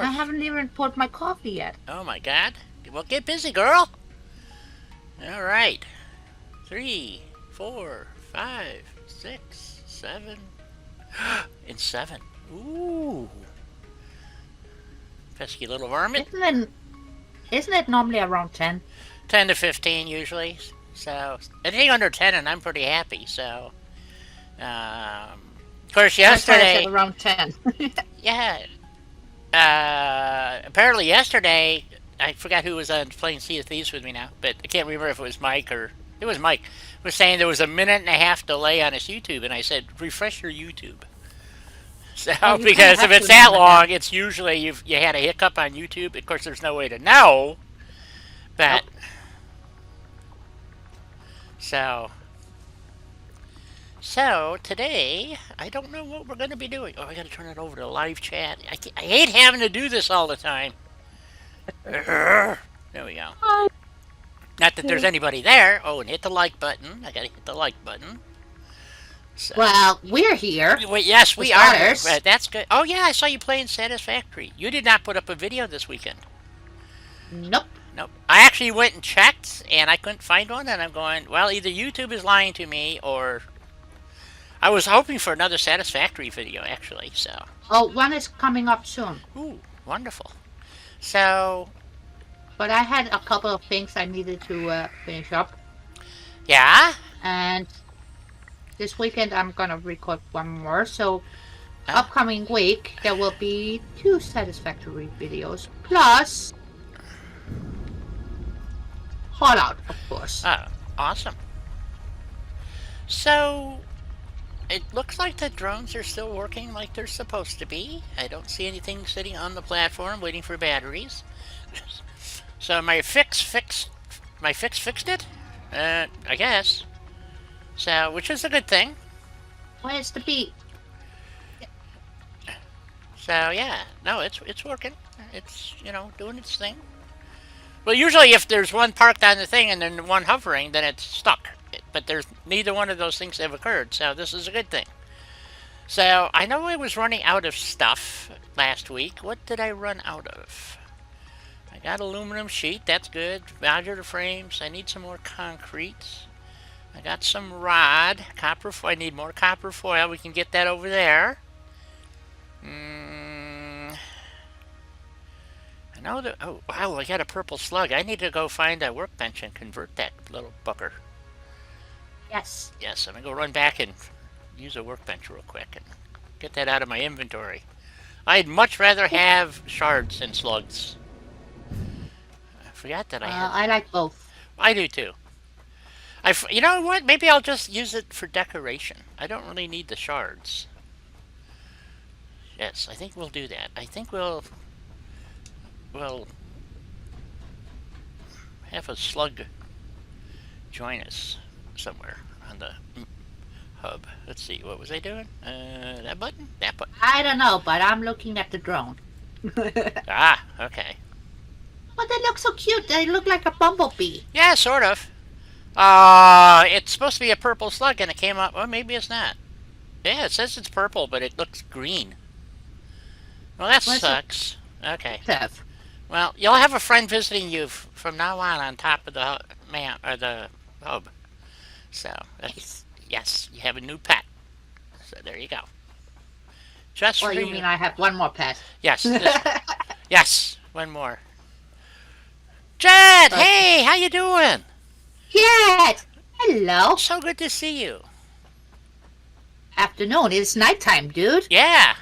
I course. haven't even poured my coffee yet. Oh my God. Well, get busy, girl. All right. 3, 4, 5, 6, 7, and 7. Ooh, pesky little varmint. Isn't it? Isn't it normally around 10? 10 to 15 usually. So anything under 10, and I'm pretty happy. So, of course, That's why I said yesterday, around 10. yeah. Apparently yesterday, I forgot who was on playing Sea of Thieves with me now, but I can't remember if it was Mike or it was Mike. Was saying there was a minute and a half delay on his YouTube, and I said refresh your YouTube. So Oh, you kind of because if have it's to now that and then. long, it's usually you had a hiccup on YouTube. Of course, there's no way to know, but Nope. so so today I don't know what we're going to be doing. Oh, I got to turn it over to live chat. I hate having to do this all the time. There we go. Oh, Not that there's yeah. anybody there. Oh, and hit the like button. I gotta hit the like button. So, Well, we're here, wait, yes, for we are here. starters. That's good. Oh yeah, I saw you playing Satisfactory. You did not put up a video this weekend. Nope. Nope. I actually went and checked, and I couldn't find one. And I'm going, well, either YouTube is lying to me, or I was hoping for another Satisfactory video actually. So, Oh, one is coming up soon. ooh, wonderful. So, But I had a couple of things I needed to finish up. yeah. And this weekend I'm gonna record one more. So Oh, upcoming week there will be two satisfactory videos. Plus Fallout, of course. oh, awesome. So, it looks like the drones are still working like they're supposed to be. I don't see anything sitting on the platform waiting for batteries. So my fix fixed it. I guess. So, which is a good thing. Where's the beat? So yeah, no, it's working. It's doing its thing. Well, usually if there's one parked on the thing and then one hovering, then it's stuck. But there's neither one of those things have occurred, so this is a good thing. So I know I was running out of stuff last week. What did I run out of? I got aluminum sheet. That's good. Modular frames. I need some more concrete. I got some rod. Copper foil. I need more copper foil. We can get that over there. I know that. Oh, wow. I got a purple slug. I need to go find a workbench and convert that little bucker. Yes. Yes, I'm going to go run back and use a workbench real quick and get that out of my inventory. I'd much rather have shards than slugs. I forgot that I had. I like both. I do too. You know what? Maybe I'll just use it for decoration. I don't really need the shards. Yes, I think we'll do that. I think we'll have a slug join us somewhere on the hub. Let's see. What was I doing? That button? That button. I don't know, but I'm looking at the drone. But Ah, okay. they look so cute. They look like a bumblebee. Yeah, sort of. It's supposed to be a purple slug, and it came up. Well, maybe it's not. Yeah, it says it's purple, but it looks green. Well, that What's it sucks. Okay. have? Well, you'll have a friend visiting you from now on top of the man or the hub. So that's Nice. yes, you have a new pet. So there you go. Just Or for you you. mean I have one more pet? Yes, this. Yes, one more. Jed, But hey, how you doing? yes. Hello. So good to see you. Afternoon. It's nighttime, dude. Yeah,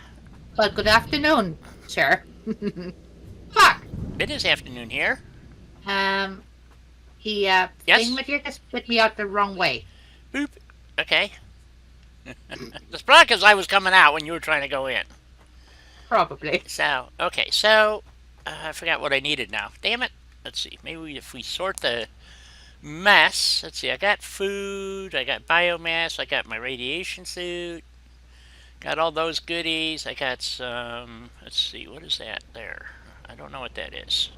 But good afternoon, sir. Fuck. it is afternoon here. Um, the thing Yes. with you just put me out the wrong way. Boop. Okay. That's probably because I was coming out when you were trying to go in. Probably. So okay, so I forgot what I needed now. Damn it. Let's see. Maybe if we sort the mess. Let's see. I got food. I got biomass. I got my radiation suit. Got all those goodies. I got some. Let's see. What is that there? I don't know what that is.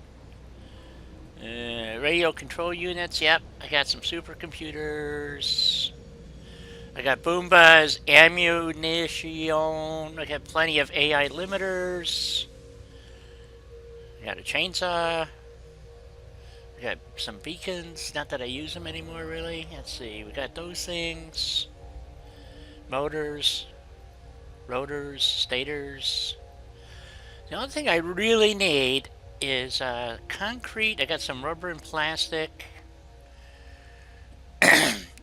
Radio control units. Yep. I got some supercomputers. I got Boombas, ammunition. I got plenty of AI limiters. We got a chainsaw. We got some beacons. Not that I use them anymore, really. Let's see. We got those things. Motors. Rotors. Stators. The only thing I really need is concrete. I got some rubber and plastic.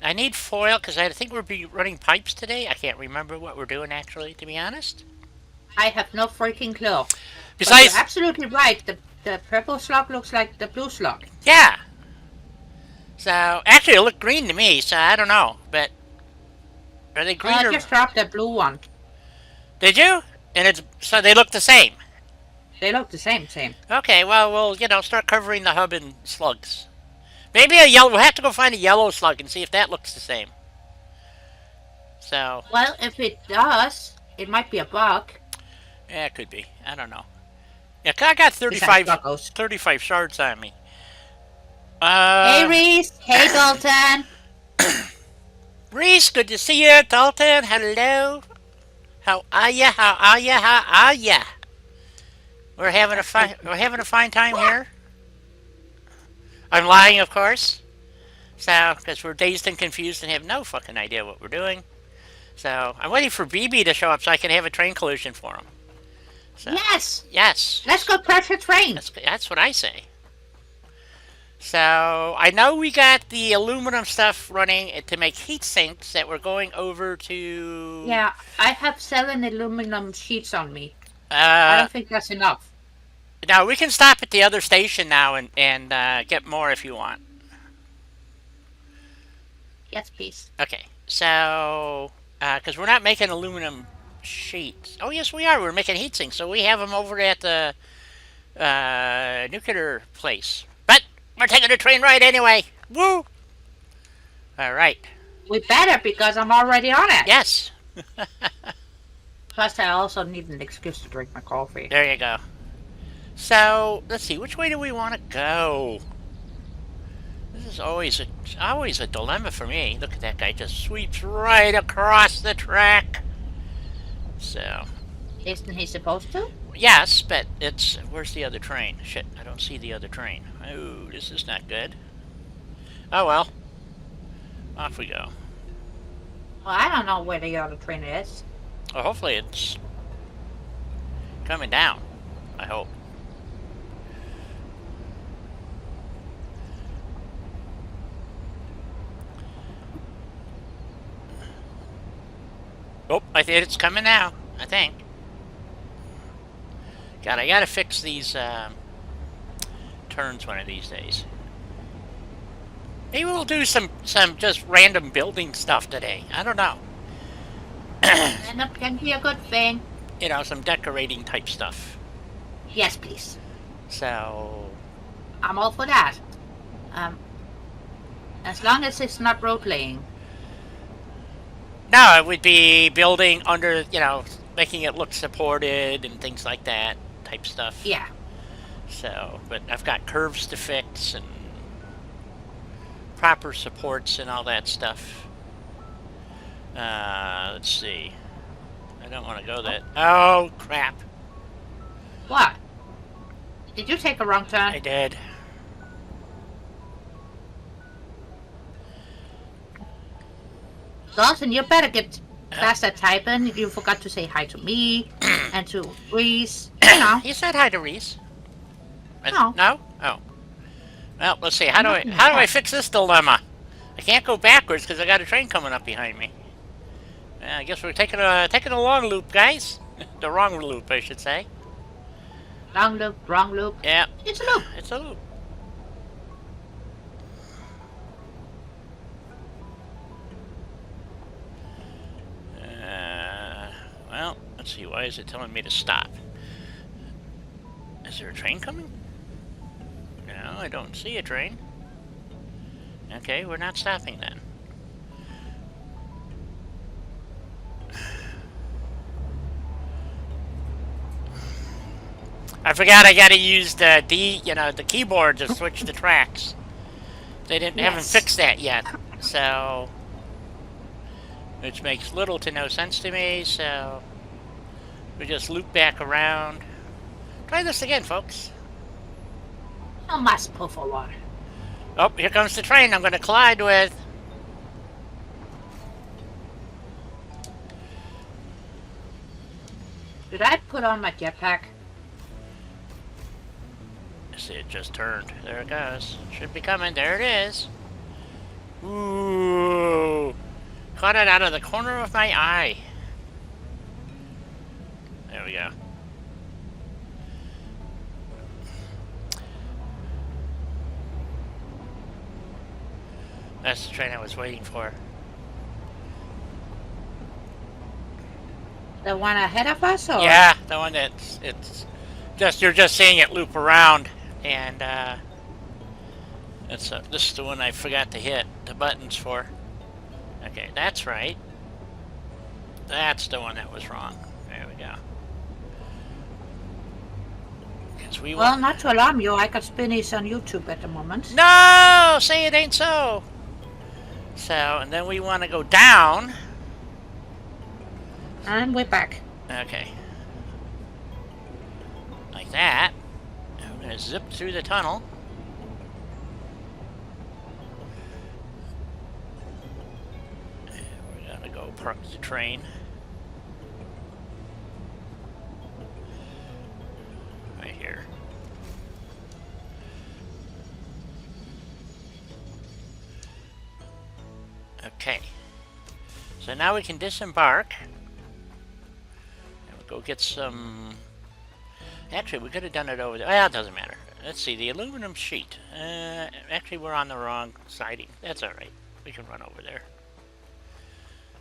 I need foil because I think we'll be running pipes today. I can't remember what we're doing actually, to be honest. I have no freaking clue. But Besides, you're absolutely right. The purple slug looks like the blue slug. yeah. So actually, it looked green to me. So I don't know, but are they green I or just dropped the blue one. did you? And it's so they look the same. They look the same. Okay, well we'll start covering the hub in slugs. Maybe a yellow. We'll have to go find a yellow slug and see if that looks the same. So Well, if it does, it might be a bug. yeah, it could be. I don't know. Yeah, 'cause I got 35 shards on me. Hey, Reese. Hey, Dalton. Reese, good to see you. Dalton, hello. How are ya? How are ya? How are ya? We're having a fine time here. I'm lying, of course. So, because we're dazed and confused and have no fucking idea what we're doing. So, I'm waiting for BB to show up so I can have a train collision for him. So, Yes. yes. Let's go crash a train. That's what I say. So, I know we got the aluminum stuff running to make heat sinks that we're going over to... Yeah, I have 7 aluminum sheets on me. I don't think that's enough. Now, we can stop at the other station now and get more if you want. Yes, please. Okay, so... because we're not making aluminum sheets. Oh, yes, we are. We're making heat sinks, so we have them over at the nuclear place. But we're taking a train ride anyway. Woo! All right. We better, because I'm already on it. Yes. Plus, I also need an excuse to drink my coffee. There you go. So, let's see. Which way do we want to go? This is always a dilemma for me. Look at that guy. Just sweeps right across the track. So... Isn't he supposed to? Yes, but it's... Where's the other train? Shit, I don't see the other train. Oh, this is not good. Oh, well. Off we go. Well, I don't know where the other train is. Well, hopefully it's coming down. I hope. Oh, I think it's coming now. I think. God, I gotta fix these turns one of these days. Maybe we'll do some just random building stuff today. I don't know. And that can be a good thing. You know, some decorating type stuff. Yes, please. So... I'm all for that. As long as it's not road laying. No, it would be building under, making it look supported and things like that type stuff. Yeah. So, but I've got curves to fix and proper supports and all that stuff. Let's see. I don't want to go that... Oh, crap. What? Did you take a wrong turn? I did. Dawson, you better get faster at typing. You forgot to say hi to me and to Reese. He said hi to Reese. No. No? Oh. Well, let's see. How do I fix this dilemma? I can't go backwards because I got a train coming up behind me. I guess we're taking a long loop, guys. The wrong loop, I should say. Long loop, wrong loop. Yeah. It's a loop. It's a loop. Well, let's see. Why is it telling me to stop? Is there a train coming? No, I don't see a train. Okay, we're not stopping then. I forgot I gotta use the the keyboard to switch the tracks. They haven't fixed that yet, so which makes little to no sense to me. So we just loop back around. Try this again, folks. I must pull for water. Oh, here comes the train I'm going to collide with. Did I put on my jetpack? See, it just turned. There it goes. Should be coming. There it is. Ooh. Caught it out of the corner of my eye. There we go. That's the train I was waiting for. The one ahead of us, or? Yeah, the one that's it's just you're just seeing it loop around, and this is the one I forgot to hit the buttons for. Okay, that's right. That's the one that was wrong. There we go. Well, not to alarm you, I got spinnies on YouTube at the moment. No, say it ain't so. So, and then we want to go down. And we're back. Okay. Like that. And we're going to zip through the tunnel. And we're going to go park the train. Right here. Okay. So now we can disembark. Go get some... Actually, we could have done it over there. Well, it doesn't matter. Let's see, the aluminum sheet. Actually, we're on the wrong siding. That's all right. We can run over there.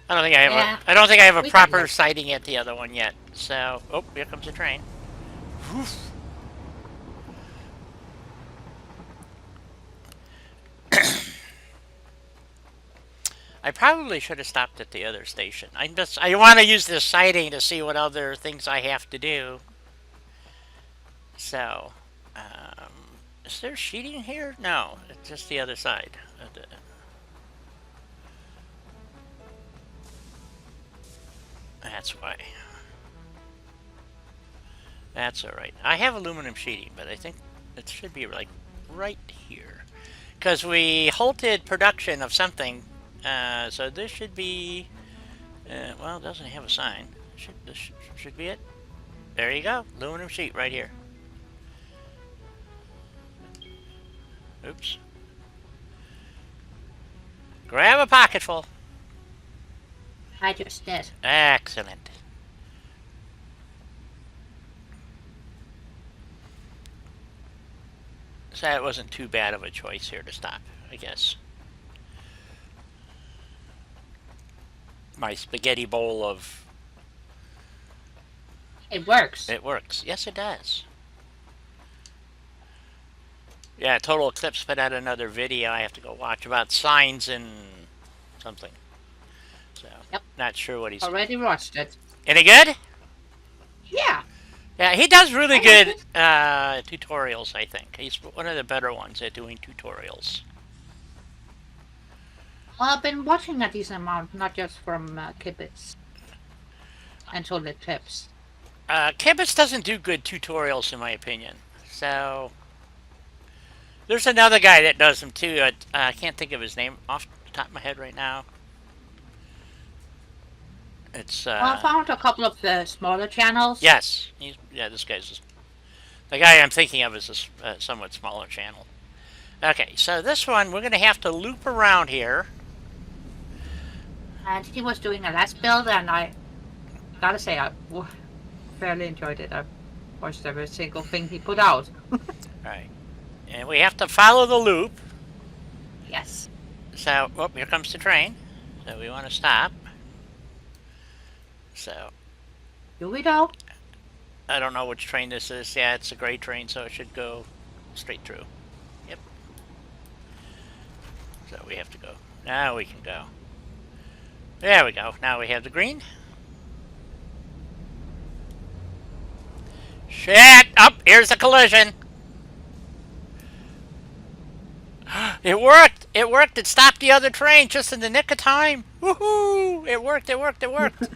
I don't think I have I don't think I have a proper siding at the other one yet. So, oh, here comes the train. Woof. I probably should have stopped at the other station. I want to use this siding to see what other things I have to do. So, is there sheeting here? No, it's just the other side. That's why. That's alright. I have aluminum sheeting, but I think it should be like right here. Because we halted production of something. So this should be, well, it doesn't have a sign. This should be it. There you go. Aluminum sheet right here. Oops. Grab a pocketful. I just did. Excellent. So it wasn't too bad of a choice here to stop, I guess. My spaghetti bowl of... It works. It works. Yes, it does. Yeah, Total Eclipse put out another video I have to go watch about signs and something. So, yep. Not sure what he's... Already watched it. Any good? Yeah. Yeah, he does really good tutorials, I think. He's one of the better ones at doing tutorials. Well, I've been watching a decent amount, not just from Kibitz and Total Eclipse. Kibitz doesn't do good tutorials, in my opinion. So, there's another guy that does them too. I can't think of his name off the top of my head right now. It's well, I found a couple of the smaller channels. Yes, this guy's the guy I'm thinking of is a somewhat smaller channel. Okay, so this one we're going to have to loop around here. And he was doing a last build, and I gotta say I fairly enjoyed it. I watched every single thing he put out. Right, and we have to follow the loop. Yes. So, oh, here comes the train. So we want to stop. So, do we know? I don't know which train this is. Yeah, it's a gray train, so it should go straight through. Yep. So we have to go. Now we can go. There we go. Now we have the green. Shit! Up! Here's the collision! It worked! It worked! It stopped the other train just in the nick of time! Woohoo! It worked! It worked! It worked!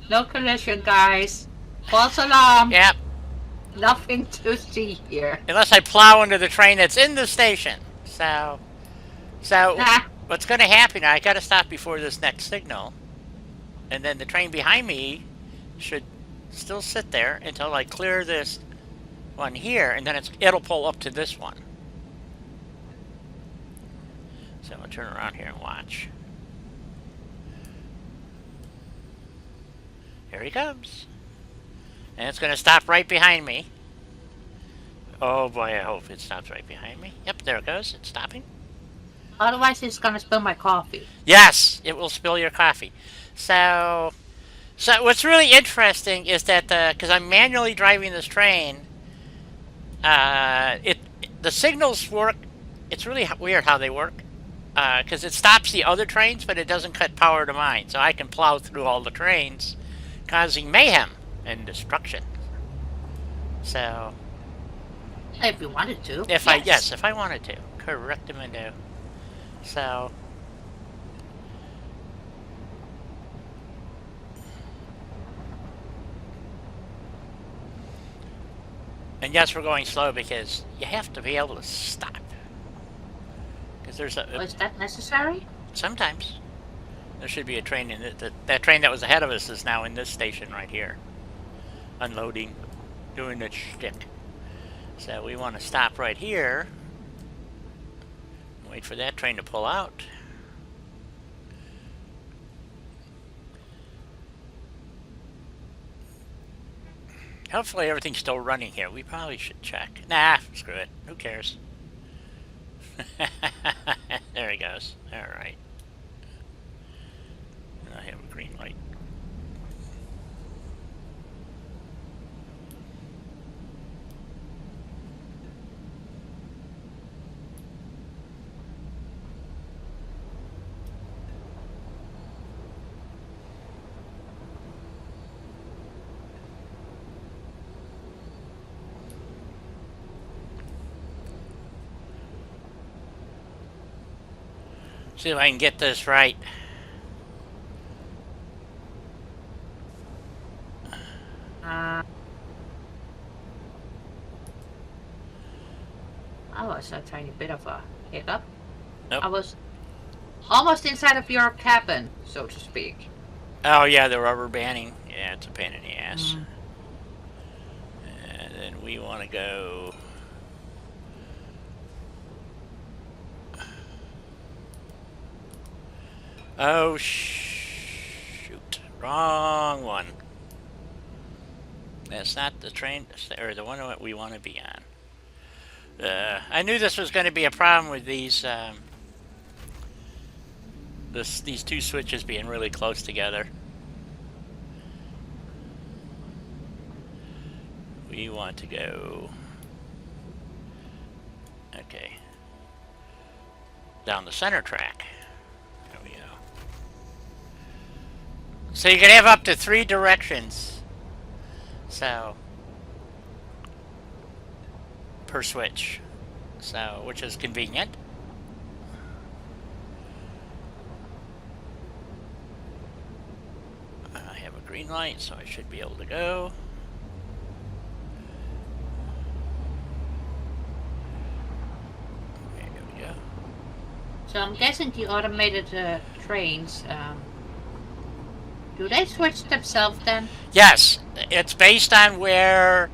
No collision, guys. False alarm. Yep. nothing to see here. Unless I plow into the train that's in the station. So Nah. what's going to happen, I got to stop before this next signal. And then the train behind me should still sit there until I clear this one here, and then it'll pull up to this one. So I'll turn around here and watch. Here he comes. And it's going to stop right behind me. Oh boy, I hope it stops right behind me. Yep, there it goes. It's stopping. Otherwise, it's gonna spill my coffee. Yes, it will spill your coffee. So what's really interesting is that because I'm manually driving this train, the signals work. It's really weird how they work, because it stops the other trains, but it doesn't cut power to mine. So I can plow through all the trains, causing mayhem and destruction. So If you wanted to. if I wanted to, correctamundo. So. And yes, we're going slow because you have to be able to stop. Because there's Was that necessary? sometimes there should be a train in it. That train that was ahead of us is now in this station right here, unloading, doing its shtick. So we want to stop right here. Wait for that train to pull out. Hopefully everything's still running here. We probably should check. Nah, screw it. Who cares? There he goes. Alright. I have a green light. See if I can get this right. That was a tiny bit of a hiccup. Nope. I was almost inside of your cabin, so to speak. Oh yeah, the rubber banding. Yeah, it's a pain in the ass. And then we want to go. Oh shoot! Wrong one. That's not the train, or the one that we want to be on. I knew this was going to be a problem with these these two switches being really close together. We want to go, okay, down the center track. There we go. So you can have up to 3 directions. So per switch. So which is convenient. I have a green light, so I should be able to go. There we go. So I'm guessing the automated trains, do they switch themselves then? Yes, it's based on where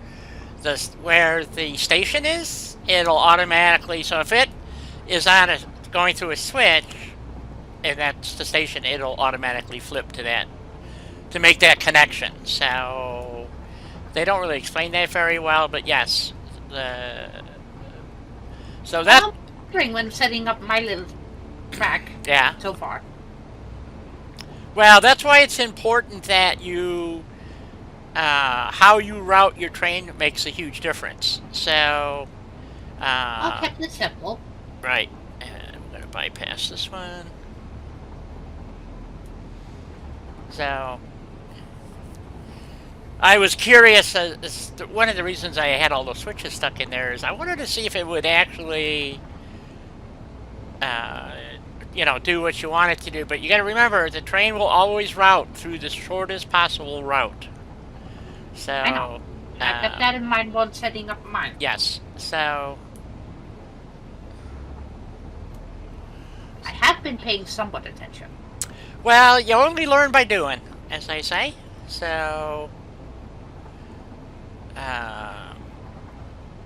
the station is. It'll automatically. So if it is on going through a switch, and that's the station, it'll automatically flip to that to make that connection. So they don't really explain that very well, but yes, so that. I'm wondering when setting up my little track. Yeah. So far. Well, that's why it's important that you, how you route your train makes a huge difference. So, I'll keep it simple. right. And I'm going to bypass this one. So, I was curious. One of the reasons I had all those switches stuck in there is I wanted to see if it would actually, do what you want it to do. But you got to remember, the train will always route through the shortest possible route. So, I know. I kept that in mind while setting up mine. Yes. So I have been paying somewhat attention. well, you only learn by doing, as they say. So,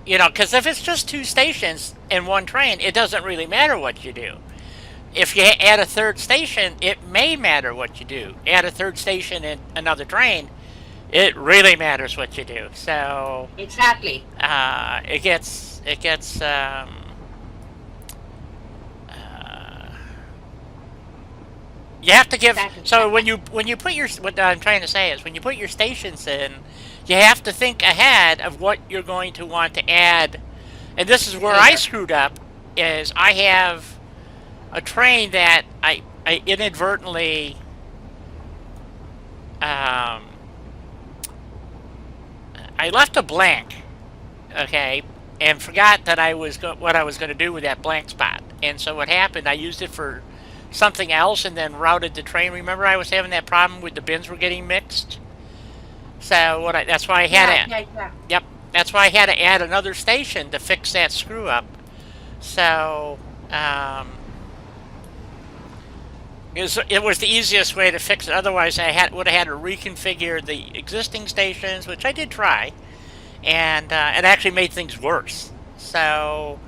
you know, because if it's just 2 stations in one train, it doesn't really matter what you do. If you add a 3rd station, it may matter what you do. Add a 3rd station in another train, it really matters what you do. So, Exactly. it gets you have to give. So when you put your, what I'm trying to say is, when you put your stations in, you have to think ahead of what you're going to want to add. And this is where I screwed up. Is I have a train that I inadvertently I left a blank, okay, and forgot that what I was going to do with that blank spot. And so what happened? I used it for something else and then routed the train. Remember, I was having that problem with the bins were getting mixed. So that's why I had to. Yep, that's why I had to add another station to fix that screw up. So it was the easiest way to fix it. Otherwise, I would have had to reconfigure the existing stations, which I did try, and it actually made things worse. So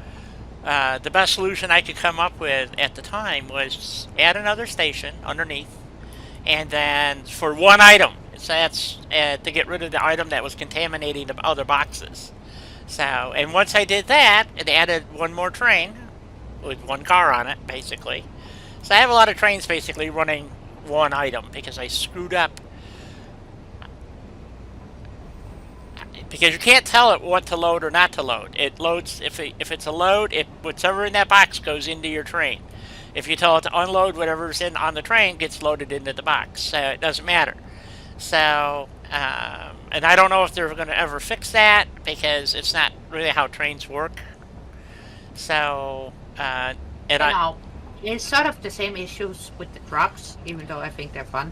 the best solution I could come up with at the time was add another station underneath, and then for one item, so that's to get rid of the item that was contaminating the other boxes. So, and once I did that, it added one more train with one car on it, basically. So I have a lot of trains basically running one item because I screwed up. Because you can't tell it what to load or not to load. It loads, if it's a load, whatever in that box goes into your train. If you tell it to unload, whatever's on the train gets loaded into the box. So it doesn't matter. So, and I don't know if they're going to ever fix that because it's not really how trains work. So, it's sort of the same issues with the trucks, even though I think they're fun.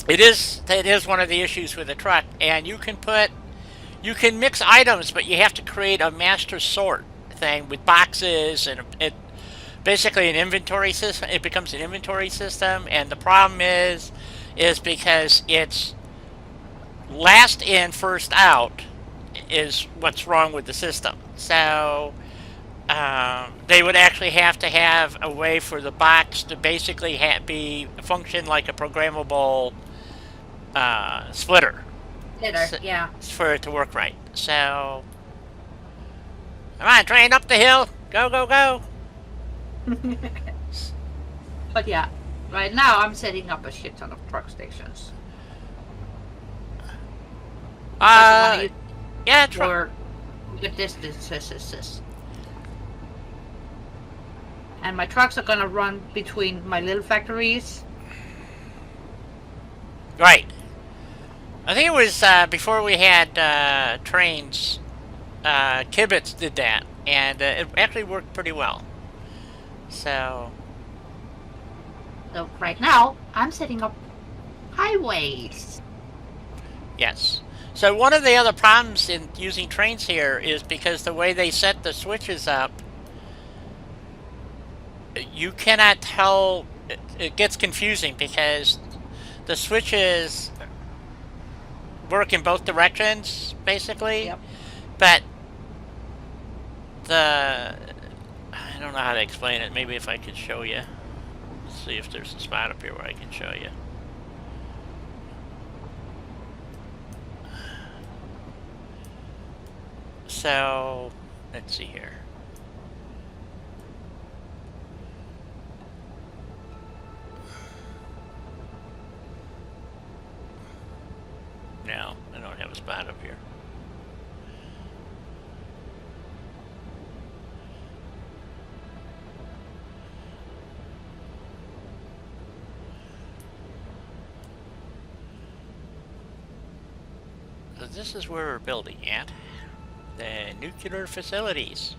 It is one of the issues with the truck, and you can mix items, but you have to create a master sort thing with boxes, and it basically an inventory system. It becomes an inventory system, and the problem is because it's last in, first out is what's wrong with the system. So they would actually have to have a way for the box to basically function like a programmable splitter. Yeah. For it to work right. So, come on, train up the hill. Go, go, go. But yeah, right now I'm setting up a shit ton of truck stations. Yeah, for the distances. And my trucks are gonna run between my little factories. Right. I think it was before we had trains. Kibitz did that, and it actually worked pretty well. So right now, I'm setting up highways. Yes. So one of the other problems in using trains here is because the way they set the switches up, you cannot tell. It gets confusing because the switches work in both directions, basically. Yep. But I don't know how to explain it. Maybe if I could show you. Let's see if there's a spot up here where I can show you. So, let's see here. No, I don't have a spot up here. So this is where we're building at. The nuclear facilities.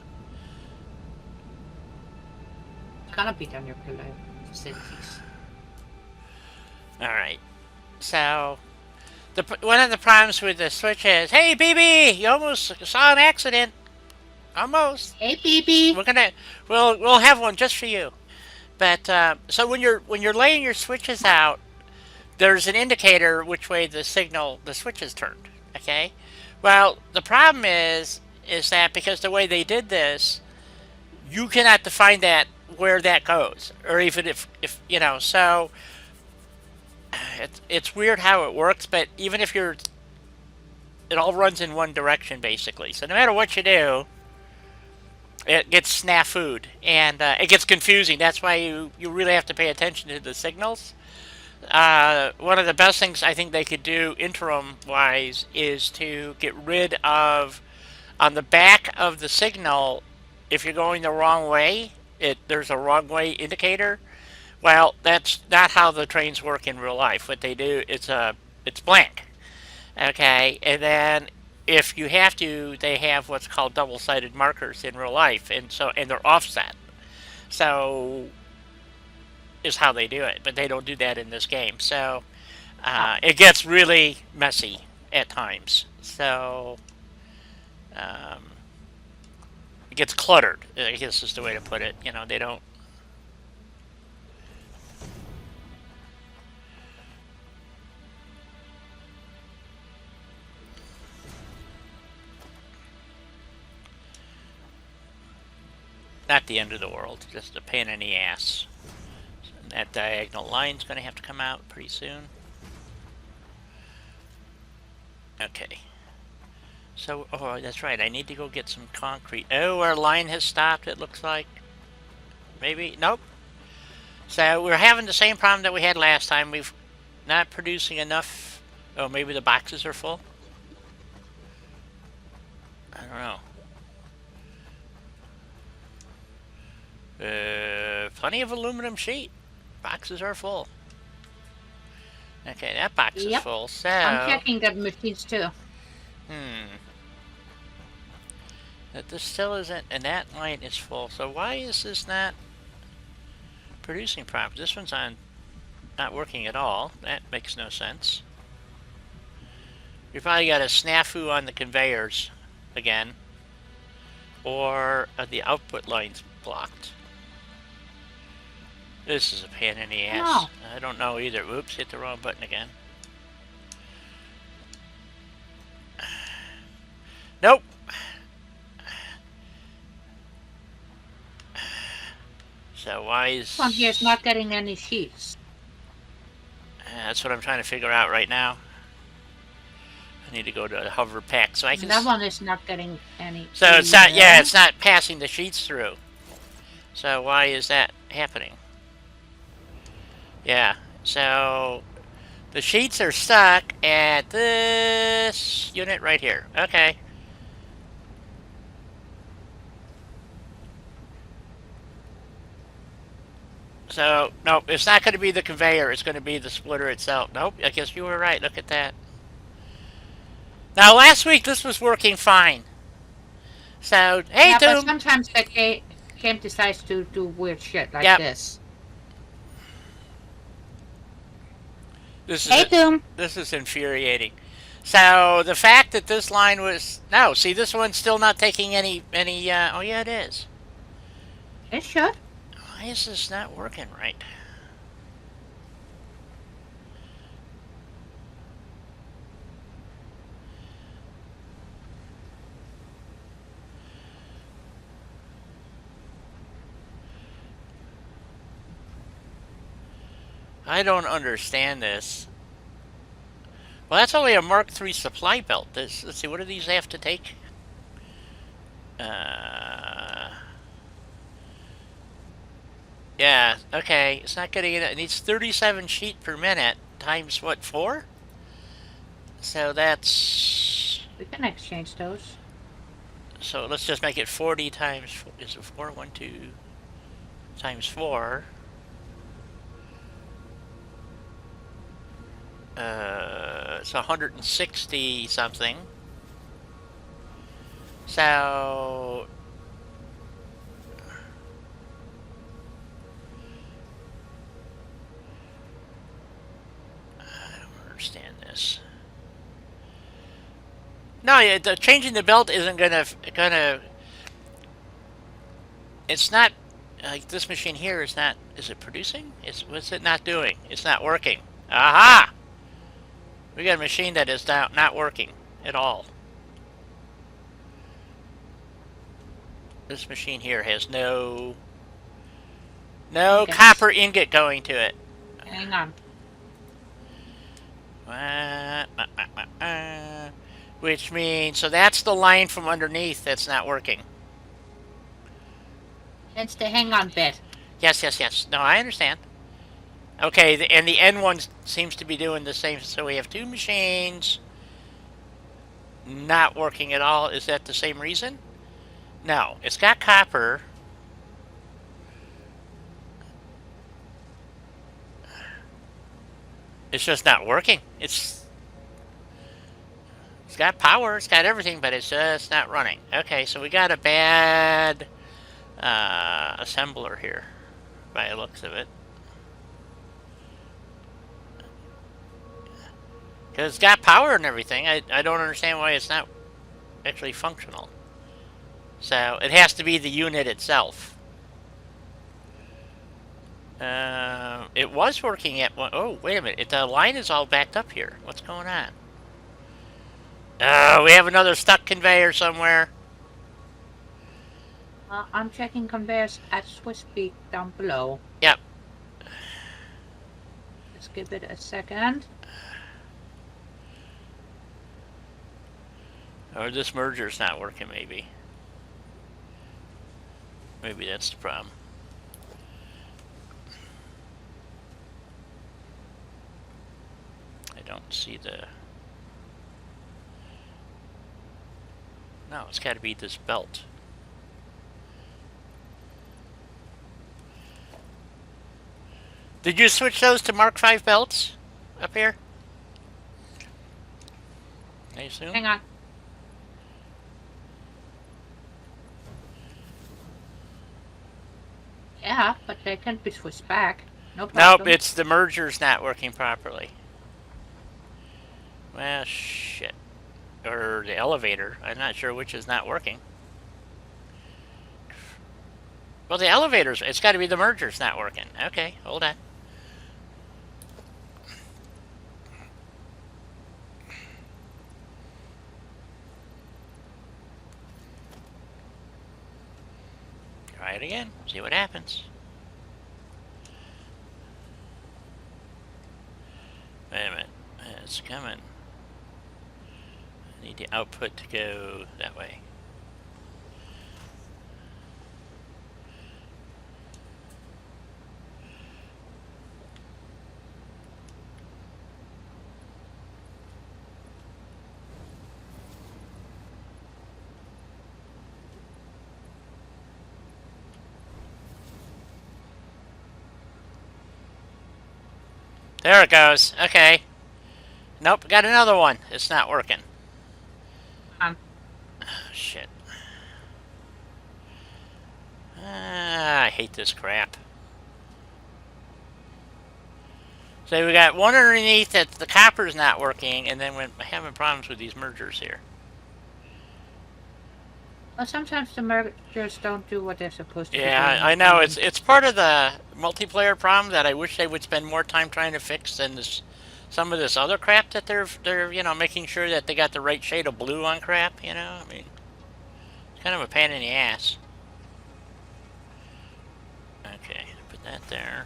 It's gonna be the nuclear facilities. Alright. So One of the problems with the Switch is, hey, BB, you almost saw an accident. Almost. Hey, BB. We'll have one just for you. But so when you're laying your switches out, there's an indicator which way the switch is turned. Okay. Well, the problem is that because the way they did this, you cannot define that where that goes, or even if you know. So it's weird how it works, but even if it all runs in one direction basically. So no matter what you do, it gets snafu'd and it gets confusing. That's why you really have to pay attention to the signals. One of the best things I think they could do interim wise is to get rid of on the back of the signal. If you're going the wrong way, there's a wrong way indicator. Well, that's not how the trains work in real life. What they do, it's blank. Okay, and then if you have to, they have what's called double-sided markers in real life, and they're offset. So is how they do it, but they don't do that in this game. So it gets really messy at times. So it gets cluttered, I guess is the way to put it. You know, they don't. Not the end of the world, just a pain in the ass. That diagonal line's going to have to come out pretty soon. Okay. So, oh, that's right. I need to go get some concrete. Oh, our line has stopped, it looks like. Maybe? Nope. So, we're having the same problem that we had last time. We've not producing enough. Oh, maybe the boxes are full? I don't know. Plenty of aluminum sheet. Boxes are full. Okay, that box is full. So I'm checking the machines too. That this still isn't, and that line is full. So why is this not producing properly? This one's not working at all. That makes no sense. We probably got a snafu on the conveyors again, or the output line's blocked. This is a pain in the ass. No. I don't know either. Oops, hit the wrong button again. Nope. So why is... This one here's not getting any sheets. That's what I'm trying to figure out right now. I need to go to hover pack so I can... That one is not getting any... So it's not... Yeah, it's not passing the sheets through. So why is that happening? Yeah, so the sheets are stuck at this unit right here. Okay. So, nope, it's not going to be the conveyor. It's going to be the splitter itself. Nope, I guess you were right. Look at that. Now, last week this was working fine. So, hey, yeah, Doom. but sometimes the game decides to do weird shit like this. Hey, Doom. This is infuriating. So the fact that this line was see, this one's still not taking any. Oh yeah, it is. It should. Why is this not working right? I don't understand this. Well, that's only a Mark III supply belt. Let's see, what do these have to take? Yeah, okay. It's not getting it. It needs 37 sheet per minute times what, 4? So that's... We can exchange those. So let's just make it 40 times... Is it 4? 1, 2 times 4. It's 160 something. So I don't understand this. No, changing the belt isn't gonna. It's not like this machine here is not. Is it producing? What's it not doing? It's not working. Aha! We got a machine that is not working at all. This machine here has no copper ingot going to it. Hang on. Which means, so that's the line from underneath that's not working. It's the hang on bit. Yes. No, I understand. Okay, and the N one seems to be doing the same. So we have two machines not working at all. Is that the same reason? No, it's got copper. It's just not working. It's got power, it's got everything, but it's just not running. Okay, so we got a bad assembler here, by the looks of it. Because it's got power and everything. I don't understand why it's not actually functional. So it has to be the unit itself. It was working at one. Oh, wait a minute. The line is all backed up here. What's going on? Oh, we have another stuck conveyor somewhere. I'm checking conveyors at Swiss Peak down below. Yep. Let's give it a second. Or this merger's not working, maybe. Maybe that's the problem. I don't see the... No, it's got to be this belt. Did you switch those to Mark V belts up here? I assume? Hang on. Yeah, but they can be switched back. No problem. Nope, it's the merger's not working properly. Well, shit. Or the elevator. I'm not sure which is not working. Well, the elevator's... It's got to be the merger's not working. Okay, hold on. Try it again. See what happens. Wait a minute. It's coming. I need the output to go that way. There it goes. Okay. Nope, got another one. It's not working. Oh, shit. I hate this crap. So we got one underneath that the copper's not working, and then we're having problems with these mergers here. Well, sometimes the mergers don't do what they're supposed to do. Yeah, I know. It's part of the multiplayer problem that I wish they would spend more time trying to fix than some of this other crap that they're making sure that they got the right shade of blue on crap. I mean, it's kind of a pain in the ass. Okay, put that there.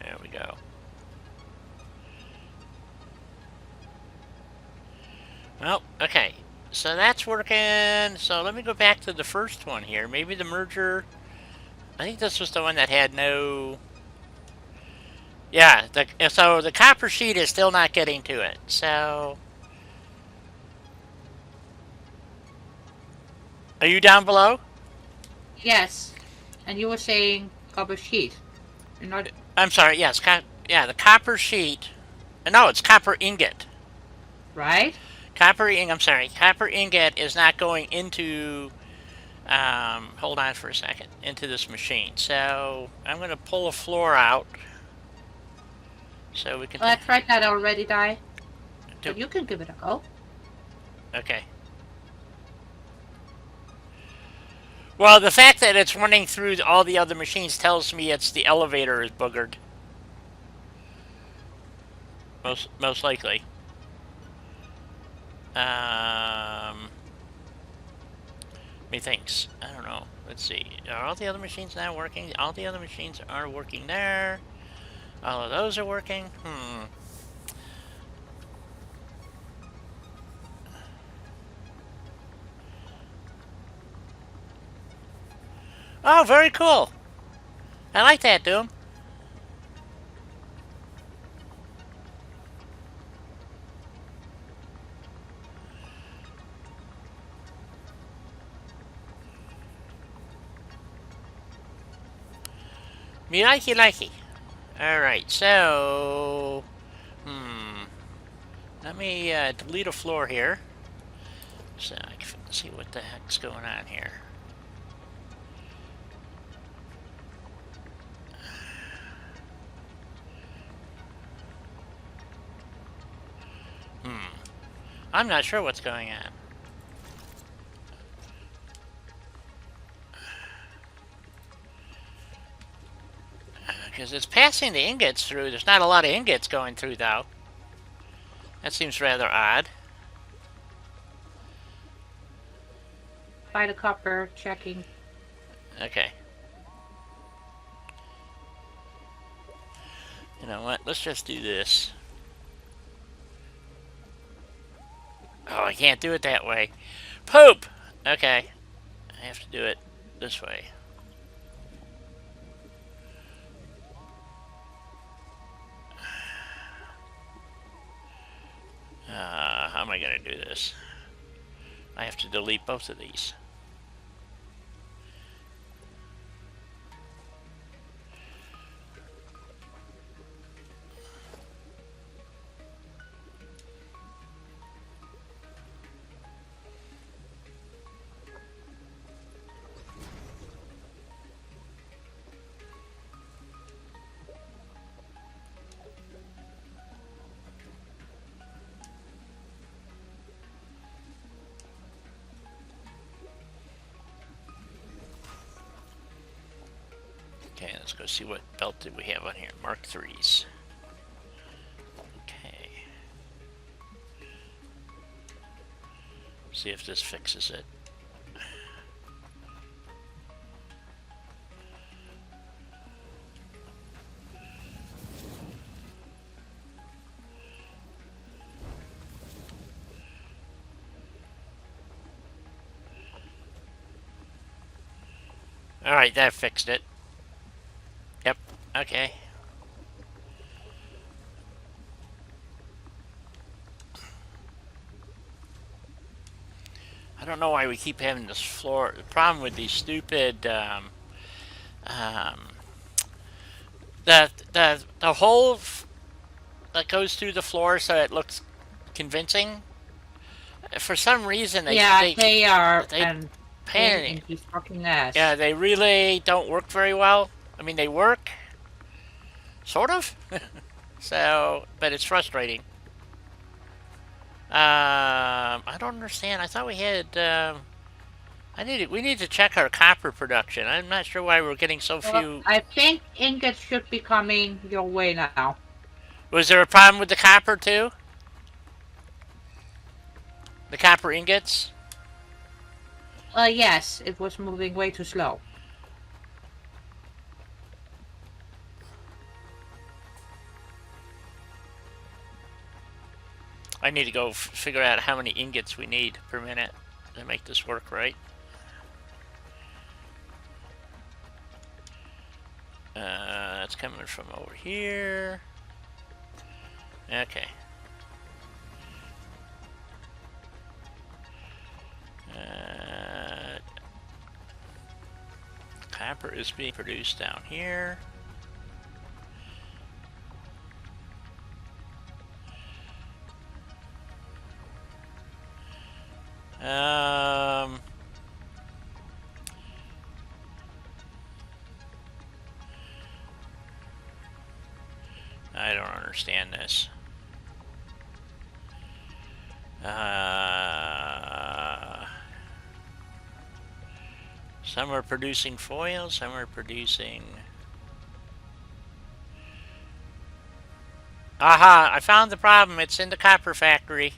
There we go. Well, okay. So that's working. So let me go back to the first one here. Maybe the merger... I think this was the one that had no... Yeah, so the copper sheet is still not getting to it. So... Are you down below? Yes. And you were saying copper sheet. You're not... I'm sorry, yes. Yeah, the copper sheet... No, it's copper ingot. Right? Copper ingot is not going into, hold on for a second, into this machine. So I'm going to pull a floor out so we can... I tried that already, Di. Do, But you can give it a go. okay. Well, the fact that it's running through all the other machines tells me it's the elevator is boogered. Most likely. Methinks. I don't know. Let's see. Are all the other machines now working? All the other machines are working there. All of those are working. Oh, very cool. I like that, Doom. Me likey likey. Alright, so... Let me delete a floor here. So I can see what the heck's going on here. I'm not sure what's going on. Because it's passing the ingots through. There's not a lot of ingots going through, though. That seems rather odd. By the copper, checking. Okay. You know what? Let's just do this. Oh, I can't do it that way. Poop! Okay. I have to do it this way. How am I going to do this? I have to delete both of these. Okay, let's go see what belt did we have on here. Mark 3s. Okay. See if this fixes it. Alright, that fixed it. Yep, okay. I don't know why we keep having this floor. The problem with these stupid, the hole that goes through the floor so it looks convincing. For some reason, they are pain in his fucking ass. Yeah, they really don't work very well. I mean, they work, sort of. So, but it's frustrating. I don't understand. I thought we had. We need to check our copper production. I'm not sure why we're getting so few. I think ingots should be coming your way now. Was there a problem with the copper too? The copper ingots? Yes, it was moving way too slow. I need to go figure out how many ingots we need per minute to make this work right. That's coming from over here. Okay. Copper is being produced down here. I don't understand this. Some are producing foil, some are producing... Aha! I found the problem. It's in the copper factory.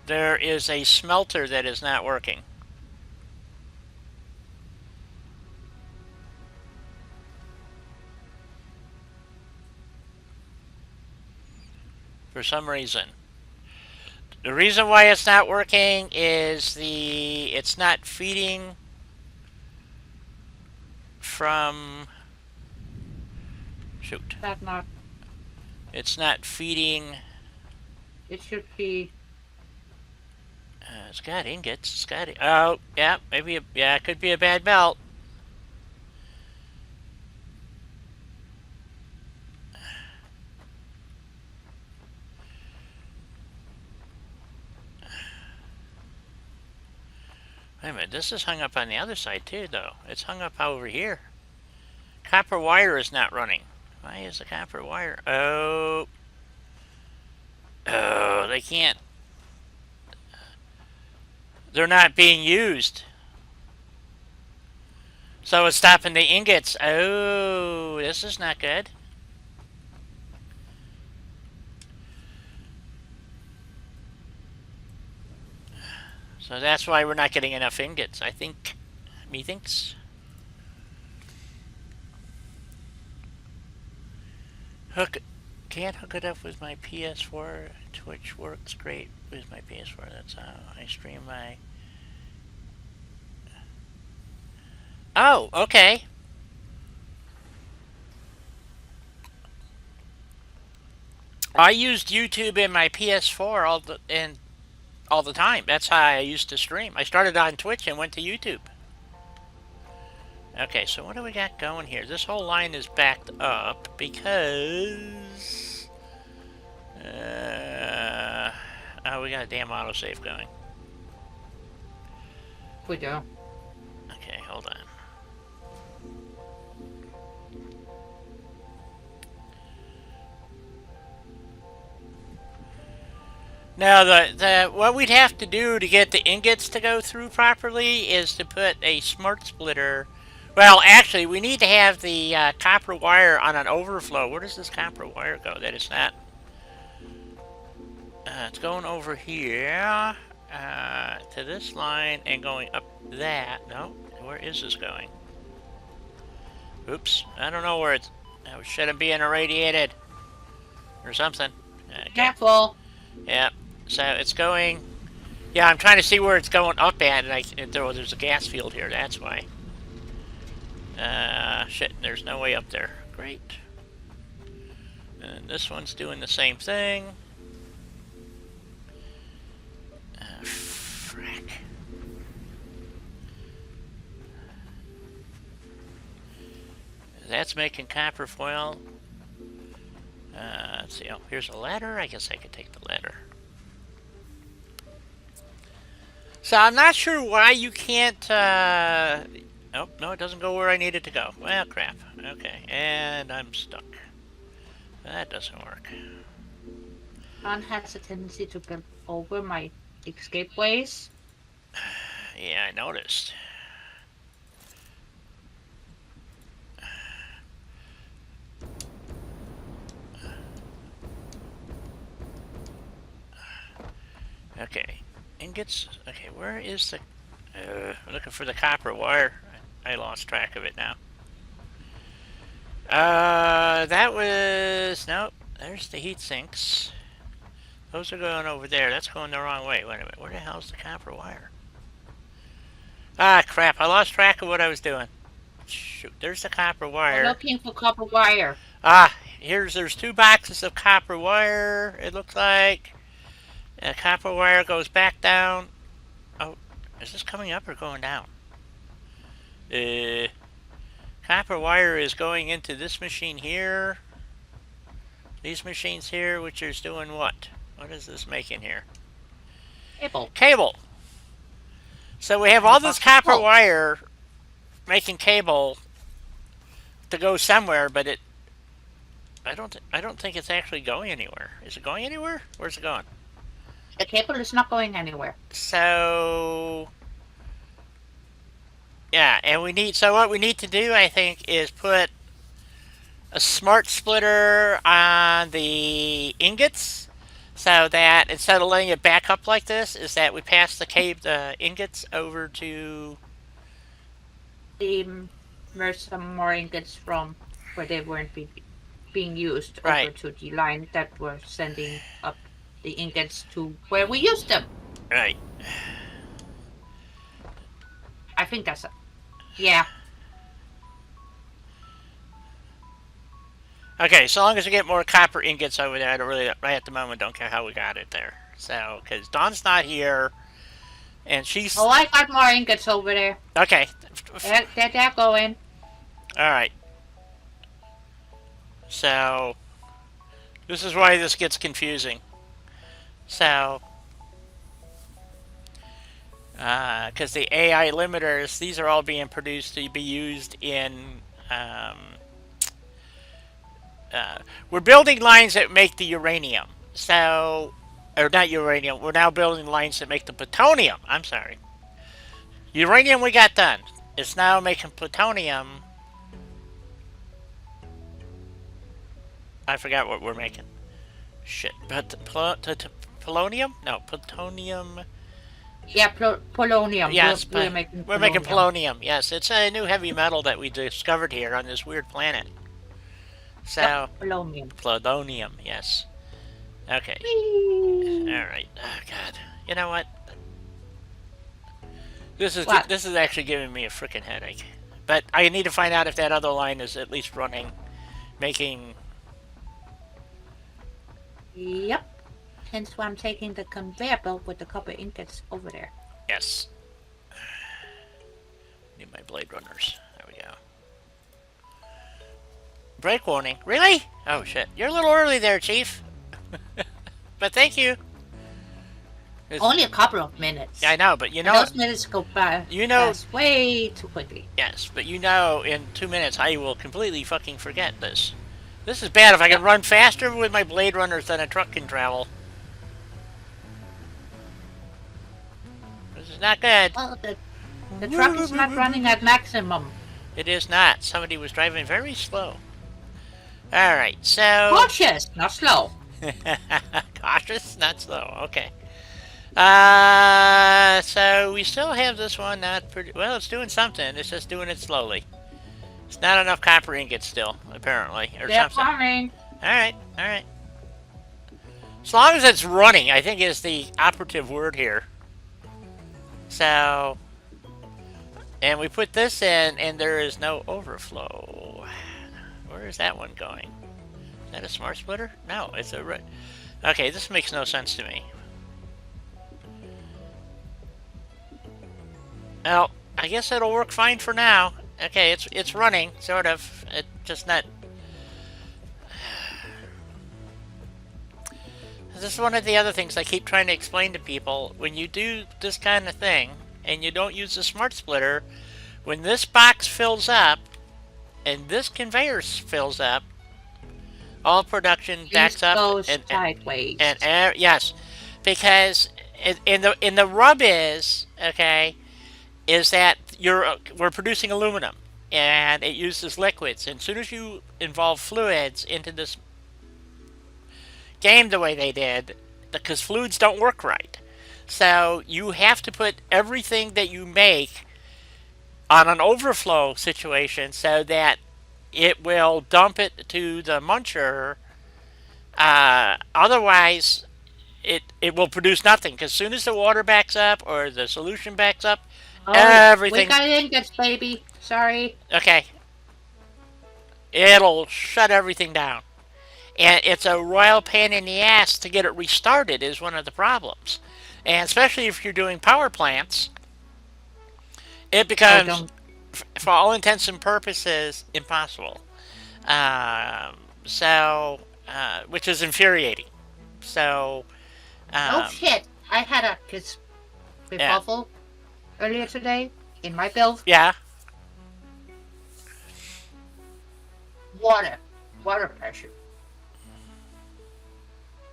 There is a smelter that is not working. For some reason. The reason why it's not working is it's not feeding from... Shoot. That not. It's not feeding... It should be... it's got ingots. It's got... Oh, yeah, maybe... Yeah, it could be a bad melt. Wait a minute, this is hung up on the other side too, though. It's hung up over here. Copper wire is not running. Why is the copper wire? Oh. Oh, they can't. They're not being used. So it's stopping the ingots. Oh, this is not good. So that's why we're not getting enough ingots, I think. Methinks. Can't hook it up with my PS4. Twitch works great with my PS4. That's how I stream my... Oh, okay. I used YouTube in my PS4 all the time. That's how I used to stream. I started on Twitch and went to YouTube. Okay, so what do we got going here? This whole line is backed up because... oh, we got a damn autosave going. We do. Okay, hold on. Now, what we'd have to do to get the ingots to go through properly is to put a smart splitter. Well, actually, we need to have the copper wire on an overflow. Where does this copper wire go? That is not... it's going over here to this line and going up that. No, where is this going? Oops, I don't know where it's... It shouldn't be irradiated or something. Okay. Careful. Yep. So it's going... Yeah, I'm trying to see where it's going up at, and there's a gas field here, that's why. Shit, there's no way up there. Great. And this one's doing the same thing. Frick. That's making copper foil. Let's see, oh, here's a ladder. I guess I could take the ladder. So I'm not sure why you can't, oh, no, it doesn't go where I need it to go. Well, crap. Okay, and I'm stuck. That doesn't work. Ron has a tendency to get over my escape ways. Yeah, I noticed. Okay, ingots. Okay, where is the... I'm looking for the copper wire. I lost track of it now. That was... Nope, there's the heat sinks. Those are going over there. That's going the wrong way. Wait a minute, where the hell's the copper wire? Ah, crap, I lost track of what I was doing. Shoot, there's the copper wire. I'm looking for copper wire. Ah, there's 2 boxes of copper wire, it looks like. Copper wire goes back down. Oh, is this coming up or going down? Copper wire is going into this machine here. These machines here, which is doing what? What is this making here? Cable. Cable. So we have all this copper wire making cable to go somewhere, but I don't think it's actually going anywhere. Is it going anywhere? Where's it going? The cable is not going anywhere. So yeah, and so what we need to do, I think, is put a smart splitter on the ingots, so that instead of letting it back up like this, is that we pass the ingots over to Merge some more ingots from where they weren't being used right. over to the line that we're sending up the ingots to where we used them. Right. I think that's it. Yeah. Okay, so long as we get more copper ingots over there, I don't really, right at the moment, don't care how we got it there. So, because Dawn's not here, and she's... Oh, I got more ingots over there. Okay. They're going. Alright. So, this is why this gets confusing. So, because the AI limiters, these are all being produced to be used in... we're building lines that make the uranium. So, or not uranium, we're now building lines that make the plutonium. I'm sorry. Uranium we got done. It's now making plutonium. I forgot what we're making. Shit. But polonium? No, plutonium. Yeah, polonium. Yes, we're making polonium. Yes, it's a new heavy metal that we discovered here on this weird planet. So, yep, polonium. Plutonium, yes. Okay. Alright. Oh, God. You know what? This is actually giving me a freaking headache. But I need to find out if that other line is at least running, making... Yep. Hence why I'm taking the conveyor belt with the copper ingots over there. Yes. Need my blade runners. There we go. Break warning. Really? Oh, shit. You're a little early there, Chief. But thank you. Only a couple of minutes. I know, but you know... Those minutes go by way too quickly. Yes, but you know in 2 minutes I will completely fucking forget this. This is bad. If I can run faster with my blade runners than a truck can travel. This is not good. Well, the truck is not running at maximum. It is not. Somebody was driving very slow. Alright, so... Cautious, not slow. Cautious, not slow. Okay. So we still have this one not pretty... Well, it's doing something. It's just doing it slowly. It's not enough copper ingots still, apparently. Or They're something. coming. Alright, alright. As long as it's running, I think is the operative word here. So... And we put this in, and there is no overflow. Where is that one going? Is that a smart splitter? No, it's a... Okay, this makes no sense to me. Well, I guess it'll work fine for now. Okay, it's running, sort of. It's just not... This is one of the other things I keep trying to explain to people. When you do this kind of thing, and you don't use the smart splitter, when this box fills up, and this conveyor fills up, all production backs up and sideways. And yes, because in the rub is okay, is that we're producing aluminum, and it uses liquids, and as soon as you involve fluids into this game the way they did, because fluids don't work right, so you have to put everything that you make on an overflow situation so that it will dump it to the muncher. Otherwise, it will produce nothing. Because as soon as the water backs up or the solution backs up, everything... We got ingots, baby. Sorry. Okay. It'll shut everything down. And it's a royal pain in the ass to get it restarted is one of the problems. And especially if you're doing power plants, it becomes... for all intents and purposes, impossible. Which is infuriating. So, oh shit! I had a kerfuffle earlier today in my build. Yeah. water pressure.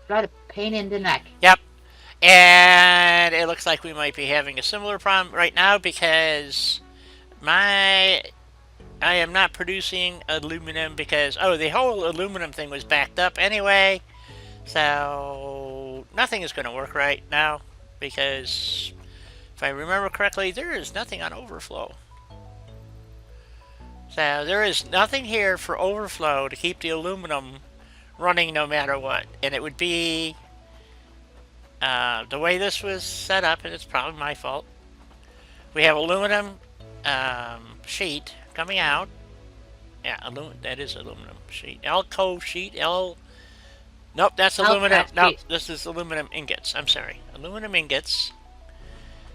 Got a pain in the neck. Yep. And it looks like we might be having a similar problem right now because I am not producing aluminum because, the whole aluminum thing was backed up anyway. So nothing is going to work right now because if I remember correctly, there is nothing on overflow. So there is nothing here for overflow to keep the aluminum running no matter what. And it would be the way this was set up, and it's probably my fault. We have aluminum sheet coming out. Yeah, that is aluminum sheet. Alco sheet. Nope, that's aluminum. No, this is aluminum ingots. I'm sorry, aluminum ingots.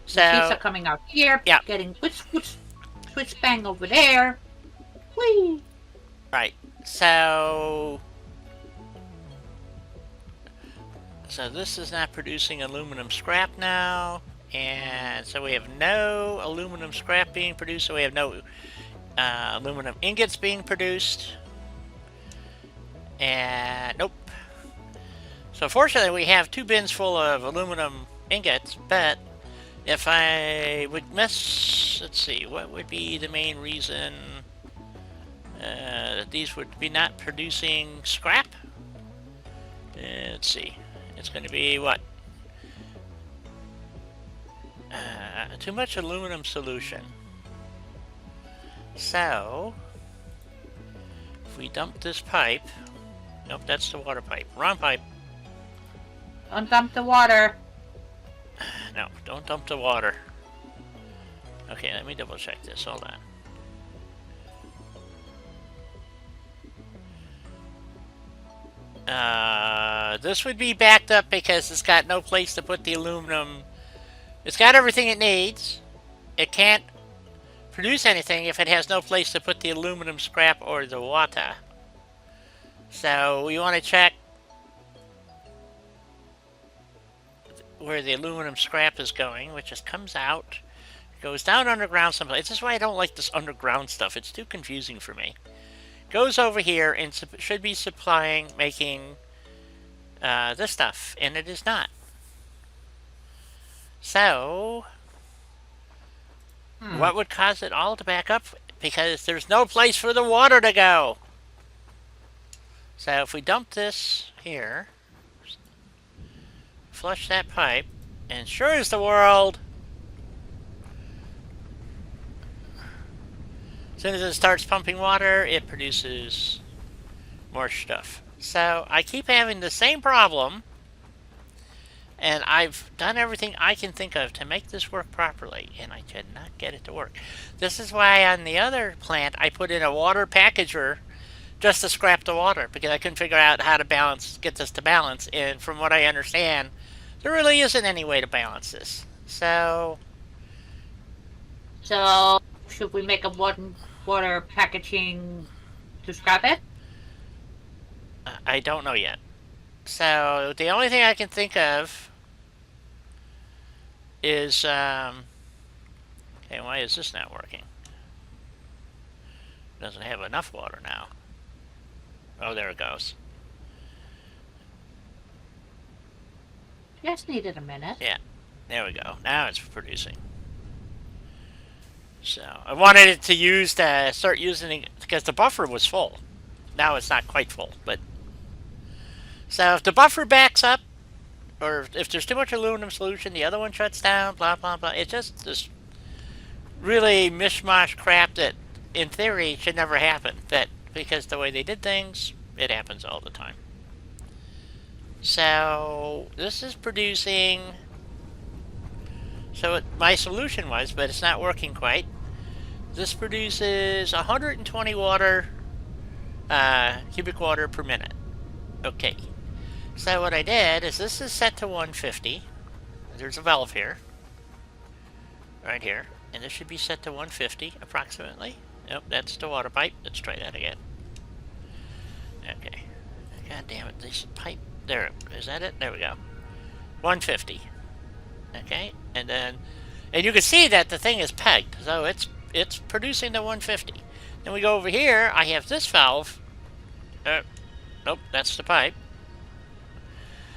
So the sheets are coming out here. Yeah. Getting switch bang over there. Whee. Right. So this is not producing aluminum scrap now, and so we have no aluminum scrap being produced. So we have no aluminum ingots being produced, and nope. So fortunately, we have 2 bins full of aluminum ingots. But if I would let's see, what would be the main reason that these would be not producing scrap? Let's see. It's going to be what? Too much aluminum solution. So, if we dump this pipe... Nope, that's the water pipe. Wrong pipe. Don't dump the water. No, don't dump the water. Okay, let me double check this. Hold on. This would be backed up because it's got no place to put the aluminum. It's got everything it needs. It can't produce anything if it has no place to put the aluminum scrap or the water. So we want to check where the aluminum scrap is going, which just comes out, goes down underground someplace. This is why I don't like this underground stuff. It's too confusing for me. Goes over here and should be making this stuff, and it is not. So, what would cause it all to back up? Because there's no place for the water to go. So if we dump this here, flush that pipe, and sure as the world, as soon as it starts pumping water, it produces more stuff. So I keep having the same problem, and I've done everything I can think of to make this work properly, and I could not get it to work. This is why on the other plant I put in a water packager just to scrap the water, because I couldn't figure out how to get this to balance, and from what I understand, there really isn't any way to balance this. So should we make a water packaging to scrap it? I don't know yet. So the only thing I can think of is okay, why is this not working? It doesn't have enough water now. Oh, there it goes. Just needed a minute. Yeah, there we go. Now it's producing. So I wanted it to start using it because the buffer was full. Now it's not quite full, but so if the buffer backs up, or if there's too much aluminum solution, the other one shuts down. Blah blah blah. It's just this really mishmash crap that, in theory, should never happen. But because the way they did things, it happens all the time. So this is producing. So my solution was, but it's not working quite. This produces 120 cubic water per minute. Okay. So what I did is this is set to 150. There's a valve here. Right here. And this should be set to 150 approximately. Nope, that's the water pipe. Let's try that again. Okay. God damn it. This pipe. There. Is that it? There we go. 150. Okay. And then, and you can see that the thing is pegged. So it's producing the 150. Then we go over here. I have this valve Nope, that's the pipe.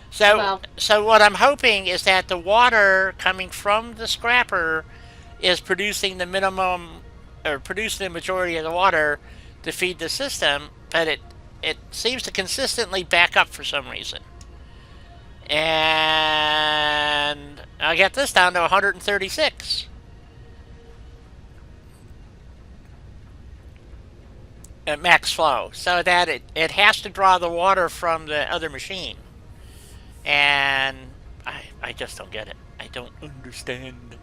So, Well, so what I'm hoping is that the water coming from the scrapper is producing the minimum, or producing the majority of the water to feed the system, but it seems to consistently back up for some reason. And I got this down to 136 at max flow, so that it has to draw the water from the other machine. And I just don't get it. I don't understand.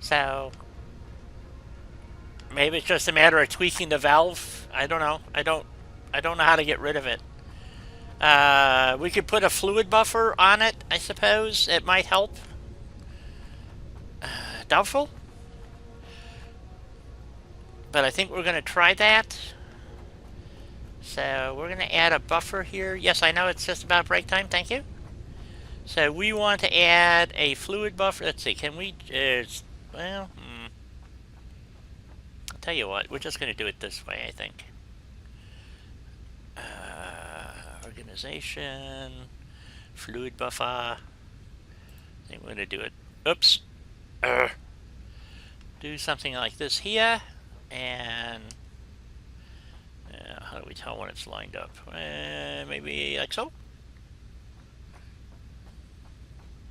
So maybe it's just a matter of tweaking the valve. I don't know. I don't know how to get rid of it. We could put a fluid buffer on it, I suppose. It might help. Doubtful. But I think we're going to try that. So we're going to add a buffer here. Yes, I know it's just about break time. Thank you. So we want to add a fluid buffer. Let's see. Can we... I'll tell you what. We're just going to do it this way, I think. Organization. Fluid buffer. I think we're going to do it. Oops. Do something like this here. And... how do we tell when it's lined up? Maybe like so?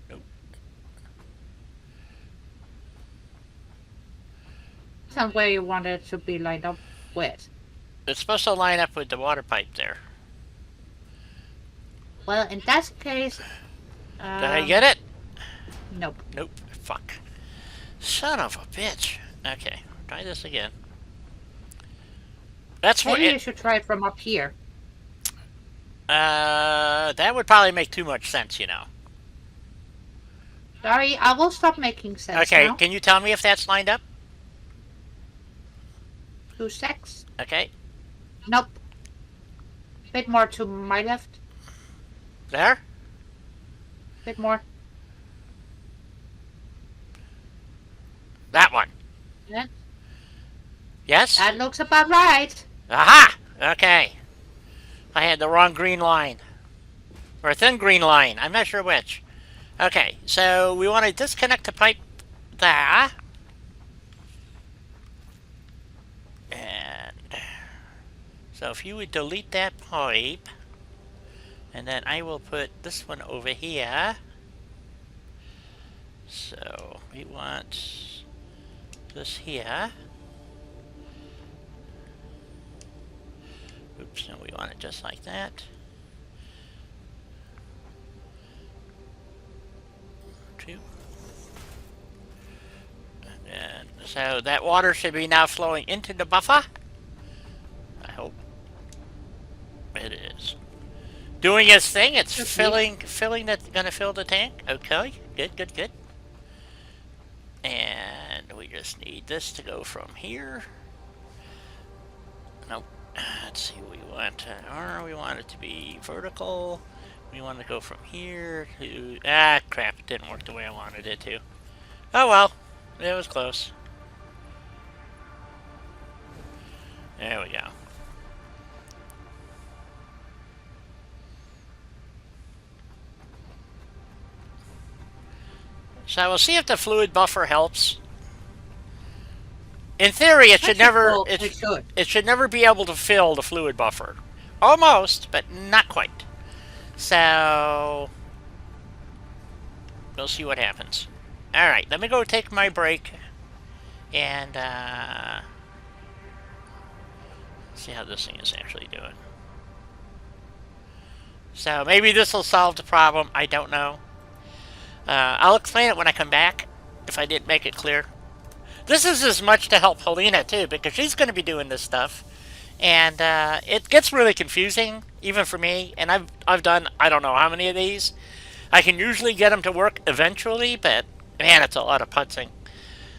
Nope. some way you want it to be lined up with. It's supposed to line up with the water pipe there. Well, in that case... Did I get it? Nope. Nope. Fuck. Son of a bitch. Okay, try this again. That's what Maybe you should try it from up here. that would probably make too much sense, you know. Sorry, I will stop making sense Okay, now. can you tell me if that's lined up? 2 secs. Okay. Nope. Bit more to my left. There? Bit more. That one. Yeah. Yes? That looks about right. Aha! Okay. I had the wrong green line. Or a thin green line. I'm not sure which. Okay, so we want to disconnect the pipe there. And so if you would delete that pipe, and then I will put this one over here. So we want this here. Oops, and we want it just like that. Two. And so that water should be now flowing into the buffer. I hope it is. Doing its thing, it's filling gonna fill the tank. Okay, good. And we just need this to go from here. Nope. Let's see what we want. We want it to be vertical. We want to go from here to... Ah, crap. It didn't work the way I wanted it to. Oh, well. It was close. There we go. So we'll see if the fluid buffer helps. In theory, it should never it should never be able to fill the fluid buffer. Almost, but not quite. So we'll see what happens. All right, let me go take my break and see how this thing is actually doing. So maybe this will solve the problem. I don't know. I'll explain it when I come back if I didn't make it clear. This is as much to help Helena, too, because she's going to be doing this stuff. And it gets really confusing, even for me. And I've done, I don't know how many of these. I can usually get them to work eventually, but, man, it's a lot of putzing.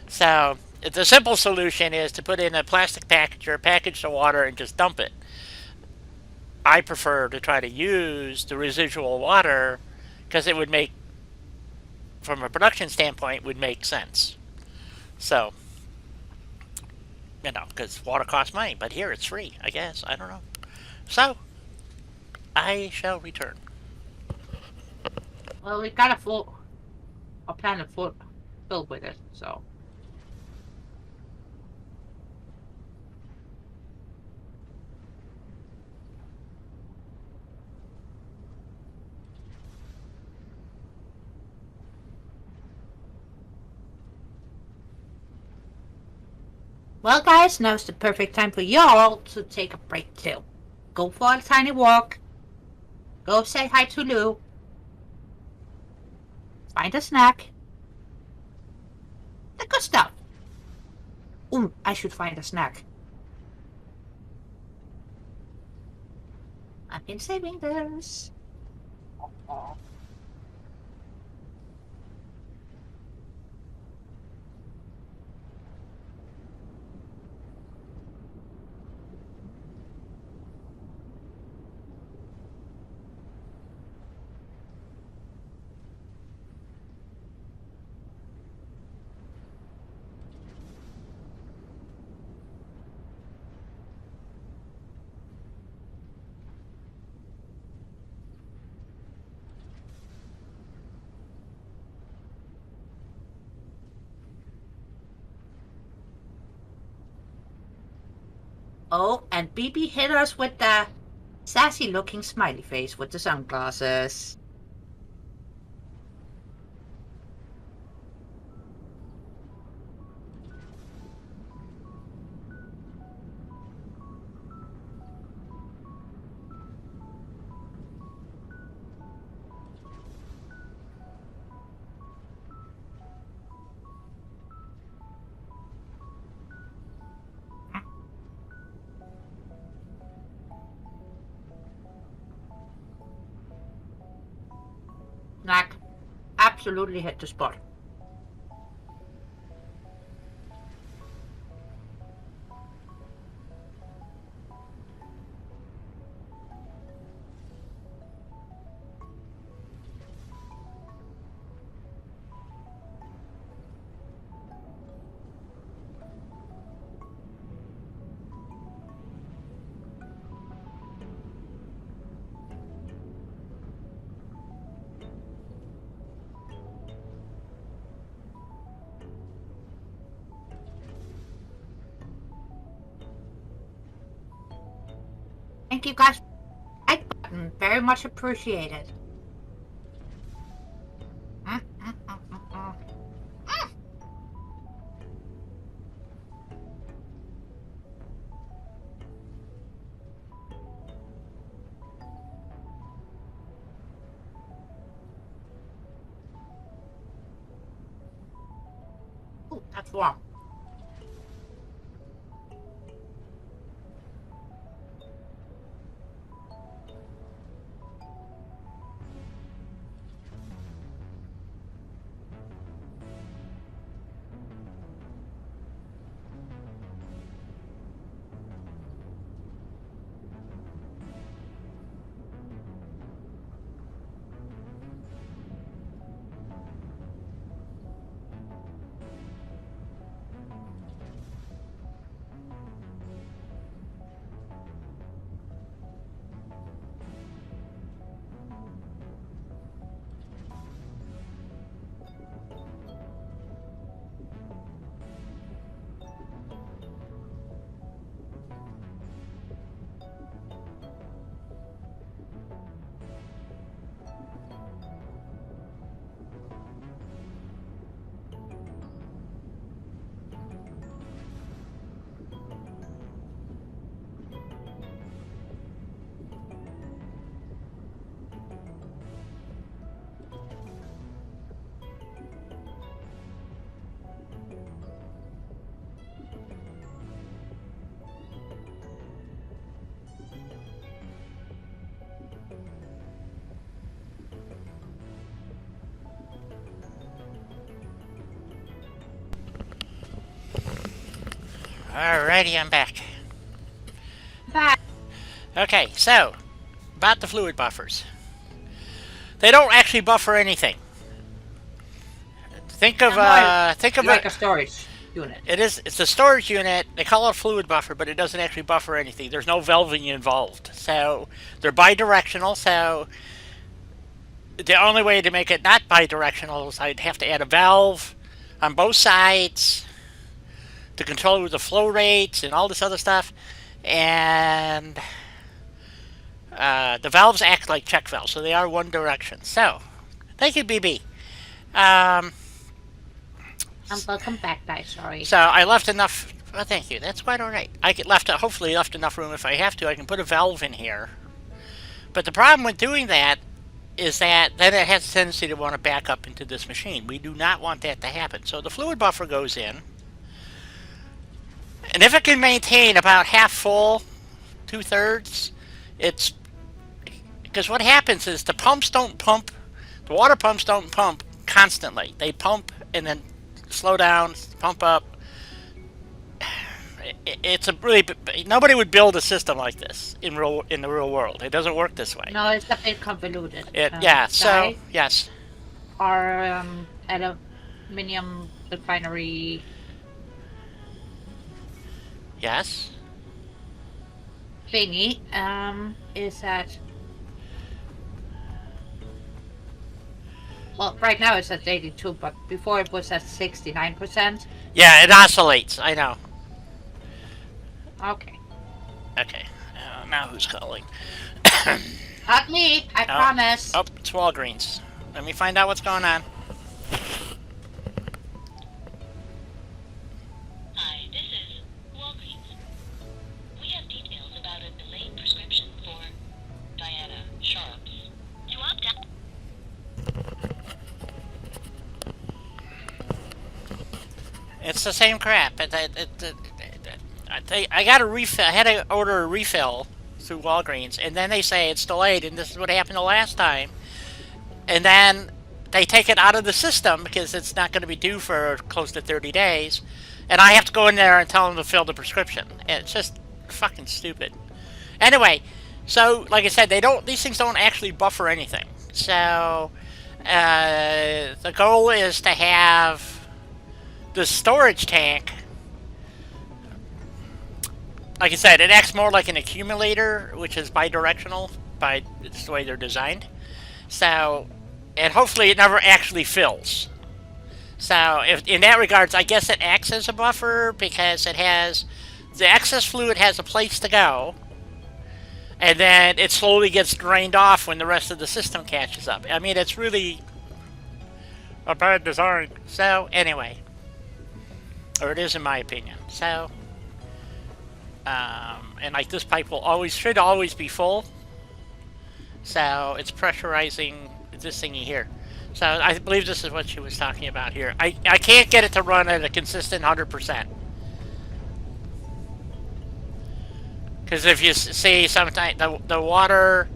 So, the simple solution is to put in a plastic packager, package the water, and just dump it. I prefer to try to use the residual water, because it would make, from a production standpoint, would make sense. So, you know, because water costs money, but here it's free, I guess. I don't know. So, I shall return. Well, we got a planet filled with it, so. Well, guys, now's the perfect time for y'all to take a break too. Go for a tiny walk. Go say hi to Lou. Find a snack. The good stuff. Ooh, I should find a snack. I've been saving this. Oh, and BB hit us with the sassy-looking smiley face with the sunglasses. Snack. Absolutely hit the spot. Thank you guys. Like button. Very much appreciated. Ooh, that's warm. Alrighty, I'm back. Bye. Okay, so about the fluid buffers. They don't actually buffer anything. Think of like a storage. unit. It's a storage unit. They call it a fluid buffer, but it doesn't actually buffer anything. There's no valving involved. So they're bidirectional. So the only way to make it not bidirectional is I'd have to add a valve on both sides to control the flow rates and all this other stuff. And the valves act like check valves, so they are one direction. So, thank you, BB. Um, Welcome back, guys. Sorry. so I left enough. Well, thank you. That's quite all right. Hopefully left enough room if I have to. I can put a valve in here. But the problem with doing that is that then it has a tendency to want to back up into this machine. We do not want that to happen. So the fluid buffer goes in, and if it can maintain about half full, 2/3, it's because what happens is the water pumps don't pump constantly. They pump and then slow down, pump up. It's a really nobody would build a system like this in the real world. It doesn't work this way. No, it's a bit convoluted. Yeah. So yes. Our aluminium refinery. Yes. Thingy is at, well, right now it's at 82, but before it was at 69%. Yeah, it oscillates. I know. Okay. Okay. Now who's calling? Not me, I promise. Oh, it's Walgreens. Let me find out what's going on. Hi, this is Walgreens. We have details about a delayed prescription for Diana Sharps. To opt out. It's the same crap. I got a refill. I had to order a refill through Walgreens, and then they say it's delayed, and this is what happened the last time. And then they take it out of the system because it's not going to be due for close to 30 days, and I have to go in there and tell them to fill the prescription. And it's just fucking stupid. Anyway, so like I said, these things don't actually buffer anything. So the goal is to have the storage tank. Like I said, it acts more like an accumulator, which is bidirectional. It's the way they're designed. So, and hopefully it never actually fills. So, if in that regards, I guess it acts as a buffer because it has the excess fluid has a place to go, and then it slowly gets drained off when the rest of the system catches up. I mean, it's really a bad design. So, anyway, or it is in my opinion. So. And like this pipe should always be full, so it's pressurizing this thingy here. So I believe this is what she was talking about here. I can't get it to run at a consistent 100%. Because if you see sometimes the water,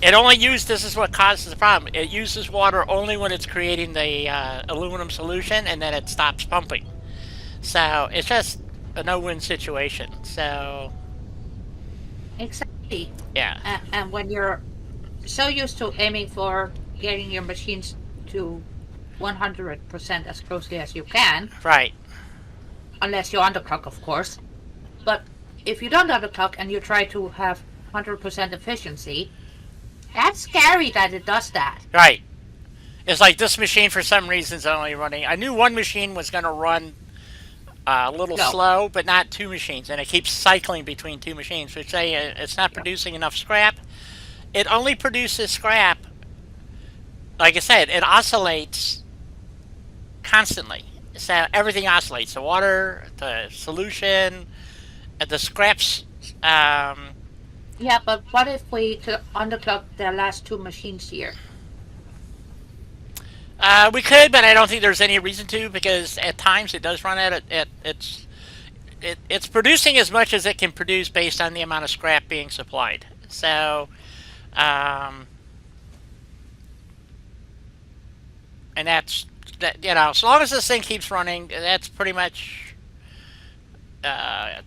this is what causes the problem. It uses water only when it's creating the aluminum solution, and then it stops pumping. So it's just a no-win situation. So Exactly. yeah. And when you're so used to aiming for getting your machines to 100% as closely as you can, Right. unless you underclock, of course. But if you don't underclock and you try to have 100% efficiency, that's scary that it does that. Right. It's like this machine for some reason is only running. I knew one machine was going to run a little slow, but not two machines, and it keeps cycling between two machines, which say it's not producing enough scrap. It only produces scrap. Like I said, it oscillates constantly. So everything oscillates: the water, the solution, the scraps. Yeah, but what if we underclock the last two machines here? We could, but I don't think there's any reason to, because at times it does run it's producing as much as it can produce based on the amount of scrap being supplied. So, and that's that. As long as this thing keeps running, that's pretty much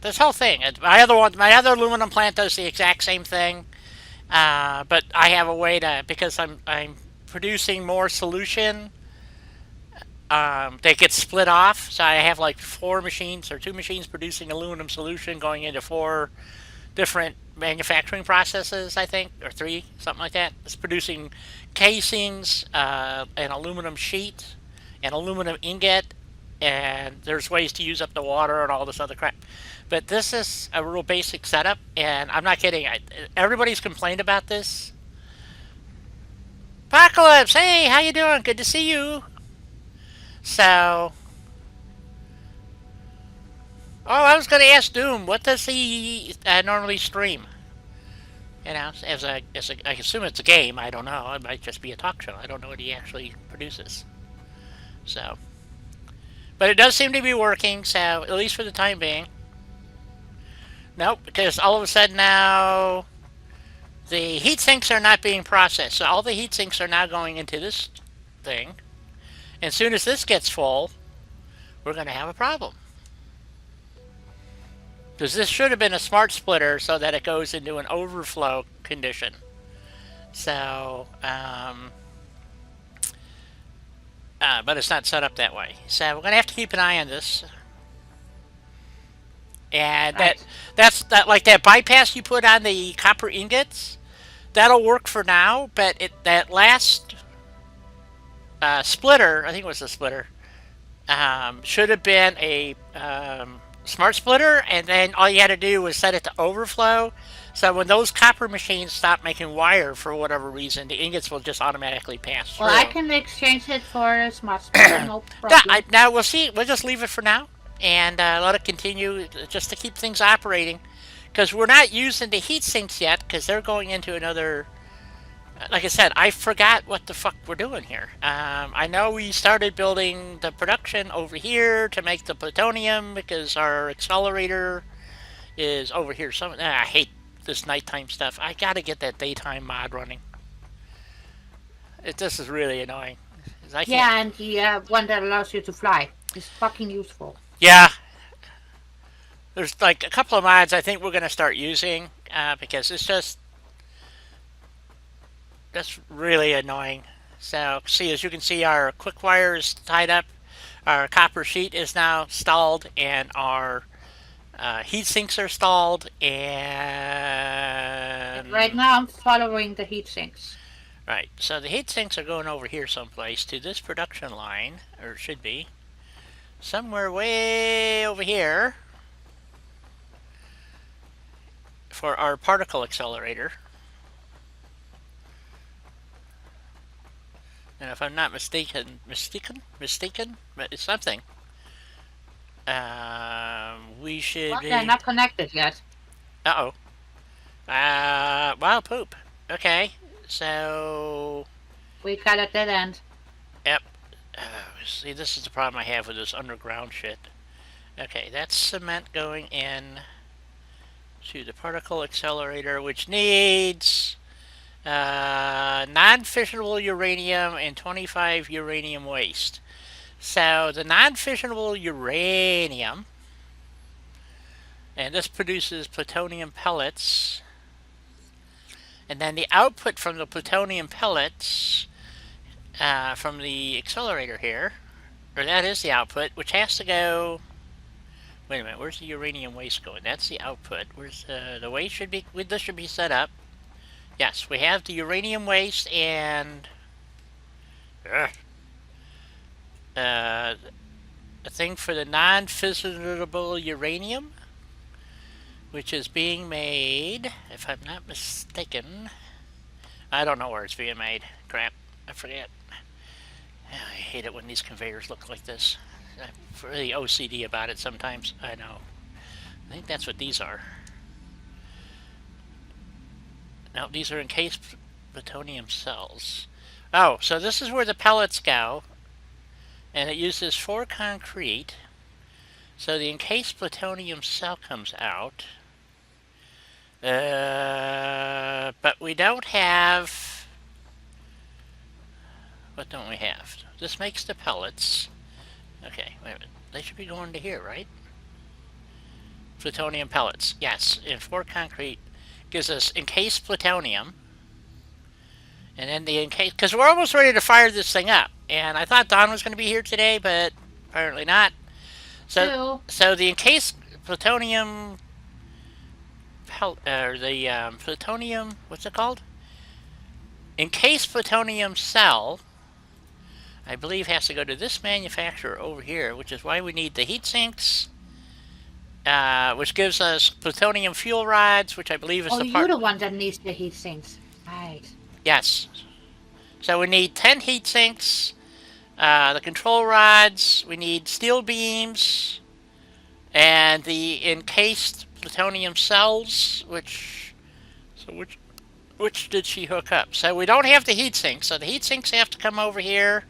this whole thing. My other aluminum plant does the exact same thing, but I have a way to, because I'm producing more solution, they get split off. So I have like 4 machines or 2 machines producing aluminum solution going into 4 different manufacturing processes, I think, or 3, something like that. It's producing casings, an aluminum sheet, an aluminum ingot, and there's ways to use up the water and all this other crap. But this is a real basic setup, and I'm not kidding. Everybody's complained about this. Apocalypse, hey, how you doing? Good to see you. So, I was going to ask Doom, what does he normally stream? You know, I assume it's a game. I don't know. It might just be a talk show. I don't know what he actually produces. So, but it does seem to be working. So, at least for the time being. Nope, because all of a sudden now the heat sinks are not being processed. So all the heat sinks are now going into this thing. And as soon as this gets full, we're going to have a problem. Because this should have been a smart splitter so that it goes into an overflow condition. So, but it's not set up that way. So we're going to have to keep an eye on this. And that's like that bypass you put on the copper ingots. That'll work for now, but that last splitter, I think it was a splitter, should have been a smart splitter, and then all you had to do was set it to overflow. So when those copper machines stop making wire for whatever reason, the ingots will just automatically pass through. Well, I can exchange it for a smart splitter, no problem. Now we'll see. We'll just leave it for now and let it continue just to keep things operating. Because we're not using the heat sinks yet, because they're going into another... Like I said, I forgot what the fuck we're doing here. I know we started building the production over here to make the plutonium, because our accelerator is over here. I hate this nighttime stuff. I gotta get that daytime mod running. This is really annoying. Yeah, and the one that allows you to fly is fucking useful. Yeah. There's like a couple of mods I think we're going to start using because it's just... That's really annoying. So, as you can see, our quick wire is tied up. Our copper sheet is now stalled, and our heat sinks are stalled, and... Right now I'm following the heat sinks. Right, so the heat sinks are going over here someplace to this production line, or it should be. Somewhere way over here for our particle accelerator. And if I'm not mistaken, but it's something. We should Well, they're not connected yet. Uh-oh. Wow, poop. Okay, so... We got a dead end. Yep. See, this is the problem I have with this underground shit. Okay, that's cement going in to the particle accelerator, which needs non-fissionable uranium and 25 uranium waste. So the non-fissionable uranium, and this produces plutonium pellets, and then the output from the plutonium pellets from the accelerator here, or that is the output, which has to go... Wait a minute, where's the uranium waste going? That's the output. Where's the waste should be... This should be set up. Yes, we have the uranium waste and... a thing for the non-fissionable uranium, which is being made, if I'm not mistaken... I don't know where it's being made. Crap, I forget. I hate it when these conveyors look like this. I'm really OCD about it sometimes. I know. I think that's what these are. No, these are encased plutonium cells. Oh, so this is where the pellets go. And it uses 4 concrete. So the encased plutonium cell comes out. But we don't have... What don't we have? This makes the pellets. Okay, wait a minute. They should be going to here, right? Plutonium pellets. Yes, and 4 concrete gives us encased plutonium. And then the encased... Because we're almost ready to fire this thing up. and I thought Don was going to be here today, but apparently not. Two. So the encased plutonium, or the plutonium, what's it called? Encased plutonium cell, I believe, has to go to this manufacturer over here, which is why we need the heat sinks, which gives us plutonium fuel rods, which I believe is Oh, the you're part. the one that needs the heat sinks. Right. Yes. So we need 10 heat sinks, the control rods, we need steel beams, and the encased plutonium cells, which did she hook up? So we don't have the heat sinks, so the heat sinks have to come over here.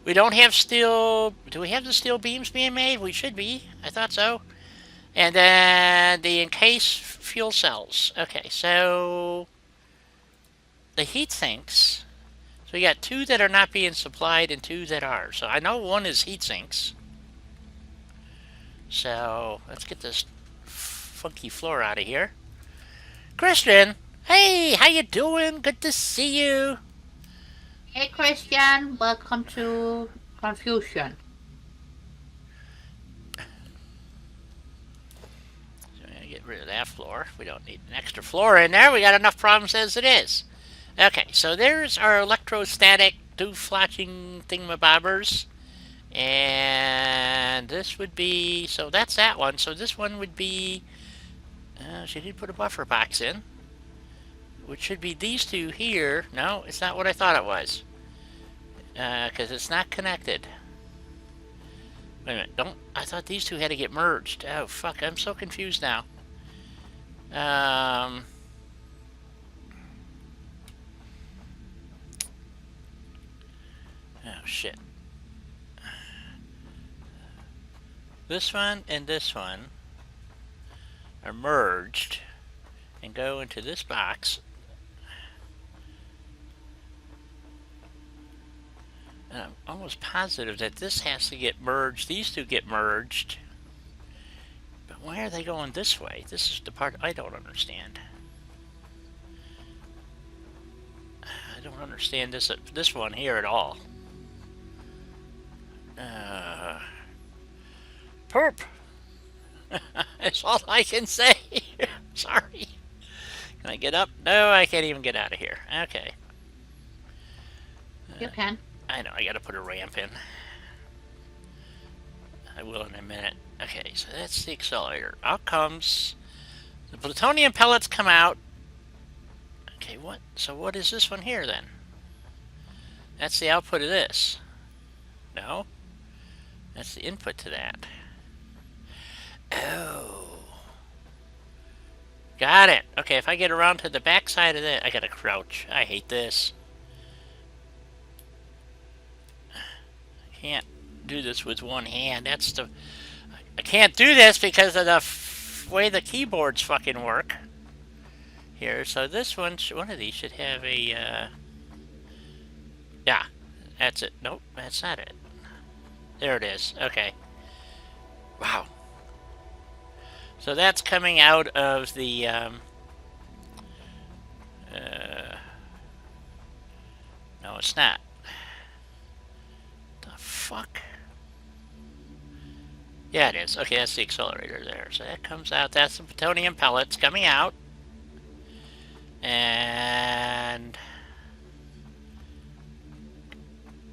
We don't have steel. Do we have the steel beams being made? We should be. I thought so. And then the encased fuel cells. Okay, so the heat sinks. So we got 2 that are not being supplied and 2 that are. So I know one is heat sinks. So let's get this funky floor out of here. Christian, hey, how you doing? Good to see you. Hey, Christian. Welcome to Confusion. So I'm gonna get rid of that floor. We don't need an extra floor in there. We got enough problems as it is. Okay, so there's our electrostatic do-flashing thingamabobbers. And this would be, so that's that one. So this one would be, she did put a buffer box in, which should be these 2 here. No, it's not what I thought it was, because it's not connected. Wait a minute, I thought these 2 had to get merged. Oh, fuck, I'm so confused now. Oh, shit. This one and this one are merged and go into this box. And I'm almost positive that this has to get merged. These 2 get merged. But why are they going this way? This is the part I don't understand. I don't understand this one here at all. Perp. That's all I can say. Sorry. Can I get up? No, I can't even get out of here. Okay. You can. I know, I gotta put a ramp in. I will in a minute. Okay, so that's the accelerator. Out comes the plutonium pellets come out. Okay, what? So what is this one here then? That's the output of this. No? That's the input to that. Oh. Got it. Okay, if I get around to the back side of that, I gotta crouch. I hate this. I can't do this with one hand. That's the... I can't do this because of the way the keyboards fucking work. Here, so this one of these should have a, yeah, that's it. Nope, that's not it. There it is. Okay. Wow. So that's coming out of the, no, it's not. The fuck? Yeah, it is. Okay, that's the accelerator there. So that comes out. That's the plutonium pellets coming out. And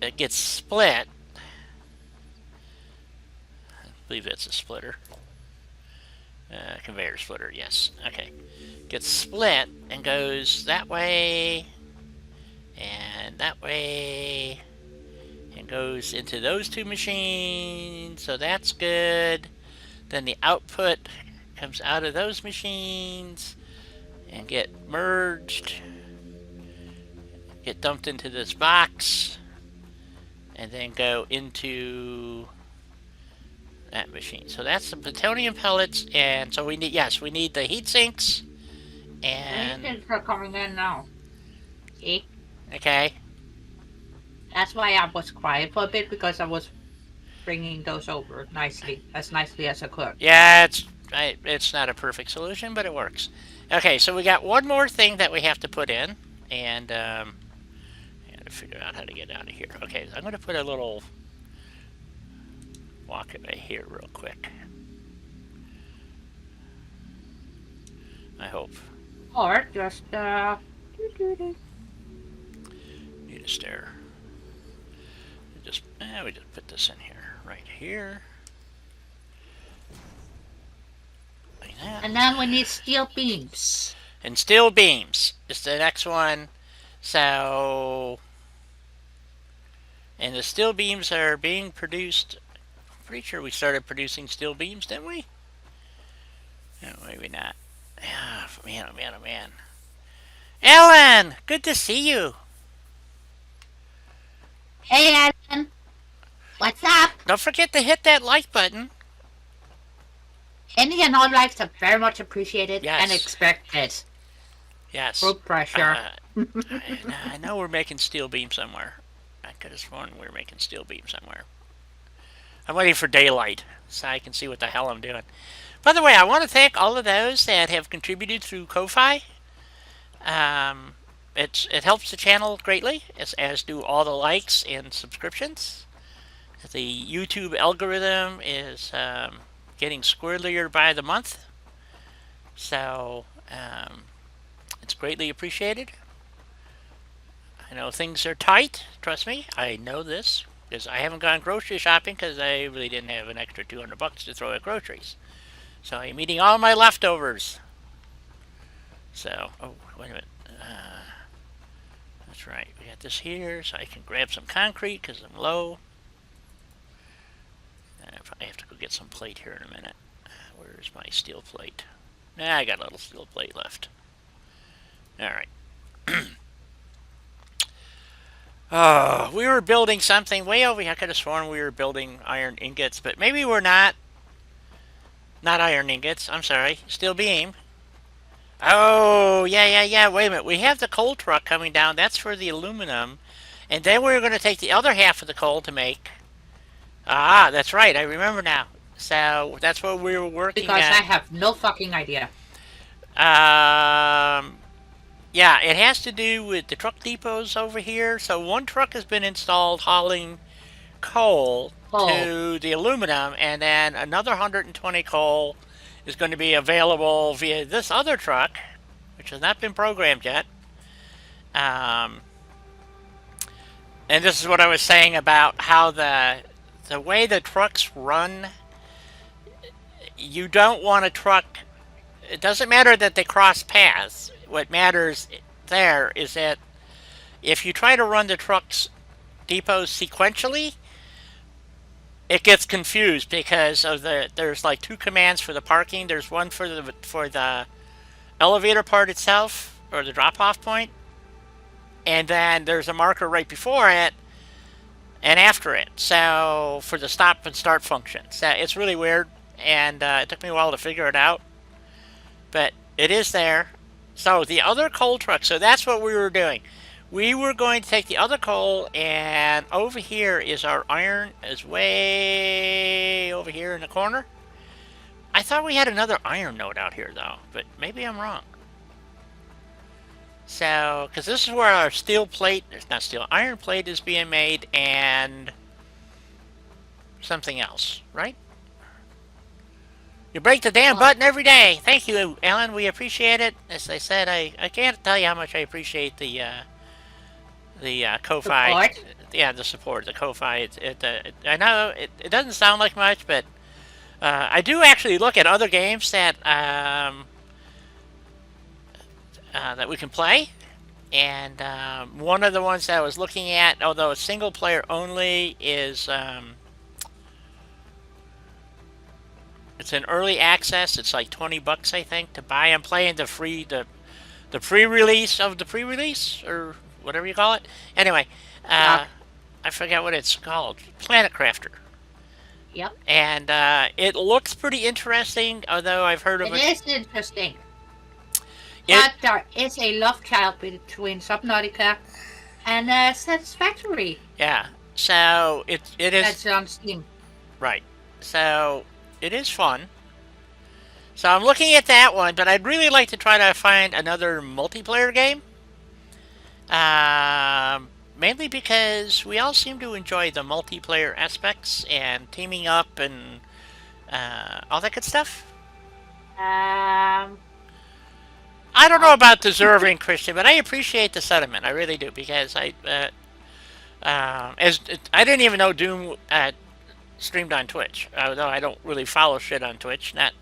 it gets split. I believe it's a splitter. Conveyor splitter, yes. Okay. Gets split and goes that way and that way and goes into those 2 machines. So that's good. Then the output comes out of those machines and get merged, get dumped into this box, and then go into that machine. So that's the plutonium pellets, and so we need, yes, we need the heat sinks, and... The heat sinks are coming in now. See? Okay. That's why I was quiet for a bit, because I was bringing those over nicely as I could. Yeah, it's not a perfect solution, but it works. Okay, so we got one more thing that we have to put in, and figure out how to get out of here. Okay, I'm going to put a little walkway here real quick. I hope. Or just Need a stair. We just put this in here, right here. Like that. and then we need steel beams. And steel beams is the next one. So, and the steel beams are being produced. I'm pretty sure we started producing steel beams, didn't we? No, maybe not. Ah, man, oh man, oh man. Ellen, good to see you. Hey, Alan. What's up? Don't forget to hit that like button. Any and all likes are very much appreciated Yes. and expected. Yes. Group pressure. I know we're making steel beam somewhere. I could have sworn we were making steel beam somewhere. I'm waiting for daylight so I can see what the hell I'm doing. By the way, I want to thank all of those that have contributed through Ko-Fi. It helps the channel greatly, as do all the likes and subscriptions. The YouTube algorithm is getting squirrelier by the month, so it's greatly appreciated. I know things are tight, trust me, I know this, because I haven't gone grocery shopping because I really didn't have an extra $200 to throw at groceries. So I'm eating all my leftovers. So, oh, wait a minute. That's right, we got this here, so I can grab some concrete because I'm low. I have to go get some plate here in a minute. Where's my steel plate? Nah, I got a little steel plate left. Alright. Oh, we were building something way over here. I could have sworn we were building iron ingots, but maybe we're not. Not iron ingots, I'm sorry. Steel beam. Oh, yeah. Wait a minute. We have the coal truck coming down. That's for the aluminum. And then we're going to take the other half of the coal to make. Ah, that's right. I remember now. So that's what we were working on. Because I have no fucking idea. Yeah, it has to do with the truck depots over here. So one truck has been installed hauling coal to the aluminum, and then another 120 coal is going to be available via this other truck, which has not been programmed yet. And this is what I was saying about how the way the trucks run, you don't want a truck. It doesn't matter that they cross paths. What matters there is that if you try to run the trucks depots sequentially, it gets confused because of there's like two commands for the parking. There's one for the elevator part itself, or the drop-off point, and then there's a marker right before it and after it. So for the stop and start function. So it's really weird, and it took me a while to figure it out, but it is there. So the other coal truck, so that's what we were doing. We were going to take the other coal, and over here is our iron, is way over here in the corner. I thought we had another iron node out here though, but maybe I'm wrong. So, because this is where our steel plate, it's not steel, iron plate is being made, and something else, right? You break the damn button every day. Thank you, Alan. We appreciate it. As I said, I can't tell you how much I appreciate the Ko-Fi. Support? Yeah, the support, the Ko-Fi. I know it doesn't sound like much, but I do actually look at other games that that we can play. And one of the ones that I was looking at, although it's single player only, is it's in early access. It's like $20, I think, to buy. I'm playing the pre-release of the pre-release, or whatever you call it. Anyway, I forget what it's called. Planet Crafter. Yep. And it looks pretty interesting, although I've heard of it. It is interesting. But there is a love child between Subnautica and Satisfactory. Yeah. So it is. That's on Steam. Right. So it is fun. So I'm looking at that one, but I'd really like to try to find another multiplayer game. mainly because we all seem to enjoy the multiplayer aspects and teaming up and all that good stuff. Um, I don't know well, about deserving, Christian, but I appreciate the sentiment. I really do because as I didn't even know Doom streamed on Twitch, although I don't really follow shit on Twitch. Not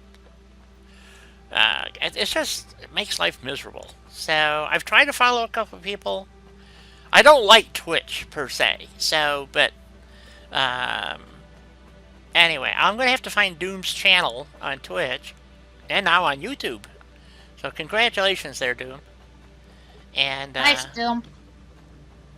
it's just it makes life miserable. So I've tried to follow a couple of people. I don't like Twitch per se. So, but um, anyway, I'm gonna have to find Doom's channel on Twitch and now on YouTube. So congratulations there, Doom. And nice, Doom.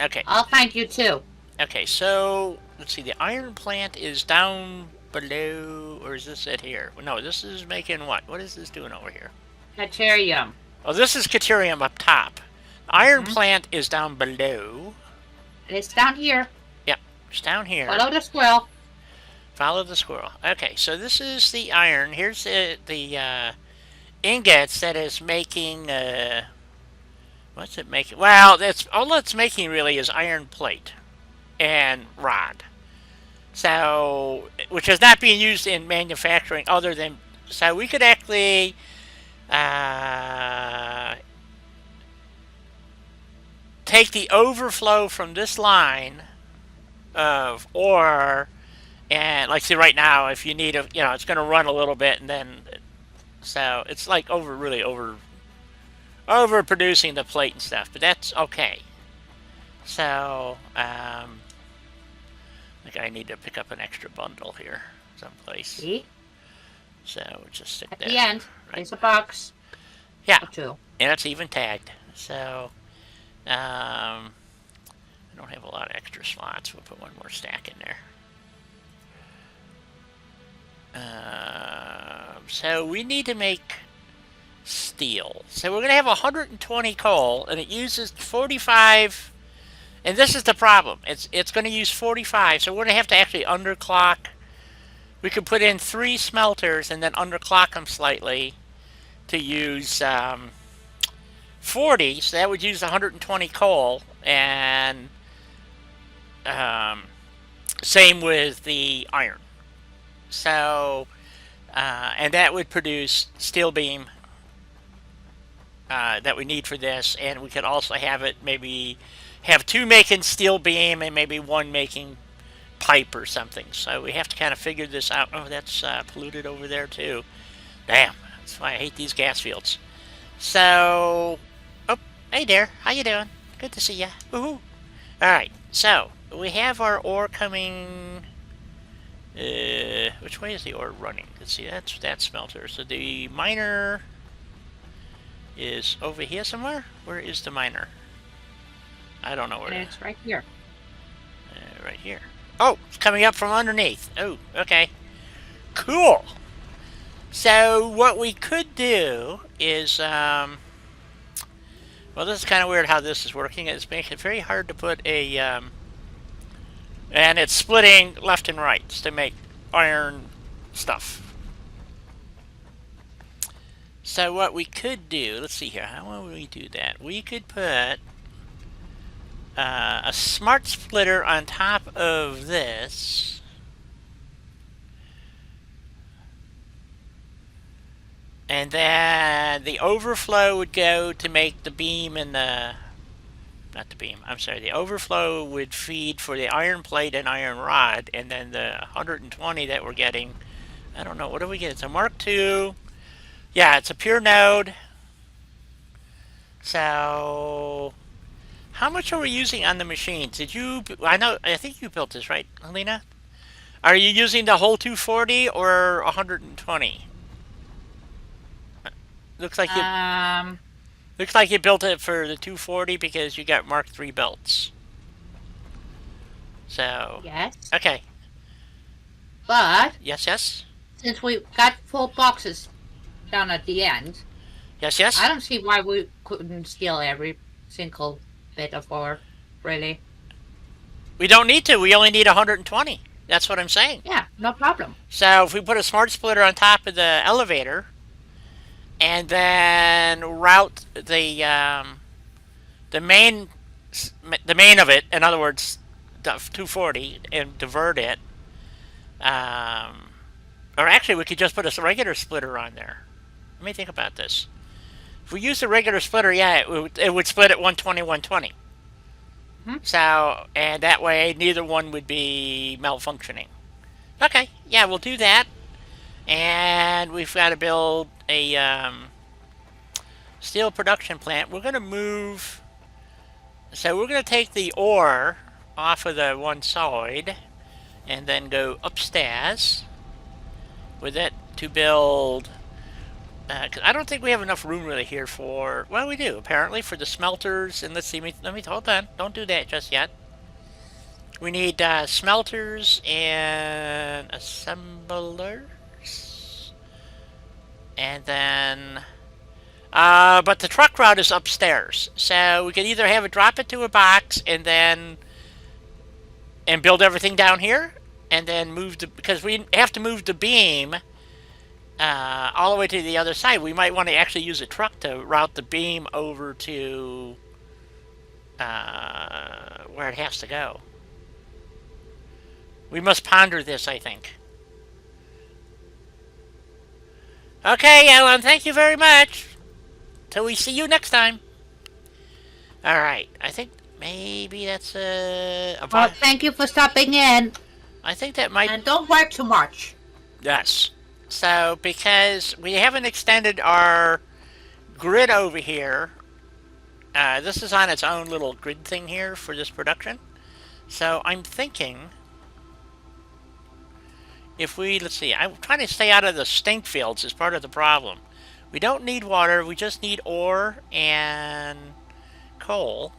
okay, I'll find you too. okay. So let's see. The iron plant is down below, or is this it here? No, this is making what? What is this doing over here? Deuterium. Oh, this is Caterium up top. The iron Mm-hmm. plant is down below. It's down here. Yep, it's down here. Follow the squirrel. Follow the squirrel. Okay, so this is the iron. Here's the ingots that is making. What's it making? Well, that's all it's making really is iron plate and rod. So, which is not being used in manufacturing other than. So we could actually take the overflow from this line of ore and like see right now if you need a it's going to run a little bit and then so it's like overproducing the plate and stuff, but that's okay. So I think I need to pick up an extra bundle here someplace. See? So we'll just stick At there. the end, Right. there's a box. Yeah, Or two. and it's even tagged. So I don't have a lot of extra slots. We'll put one more stack in there. So we need to make steel. So we're going to have 120 coal, and it uses 45. And this is the problem. It's going to use 45, so we're going to have to actually underclock. We could put in 3 smelters and then underclock them slightly to use 40. So that would use 120 coal, and same with the iron. So, and that would produce steel beam that we need for this, and we could also have it maybe have 2 making steel beam and maybe 1 making pipe or something. So we have to kind of figure this out. Oh, that's polluted over there too. Damn, that's why I hate these gas fields. So, oh, hey there, how you doing? Good to see ya. Woohoo! All right, so we have our ore coming. Which way is the ore running? Let's see, that's that smelter. So the miner is over here somewhere. Where is the miner? I don't know where. And it's right here. Right here. Oh, it's coming up from underneath. Oh, okay. Cool. So what we could do is, well, this is kind of weird how this is working. It's making it very hard to put a, and it's splitting left and right to make iron stuff. So what we could do, let's see here, how will we do that? We could put a smart splitter on top of this. And then the overflow would go to make the beam and the, not the beam, I'm sorry, the overflow would feed for the iron plate and iron rod, and then the 120 that we're getting, I don't know, what do we get? It's a Mark II. Yeah, it's a pure node. So, how much are we using on the machines? Did you, I think you built this, right, Helena? Are you using the whole 240 or 120? Looks like you built it for the 240 because you got Mark III belts. So, Yes. okay. But Yes. since we got full boxes down at the end, Yes. I don't see why we couldn't steal every single bit of ore, really. We don't need to. We only need 120. That's what I'm saying. Yeah, no problem. So if we put a smart splitter on top of the elevator, and then route the main the main of it, in other words, 240, and divert it. Um, or actually, we could just put a regular splitter on there. Let me think about this. If we use the regular splitter, yeah, it would split at 120, 120. Hmm? So, and that way, neither one would be malfunctioning. Okay, yeah, we'll do that. And we've got to build a steel production plant. We're going to move. So we're going to take the ore off of the one side and then go upstairs with it to build. Cause I don't think we have enough room really here for. Well, we do apparently for the smelters. And let's see. Let me hold on. Don't do that just yet. We need smelters and assemblers, and then. But the truck route is upstairs, so we can either have it drop it to a box and then build everything down here, and then move because we have to move the beam all the way to the other side. We might want to actually use a truck to route the beam over to where it has to go. We must ponder this, I think. Okay, Ellen, thank you very much. Till we see you next time. Alright, I think maybe that's Well, thank you for stopping in. I think that might... And don't work too much. Yes. So, because we haven't extended our grid over here, this is on its own little grid thing here for this production. So, I'm thinking... If we, let's see, I'm trying to stay out of the stink fields is part of the problem. We don't need water, we just need ore and coal.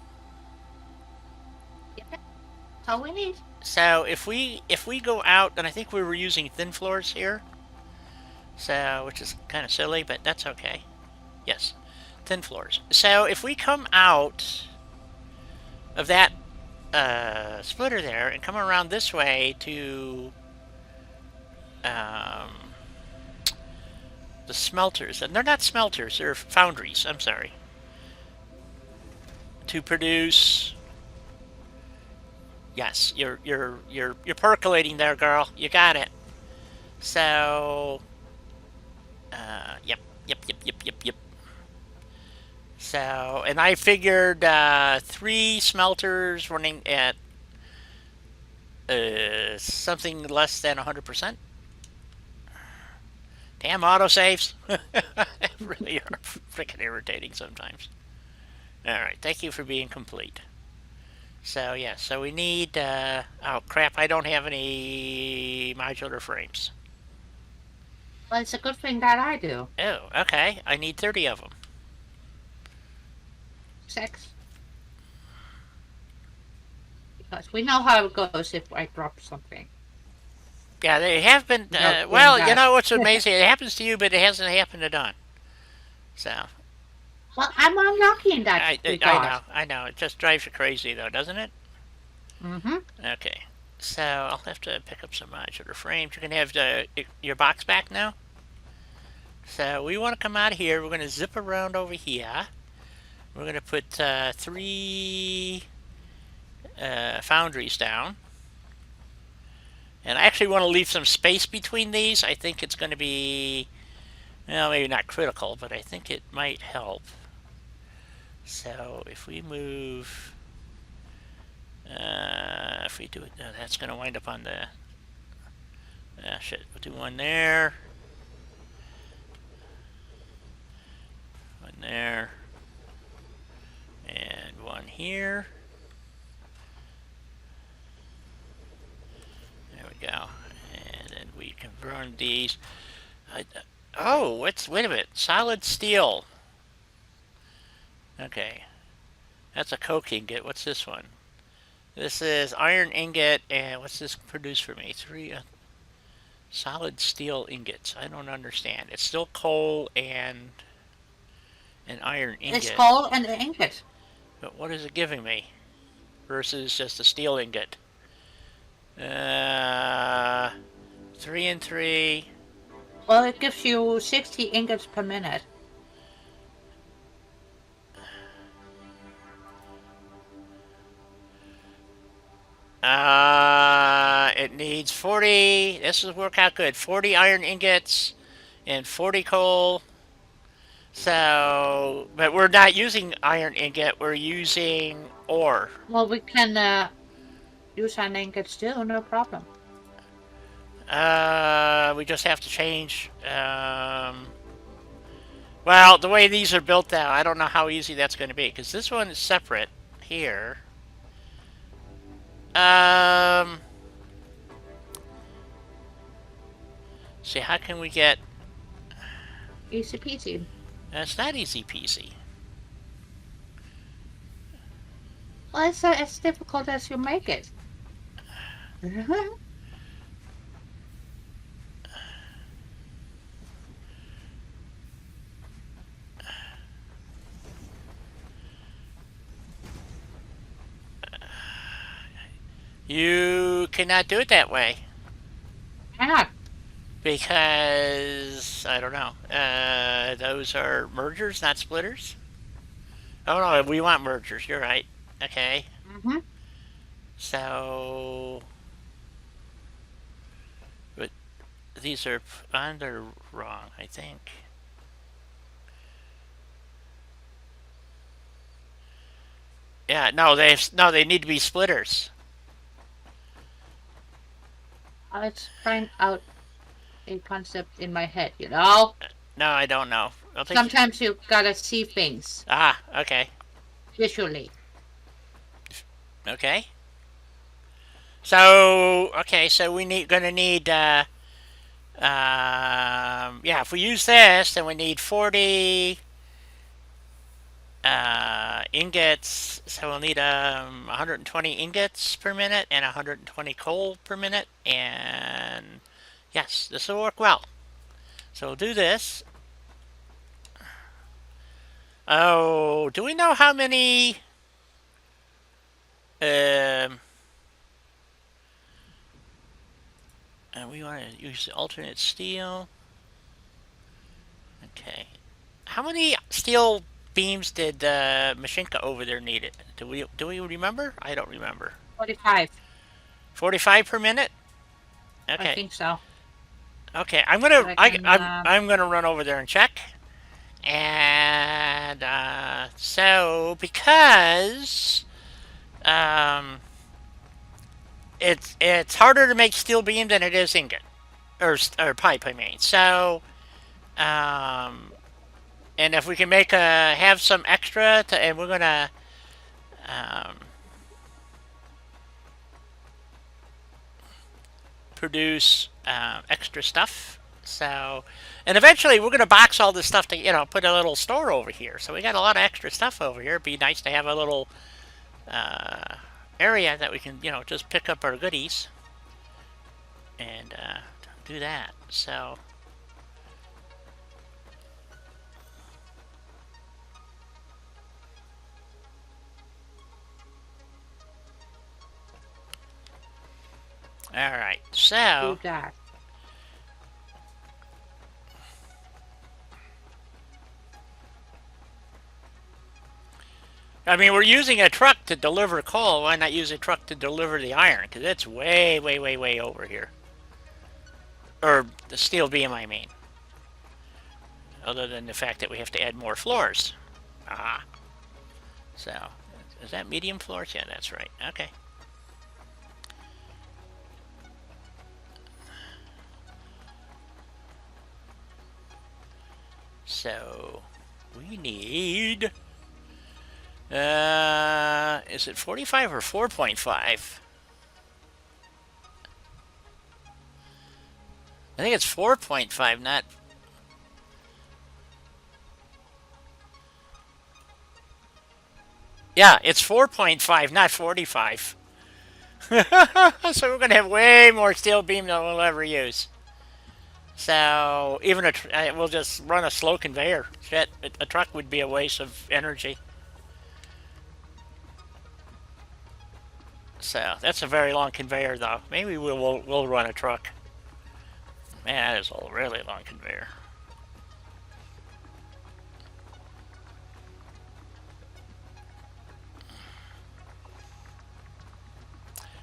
Yeah, that's all we need. So if we go out, and I think we were using thin floors here, so which is kind of silly, but that's okay. Yes, thin floors. So if we come out of that splitter there and come around this way to the smelters, and they're not smelters, they're foundries, I'm sorry, to produce. Yes, you're percolating there, girl. You got it. So yep. So, and I figured 3 smelters running at something less than 100%. Damn autosaves. Really are freaking irritating sometimes. Alright, thank you for being complete. So, yeah, so we need... oh, crap, I don't have any modular frames. Well, it's a good thing that I do. Oh, okay. I need 30 of them. 6. Because we know how it goes if I drop something. Yeah, they have been... No, well, that. you know what's amazing? It happens to you, but it hasn't happened to Don. So... Well, I'm unlucky in that regard. I know. It just drives you crazy, though, doesn't it? Mm-hmm. Okay. So, I'll have to pick up some modular frames. You can have your box back now. So, we want to come out of here. We're going to zip around over here. We're going to put 3 foundries down. And I actually want to leave some space between these. I think it's going to be, well, maybe not critical, but I think it might help. So if we move, if we do it, no, that's going to wind up on the, shit, we'll do one there. One there. And one here. There we go. And then we can burn these. Oh, wait a minute. Solid steel. Okay. That's a coke ingot. What's this one? This is iron ingot, and what's this produce for me? 3 solid steel ingots. I don't understand. It's still coal and an iron ingot. It's coal and the ingot. But what is it giving me? Versus just a steel ingot. 3 and 3. Well, it gives you 60 ingots per minute. needs 40. This will work out good. 40 iron ingots and 40 coal. So, but we're not using iron ingot. We're using ore. Well, we can use our ingots too, no problem. We just have to change. Well, the way these are built now, I don't know how easy that's going to be because this one is separate here. See, how can we get? Easy peasy. That's not easy peasy. Well, it's as difficult as you make it. You cannot do it that way. Why not? Because, I don't know. Those are mergers, not splitters? Oh no, we want mergers, you're right. Okay. Mm-hmm. So... But these are under wrong, I think. Yeah, no, they need to be splitters. Let's find out a concept in my head, you know? No, I don't know. Sometimes you gotta see things Ah, okay. visually. Okay. So, okay, so gonna need, yeah, if we use this, then we need 40 ingots. So we'll need 120 ingots per minute and 120 coal per minute. And yes, this will work well. So we'll do this. Oh, do we know how many? We want to use the alternate steel. Okay. How many steel beams did Mashinka over there need it? Do we remember? I don't remember. 45. 45 per minute? Okay. I think so. Okay, I'm gonna run over there and check. And so because it's harder to make steel beam than it is ingot or pipe, I mean. So and if we can have some extra and we're gonna produce extra stuff. So, and eventually we're gonna box all this stuff to put a little store over here. So we got a lot of extra stuff over here. It'd be nice to have a little area that we can just pick up our goodies and do that. So. All right, so. Do that. I mean, we're using a truck to deliver coal. Why not use a truck to deliver the iron? Because it's way, way, way, way over here. Or the steel beam, I mean. Other than the fact that we have to add more floors. Ah. So, is that medium floors? Yeah, that's right. Okay. So, we need... is it 45 or 4.5? I think it's 4.5, not... Yeah, it's 4.5, not 45. So we're going to have way more steel beam than we'll ever use. So even we'll just run a slow conveyor. Shit, a truck would be a waste of energy. So that's a very long conveyor, though. Maybe we'll run a truck. Man, that is a really long conveyor.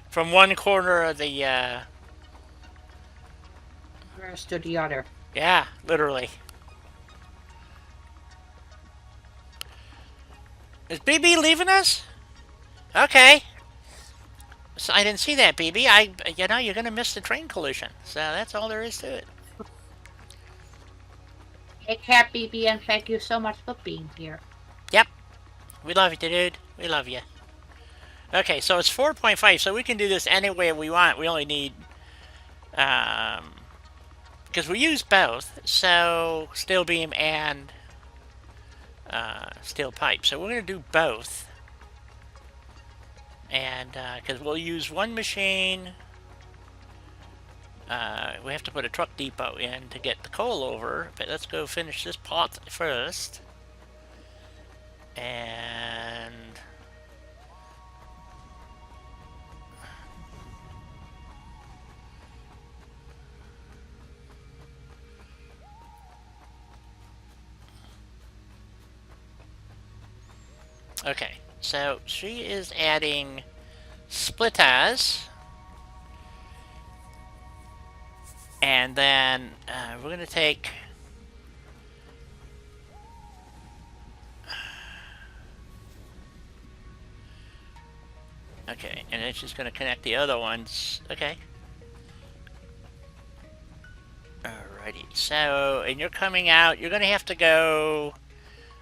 From one corner of the progress to the other. Yeah, literally. Is BB leaving us? Okay. So I didn't see that, BB. You're gonna miss the train collision. So that's all there is to it. Take care, BB, and thank you so much for being here. Yep. We love you, dude. We love you. Okay, so it's 4.5, so we can do this any way we want. We only need, because we use both, so steel beam and steel pipe. So we're going to do both. And, because we'll use one machine, we have to put a truck depot in to get the coal over, but let's go finish this pot first. And... okay, so she is adding splitters. And then we're going to take... okay, and then she's going to connect the other ones. Okay. Alrighty, so, and you're coming out, you're going to have to go...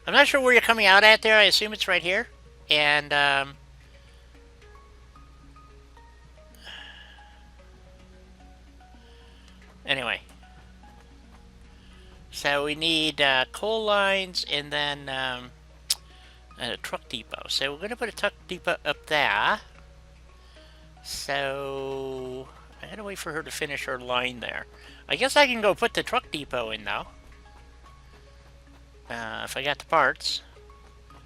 I'm not sure where you're coming out at there, I assume it's right here. And, anyway. So we need coal lines and then a truck depot. So we're going to put a truck depot up there. So I gotta wait for her to finish her line there. I guess I can go put the truck depot in now. If I got the parts.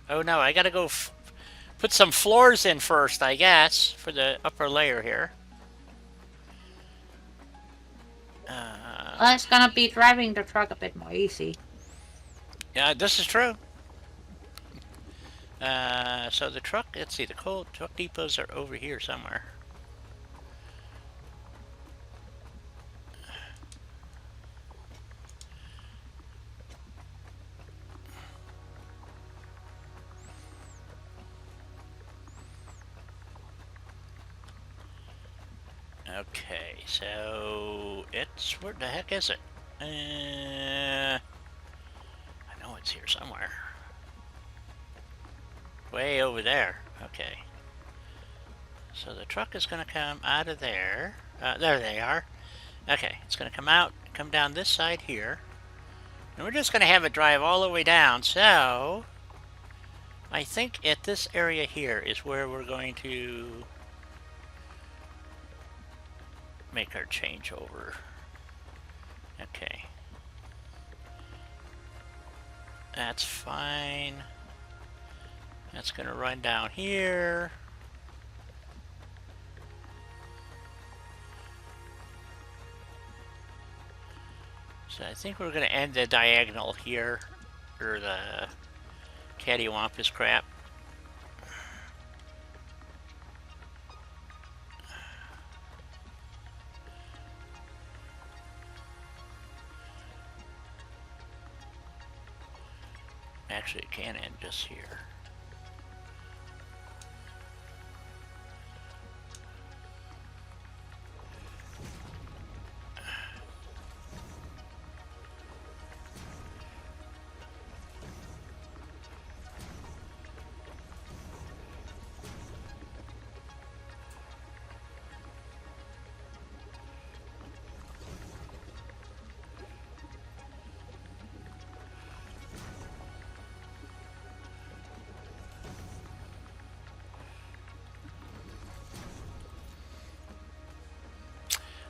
Oh no, I gotta go put some floors in first, I guess, for the upper layer here. Well, it's gonna be driving the truck a bit more easy. Yeah, this is true. So the truck, let's see, the coal truck depots are over here somewhere. Okay, so it's, where the heck is it? I know it's here somewhere. Way over there. Okay. So the truck is going to come out of there. There they are. Okay, it's going to come out, come down this side here. And we're just going to have it drive all the way down. So I think at this area here is where we're going to make our changeover. Okay. That's fine. That's going to run down here. So I think we're going to end the diagonal here, or the cattywampus crap. Actually, it can end just here.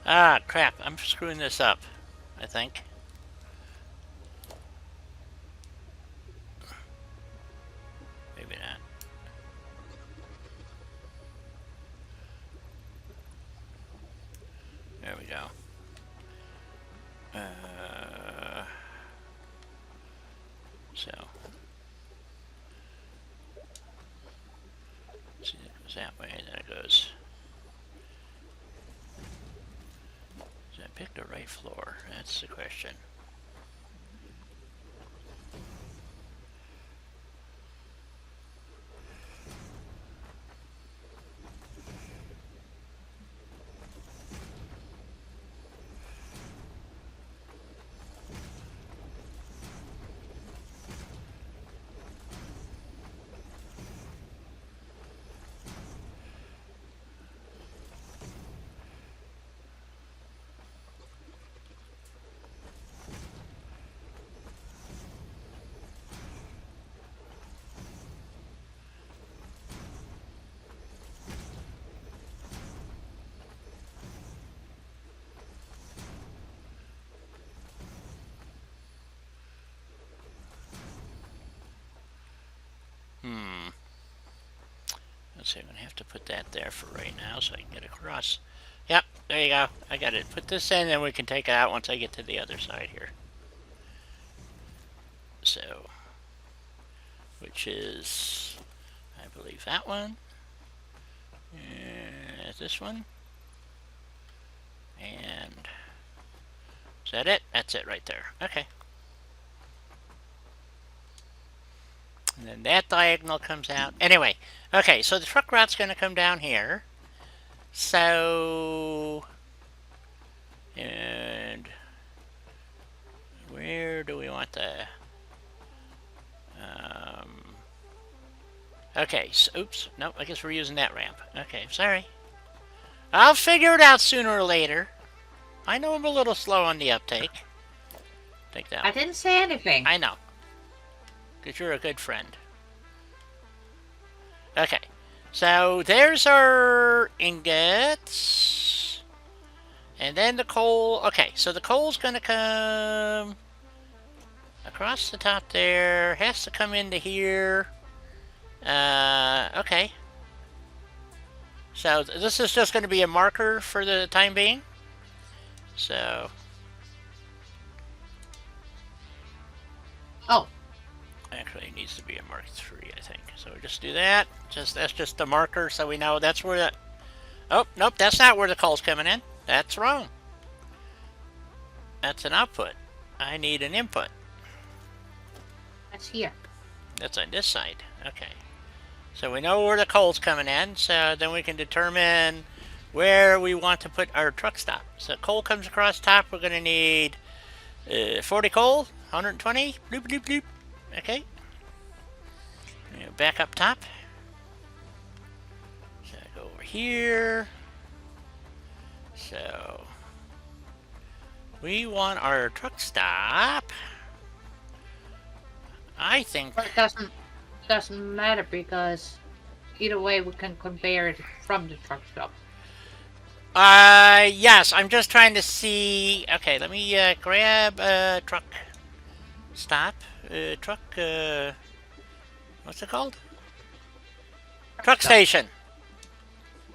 Ah, crap. I'm screwing this up, I think. Maybe not. There we go. So. See, it goes that way, and then it goes. Is that Pick the right floor. That's the question. Let's see, I'm going to have to put that there for right now so I can get across. Yep, there you go. I got to put this in and we can take it out once I get to the other side here. So, which is, I believe that one. This one. And, is that it? That's it right there. Okay. And then that diagonal comes out. Anyway, okay, so the truck route's going to come down here. So, and where do we want the, okay, so, oops, nope, I guess we're using that ramp. Okay, sorry. I'll figure it out sooner or later. I know I'm a little slow on the uptake. Take that I one. didn't say anything. I know. Because you're a good friend. Okay. So there's our ingots. And then the coal. Okay, so the coal's going to come across the top there. Has to come into here. Okay. So this is just going to be a marker for the time being. So. Oh. Actually, it needs to be a Mark III, I think. So we just do that. That's just a marker, so we know that's where the. Oh, nope, that's not where the coal's coming in. That's wrong. That's an output. I need an input. That's here. That's on this side. Okay. So we know where the coal's coming in, so then we can determine where we want to put our truck stop. So coal comes across top. We're going to need 40 coal, 120. Bloop, bloop, bloop. Okay. Back up top. So I go over here. So we want our truck stop. I think. But it doesn't matter because either way we can conveyor it from the truck stop. Yes, I'm just trying to see. Okay, let me grab a truck stop. Truck, what's it called? Truck station.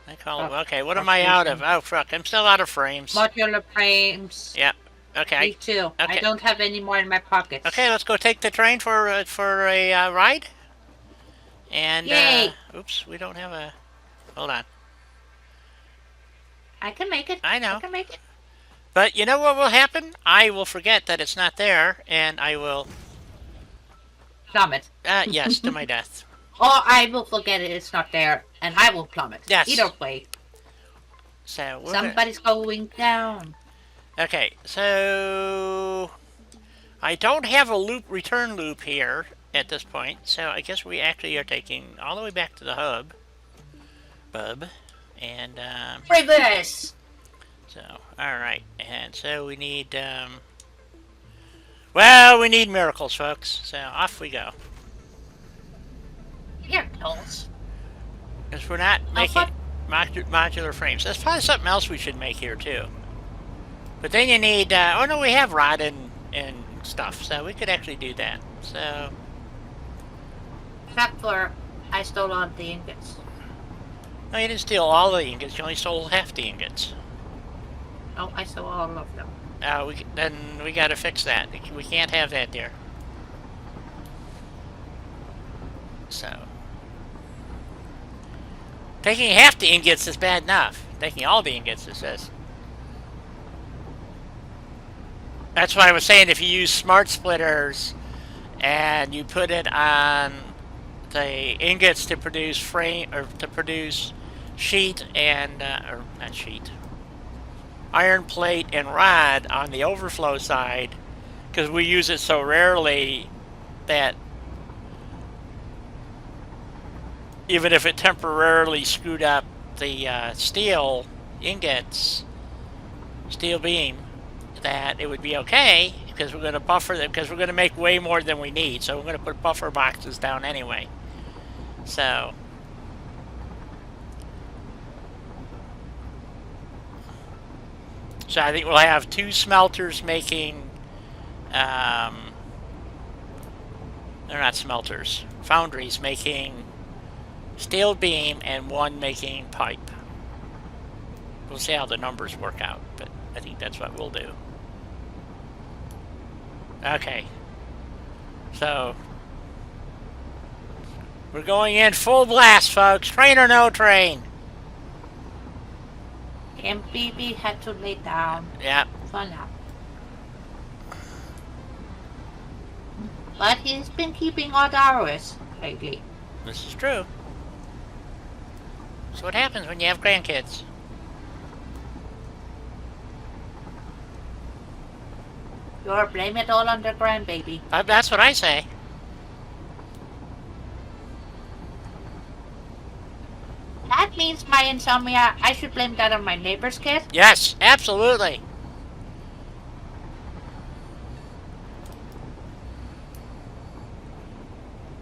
I call it. Okay, what am I out of? Oh, fuck, I'm still out of frames. Modular frames. Yeah. Okay. Me too. Okay. I don't have any more in my pockets. Okay, let's go take the train for a ride. And Yay. Oops, we don't have a. Hold on. I can make it. I know. I can make it. But you know what will happen? I will forget that it's not there, and I will. Plummet. Yes, to my death. Or I will forget it's not there, and I will plummet. Yes. Either way. So Somebody's going down. Okay, so I don't have a return loop here at this point, so I guess we actually are taking all the way back to the hub, and Reverse. so all right, and so we need well, we need miracles, folks. So off we go. Miracles. Because we're not making modular frames. That's probably something else we should make here too. But then you need, oh no, we have rod and stuff, so we could actually do that. So. Except for, I stole all the ingots. No, you didn't steal all the ingots, you only stole half the ingots. Oh, I stole all of them. Then we gotta fix that. We can't have that there. So. Taking half the ingots is bad enough. Taking all the ingots is just. That's why I was saying if you use smart splitters and you put it on the ingots to produce frame or to produce sheet and or not sheet, iron plate and rod on the overflow side, because we use it so rarely that even if it temporarily screwed up the steel ingots, steel beam, that it would be okay because we're going to buffer them because we're going to make way more than we need. So we're going to put buffer boxes down anyway. So I think we'll have 2 smelters making, they're not smelters, foundries making steel beam and 1 making pipe. We'll see how the numbers work out, but I think that's what we'll do. Okay. So we're going in full blast, folks. Train or no train. MBB had to lay down Yeah. for now. But he's been keeping odd hours lately. This is true. So what happens when you have grandkids? You're blame it all on the grandbaby. That's what I say. That means my insomnia. I should blame that on my neighbor's kid. Yes, absolutely.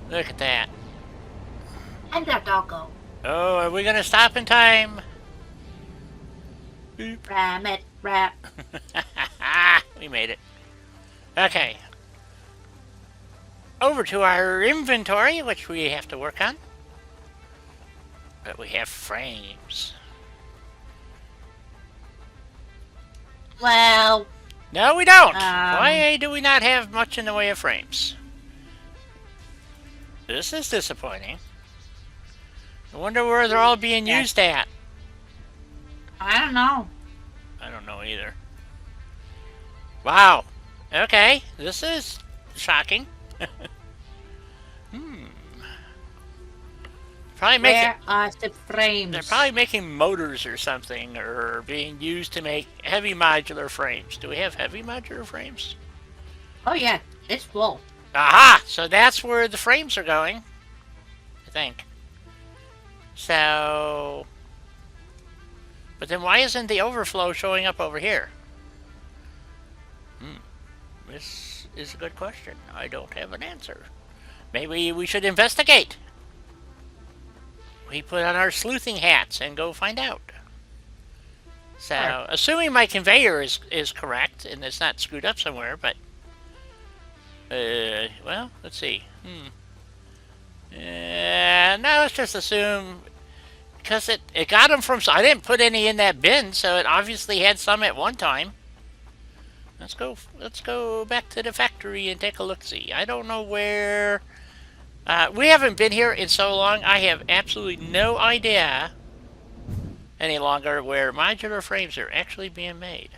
Look at that. And that doggo. Oh, are we going to stop in time? Boop. Ram it, ram. We made it. Okay. Over to our inventory, which we have to work on. But we have frames. Well, No, we don't. Why do we not have much in the way of frames? This is disappointing. I wonder where they're all being used at. I don't know. I don't know either. Wow. Okay, this is shocking. Probably making. Where are the frames? They're probably making motors or something, or being used to make heavy modular frames. Do we have heavy modular frames? Oh yeah, it's full. Aha! So that's where the frames are going, I think. So, but then why isn't the overflow showing up over here? This is a good question. I don't have an answer. Maybe we should investigate. We put on our sleuthing hats and go find out. So, Sure. assuming my conveyor is correct and it's not screwed up somewhere, but well, let's see. No, let's just assume because it got them from. I didn't put any in that bin, so it obviously had some at one time. Let's go back to the factory and take a look-see. I don't know where. We haven't been here in so long. I have absolutely no idea any longer where modular frames are actually being made.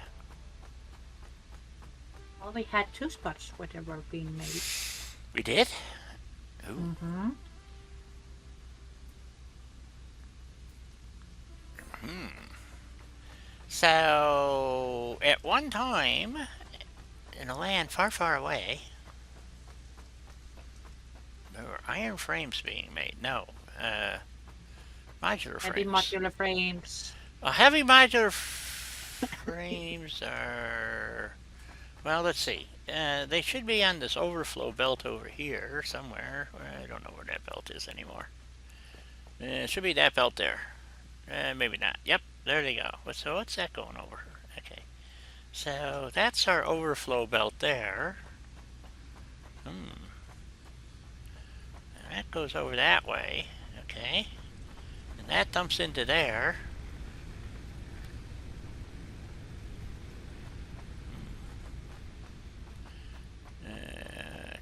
Well, we had 2 spots where they were being made. We did? Ooh. Mm-hmm. So, at one time, in a land far, far away, there were iron frames being made. No, modular Heavy frames. modular frames. Well, heavy modular frames are... Well, let's see. They should be on this overflow belt over here somewhere. I don't know where that belt is anymore. It should be that belt there. Maybe not. Yep, there they go. So what's that going over? Okay. So that's our overflow belt there. And that goes over that way. Okay. And that dumps into there.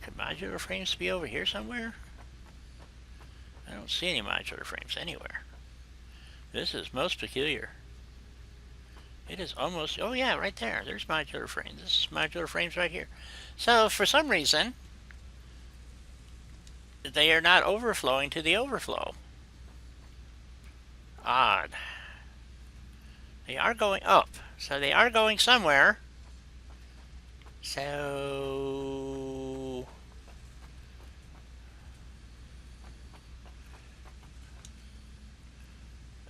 Could modular frames be over here somewhere? I don't see any modular frames anywhere. This is most peculiar. It is almost, oh yeah, right there. There's modular frames. This is modular frames right here. So for some reason, they are not overflowing to the overflow. Odd. They are going up. So they are going somewhere. So...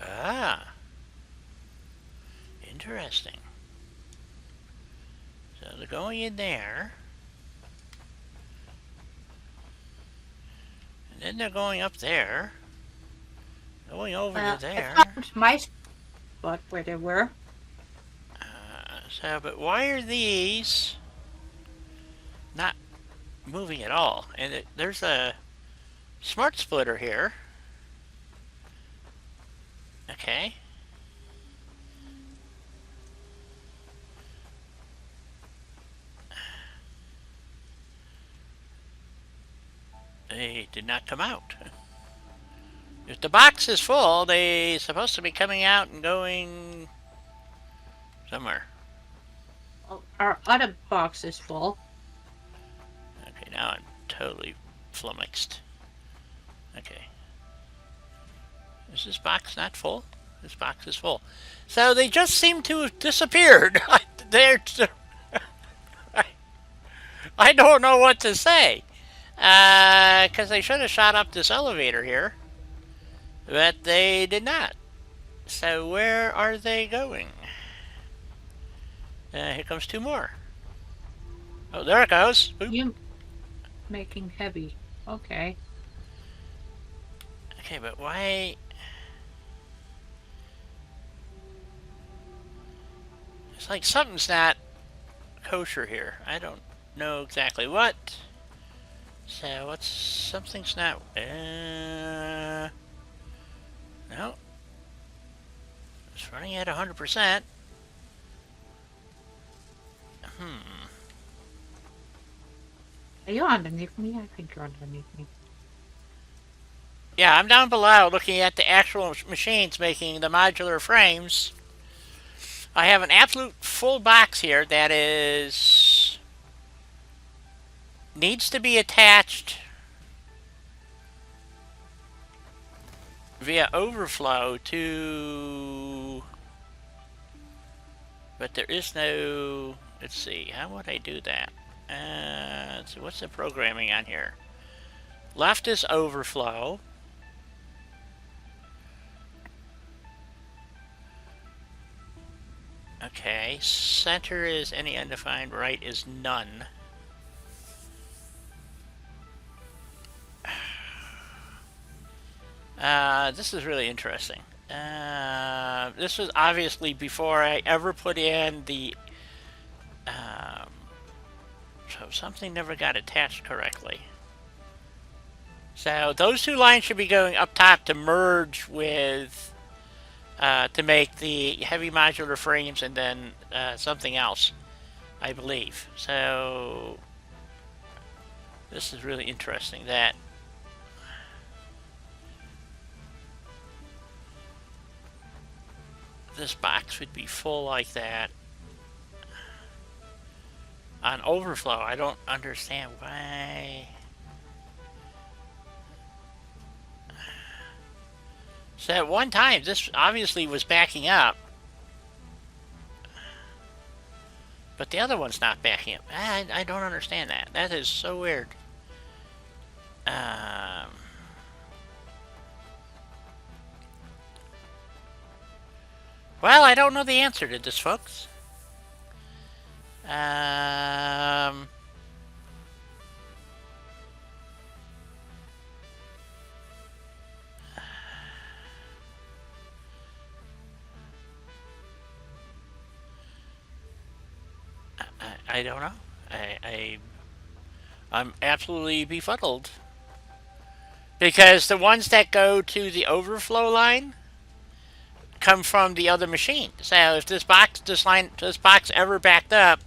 Ah. Interesting. So they're going in there. And then they're going up there. Going over to there. I found my spot where they were. So, but why are these not moving at all? And there's a smart splitter here. Okay. They did not come out. If the box is full, they're supposed to be coming out and going somewhere. Our other box is full. Okay, now I'm totally flummoxed. Okay. Is this box not full? This box is full. So they just seem to have disappeared. I don't know what to say. Because they should have shot up this elevator here. But they did not. So where are they going? Here comes two more. Oh, there it goes. Oop. You making heavy. Okay. Okay, but why... It's like something's not kosher here. I don't know exactly what. So what's... Something's not... No. It's running at 100%. Are you underneath me? I think you're underneath me. Yeah, I'm down below looking at the actual machines making the modular frames. I have an absolute full box here that is... needs to be attached via overflow to... But there is no... Let's see, how would I do that? Let's see, what's the programming on here? Left is overflow. Okay, center is any undefined, right is none. This is really interesting. This was obviously before I ever put in the... so something never got attached correctly. So those two lines should be going up top to merge with... to make the heavy modular frames and then something else, I believe. So this is really interesting that this box would be full like that on overflow. I don't understand why. So at one time, this obviously was backing up. But the other one's not backing up. I don't understand that. That is so weird. Well, I don't know the answer to this, folks. I don't know. I'm absolutely befuddled. Because the ones that go to the overflow line come from the other machine. So if this box ever backed up,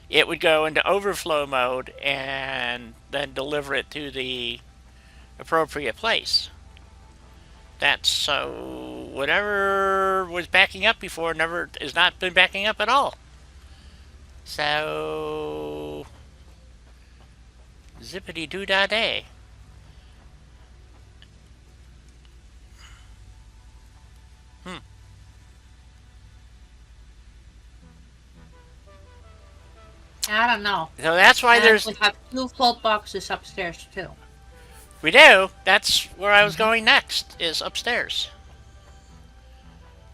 it would go into overflow mode and then deliver it to the appropriate place. That's so whatever was backing up before never has not been backing up at all. So zippity doo dah day. I don't know. So that's why And there's. we have 2 full boxes upstairs too. We do. That's where I was going next. Is upstairs.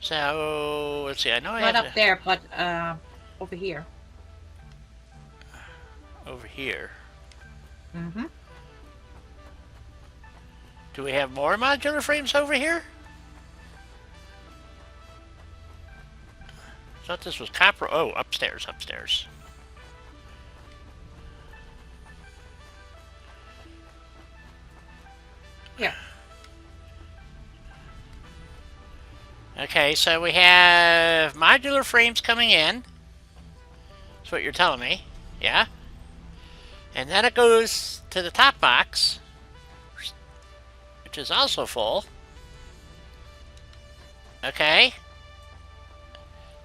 So let's see. I know I Not have up there, but over here. over here. Mm-hmm. Do we have more modular frames over here? I thought this was copper. Oh, upstairs, upstairs. Here. Okay, so we have modular frames coming in. That's what you're telling me. Yeah. And then it goes to the top box, which is also full. Okay.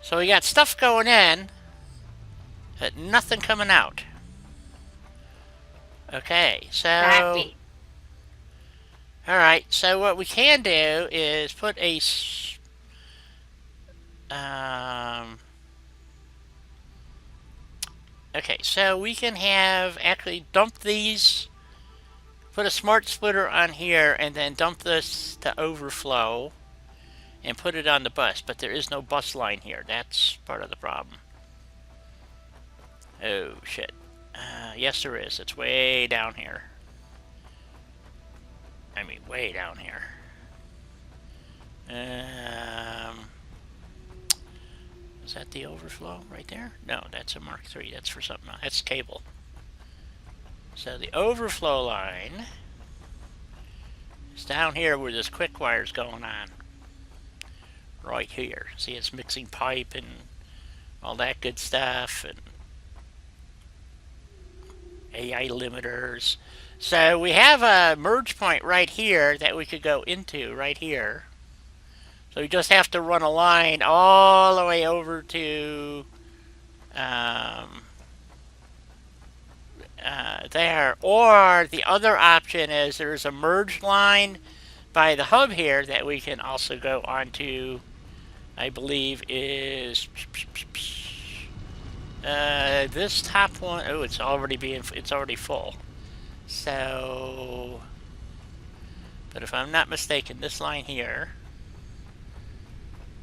So we got stuff going in, but nothing coming out. Okay, so... Exactly. Alright, so what we can do is put a... Okay, so we can have actually dump these, put a smart splitter on here, and then dump this to overflow and put it on the bus, but there is no bus line here. That's part of the problem. Oh, shit. Yes, there is. It's way down here. I mean, way down here. Is that the overflow right there? No, that's a Mark III. That's for something else. That's cable. So the overflow line is down here where this quick wire's going on. Right here. See, it's mixing pipe and all that good stuff, and AI limiters. So we have a merge point right here that we could go into right here. So we just have to run a line all the way over to there. Or the other option is there's a merge line by the hub here that we can also go onto. I believe is this top one. Oh, it's already full. So, but if I'm not mistaken, this line here.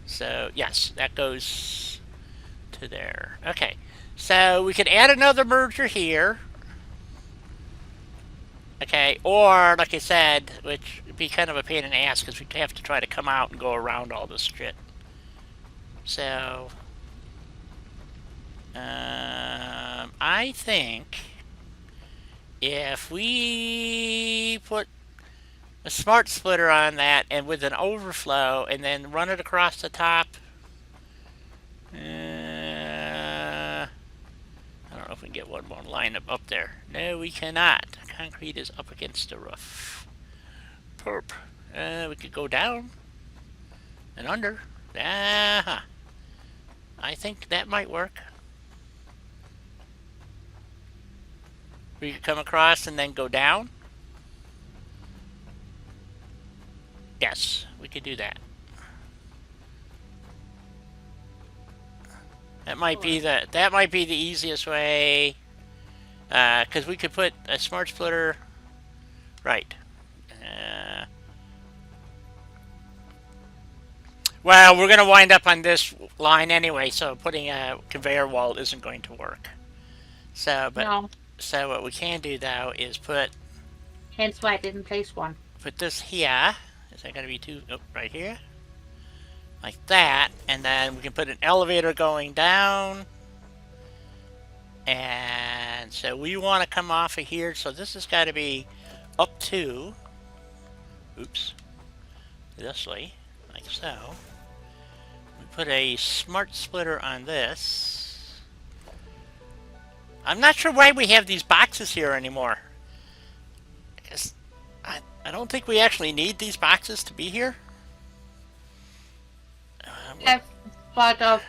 So yes, that goes to there. Okay, so we could add another merger here. Okay, or like I said, which would be kind of a pain in the ass because we'd have to try to come out and go around all this shit. So, I think if we put a smart splitter on that and with an overflow and then run it across the top, I don't know if we can get one more line up there. No, we cannot. Concrete is up against the roof. Perp. We could go down and under. I think that might work. We could come across and then go down. Yes, we could do that. That might be the easiest way, because we could put a smart splitter right. Well, we're going to wind up on this line anyway, so putting a conveyor wall isn't going to work. So, but No. So what we can do though is put. Hence why I didn't place one. Put this here. Is that going to be two? Oh, right here. Like that, and then we can put an elevator going down. And so we want to come off of here, so this has got to be up to. Oops. This way, like so. We put a smart splitter on this. I'm not sure why we have these boxes here anymore. I don't think we actually need these boxes to be here. I've thought of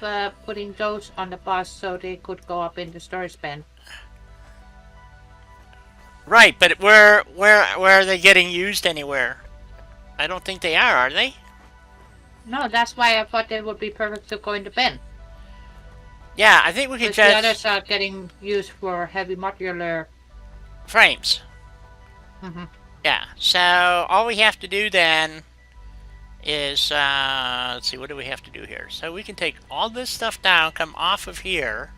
putting those on the bus so they could go up in the storage bin. Right, but where are they getting used anywhere? I don't think they are they? No, that's why I thought they would be perfect to go in the bin. Yeah, I think we could Because the just others are getting used for heavy modular. frames. Mm-hmm. Yeah. So all we have to do then is let's see, what do we have to do here? So we can take all this stuff down, come off of here,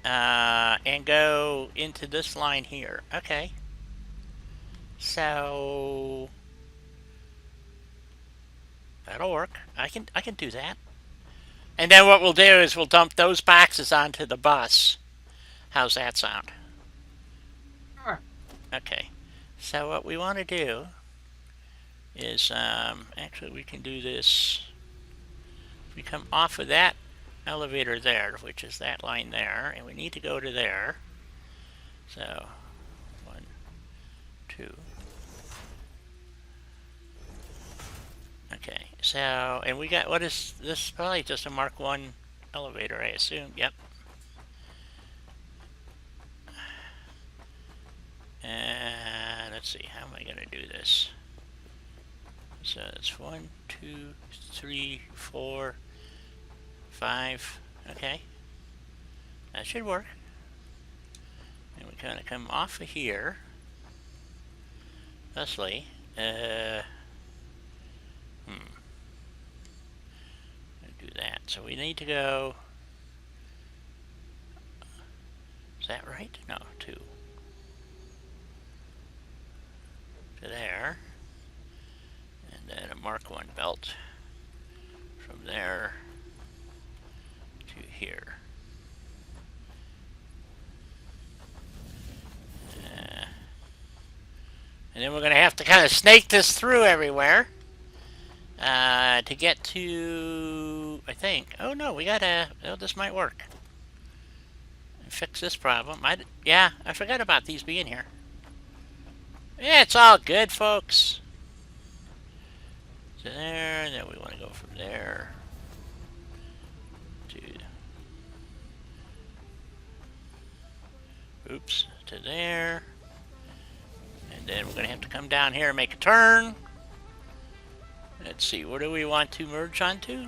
and go into this line here. Okay. So that'll work. I can do that. And then what we'll do is we'll dump those boxes onto the bus. How's that sound? Sure. Okay. So what we want to do is actually we can do this. We come off of that elevator there, which is that line there, and we need to go to there. So 1, 2. Okay, so, and we got, what is this? Probably just a Mark 1 elevator, I assume. Yep. And let's see, how am I going to do this? So it's 1, 2, 3, 4, 5. Okay, that should work. And we kind of come off of here, thusly. Do that. So we need to go. Is that right? No, 2. To there. And then a Mark 1 belt from there to here. And then we're going to have to kind of snake this through everywhere to get to, I think. Oh no, we gotta. Oh, this might work. Fix this problem. Yeah, I forgot about these being here. Yeah, it's all good, folks. To there, and then we want to go from there to. Oops, to there. And then we're going to have to come down here and make a turn. Let's see, what do we want to merge onto?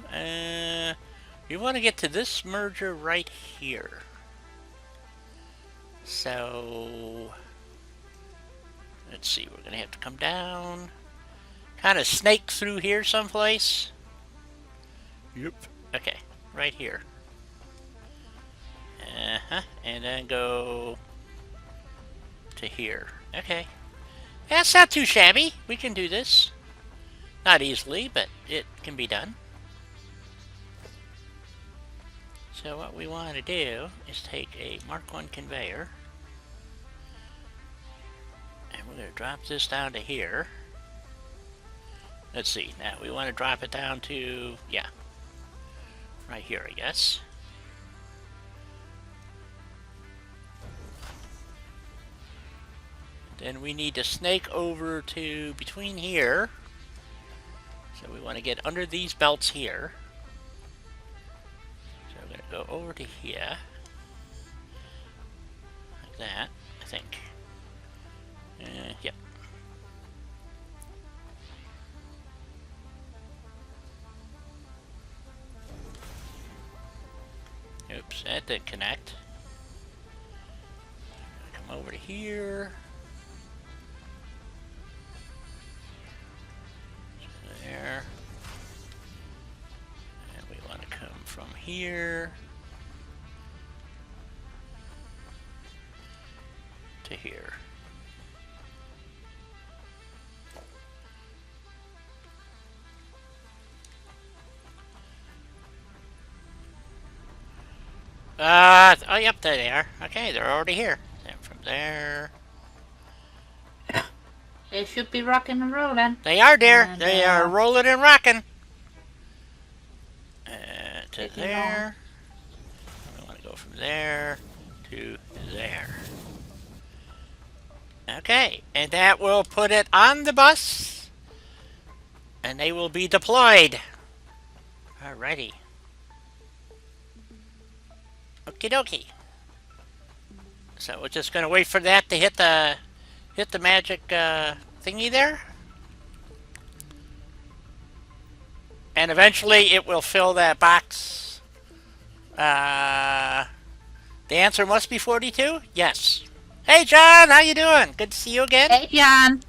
We want to get to this merger right here. So, let's see, we're going to have to come down, kind of snake through here someplace. Yep. Okay, right here. And then go to here. Okay. That's not too shabby. We can do this. Not easily, but it can be done. So what we want to do is take a Mark 1 conveyor, and we're going to drop this down to here. Let's see, now we want to drop it down to, yeah, right here, I guess. Then we need to snake over to between here. So we want to get under these belts here. So we're going to go over to here. Like that, I think. Yep. Oops, that didn't connect. Come over to here. There. And we want to come from here to here. Oh, yep, there they are. Okay, they're already here. And from there. They should be rocking and rolling. They are, dear. And, they are rolling and rocking. To there. We want to go from there to there. Okay, and that will put it on the bus, and they will be deployed. Alrighty. Okie dokie. So we're just gonna wait for that to hit the magic thingy there, and eventually it will fill that box. The answer must be 42. Yes. Hey John, how you doing? Good to see you again. Hey, John.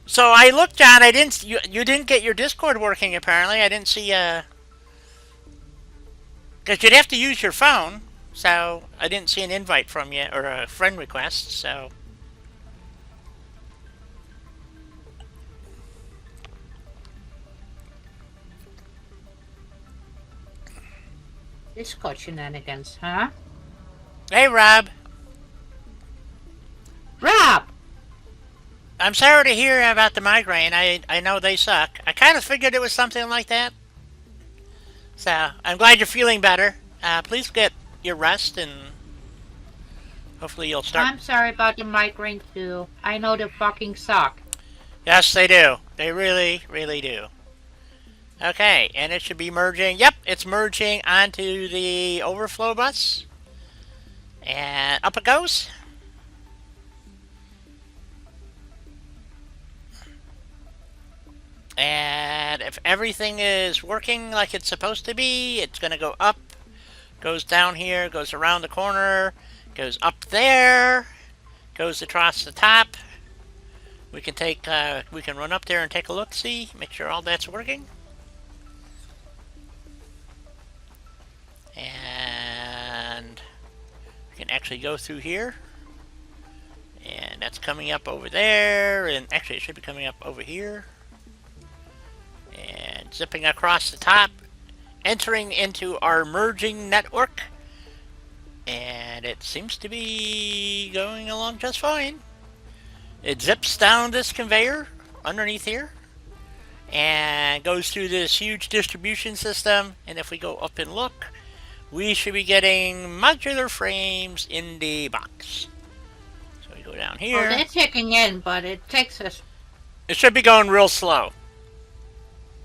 So I looked, John. I didn't. You didn't get your Discord working apparently. I didn't see. Because you'd have to use your phone. So I didn't see an invite from you or a friend request. So. Discord shenanigans, huh? Hey Rob. Rob! I'm sorry to hear about the migraine. I know they suck. I kind of figured it was something like that. So I'm glad you're feeling better. Please get your rest and hopefully you'll start. I'm sorry about the migraine too. I know they fucking suck. Yes, they do. They really, really do. Okay, and it should be merging. Yep, it's merging onto the overflow bus. And up it goes. And if everything is working like it's supposed to be, it's going to go up, goes down here, goes around the corner, goes up there, goes across the top. We can run up there and take a look, see, make sure all that's working. And we can actually go through here. And that's coming up over there, and actually it should be coming up over here. And zipping across the top, entering into our merging network, and it seems to be going along just fine. It zips down this conveyor underneath here and goes through this huge distribution system, and if we go up and look, we should be getting modular frames in the box. So we go down here. Oh, they're ticking in, but it takes us... It should be going real slow.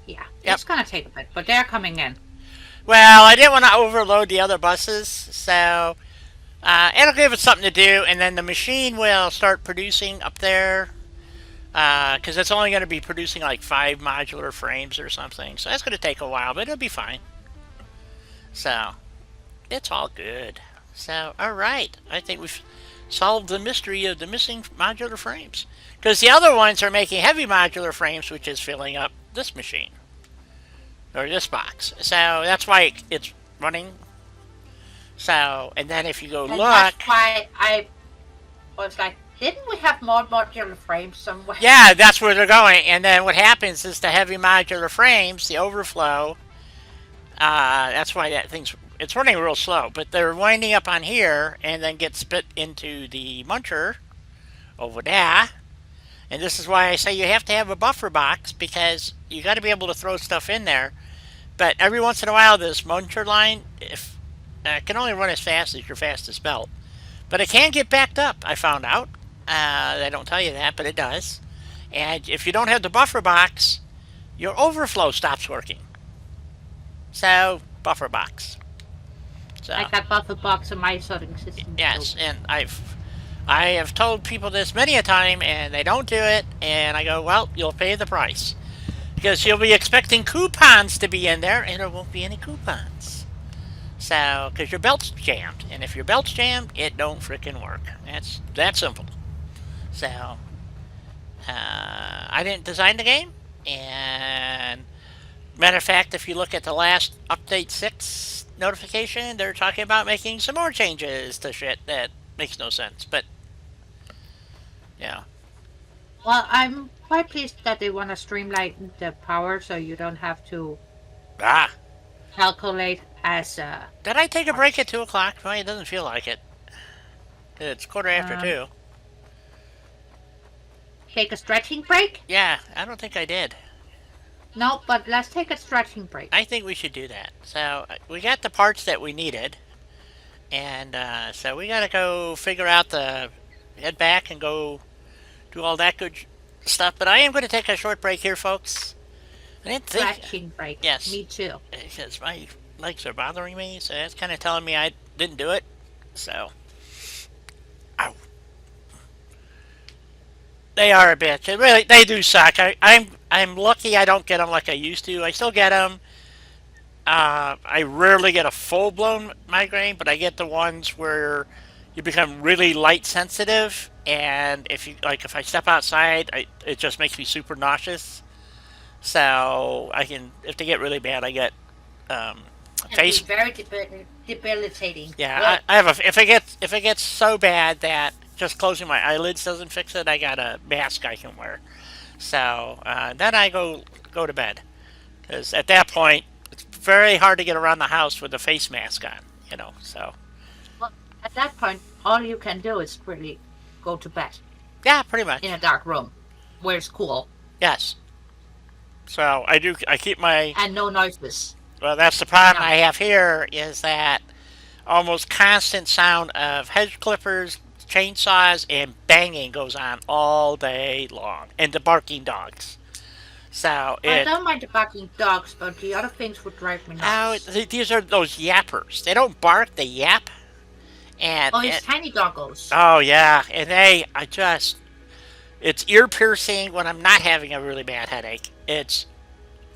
Yeah, Yep. It's gonna take a bit, but they're coming in. Well, I didn't want to overload the other buses, so it'll give it something to do, and then the machine will start producing up there, because it's only going to be producing like 5 modular frames or something, so that's going to take a while, but it'll be fine. So, it's all good. So, alright, I think we've solved the mystery of the missing modular frames. Because the other ones are making heavy modular frames, which is filling up this machine. Or this box. So that's why it's running. So, and then if you go And look... that's why I was like, didn't we have more modular frames somewhere? Yeah, that's where they're going. And then what happens is the heavy modular frames, the overflow, that's why that thing's... It's running real slow. But they're winding up on here and then get spit into the muncher over there. And this is why I say you have to have a buffer box, because you got to be able to throw stuff in there. But every once in a while, this muncher line can only run as fast as your fastest belt. But it can get backed up, I found out. They don't tell you that, but it does. And if you don't have the buffer box, your overflow stops working. So, buffer box. So, I got buffer box in my sorting system. yes, too. and I have told people this many a time, and they don't do it, and I go, well, you'll pay the price. Because you'll be expecting coupons to be in there, and there won't be any coupons. So, because your belt's jammed, and if your belt's jammed, it don't frickin' work. That's that simple. So, I didn't design the game, and matter of fact, if you look at the last Update 6 notification, they're talking about making some more changes to shit that makes no sense, but yeah. Well, I'm quite pleased that they want to streamline the power so you don't have to calculate as Did I take a break at 2 o'clock? Well, it doesn't feel like it. It's quarter after 2. take a stretching break. Yeah, I don't think I did. No, but let's take a stretching break. I think we should do that. So, we got the parts that we needed. And, so we gotta go figure out head back and go do all that good stuff. But I am going to take a short break here, folks. I didn't think. Stretching break. Yes, Me too. because my legs are bothering me, so that's kind of telling me I didn't do it. So, ow. They are a bitch. They do suck. I'm lucky I don't get them like I used to. I still get them. I rarely get a full blown migraine, but I get the ones where you become really light sensitive, and if I step outside, it just makes me super nauseous. So if they get really bad, I get um, Can be face. very debilitating. Yeah, Ugh. I have a if it gets so bad that just closing my eyelids doesn't fix it, I got a mask I can wear. So then I go to bed because at that point it's very hard to get around the house with a face mask on. So Well, at that point, all you can do is really go to bed yeah, pretty in much. a dark room where it's cool Yes. So I keep my. and no noises. Well, that's the problem I None. have here is that almost constant sound of hedge clippers, chainsaws, and banging goes on all day long, and the barking dogs. So I it don't mind the barking dogs, but the other things would drive me oh, nuts. these are those yappers. They don't bark, they yap, and Oh, it's tiny doggos. oh yeah, and I just it's ear piercing when I'm not having a really bad headache. It's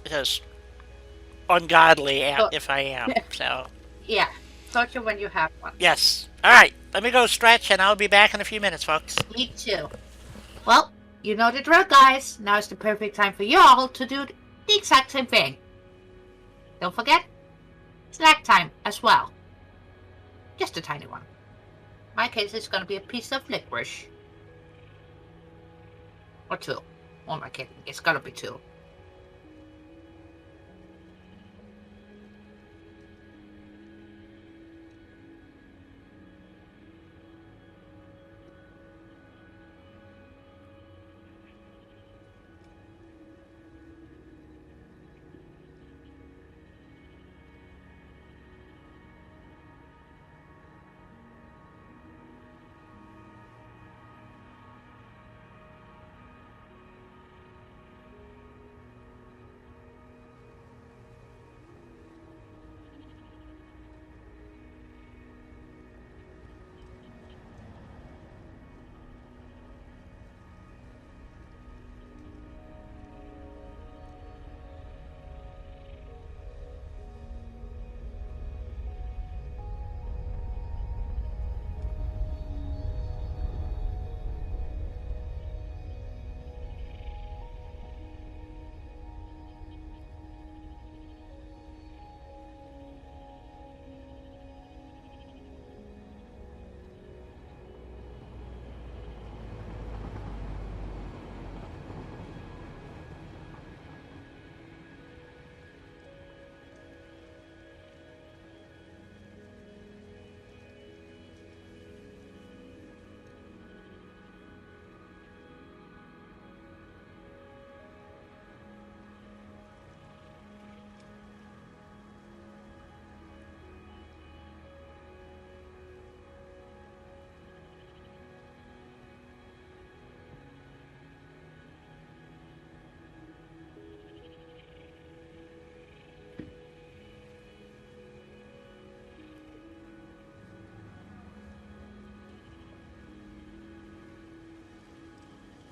just ungodly So, if I am. So yeah, torture when you have one. yes, all right. Let me go stretch, and I'll be back in a few minutes, folks. Me too. Well, you know the drill, guys. Now is the perfect time for you all to do the exact same thing. Don't forget, snack time as well. Just a tiny one. In my case, it's going to be a piece of licorice. Or two. Oh my kidding, it's going to be two.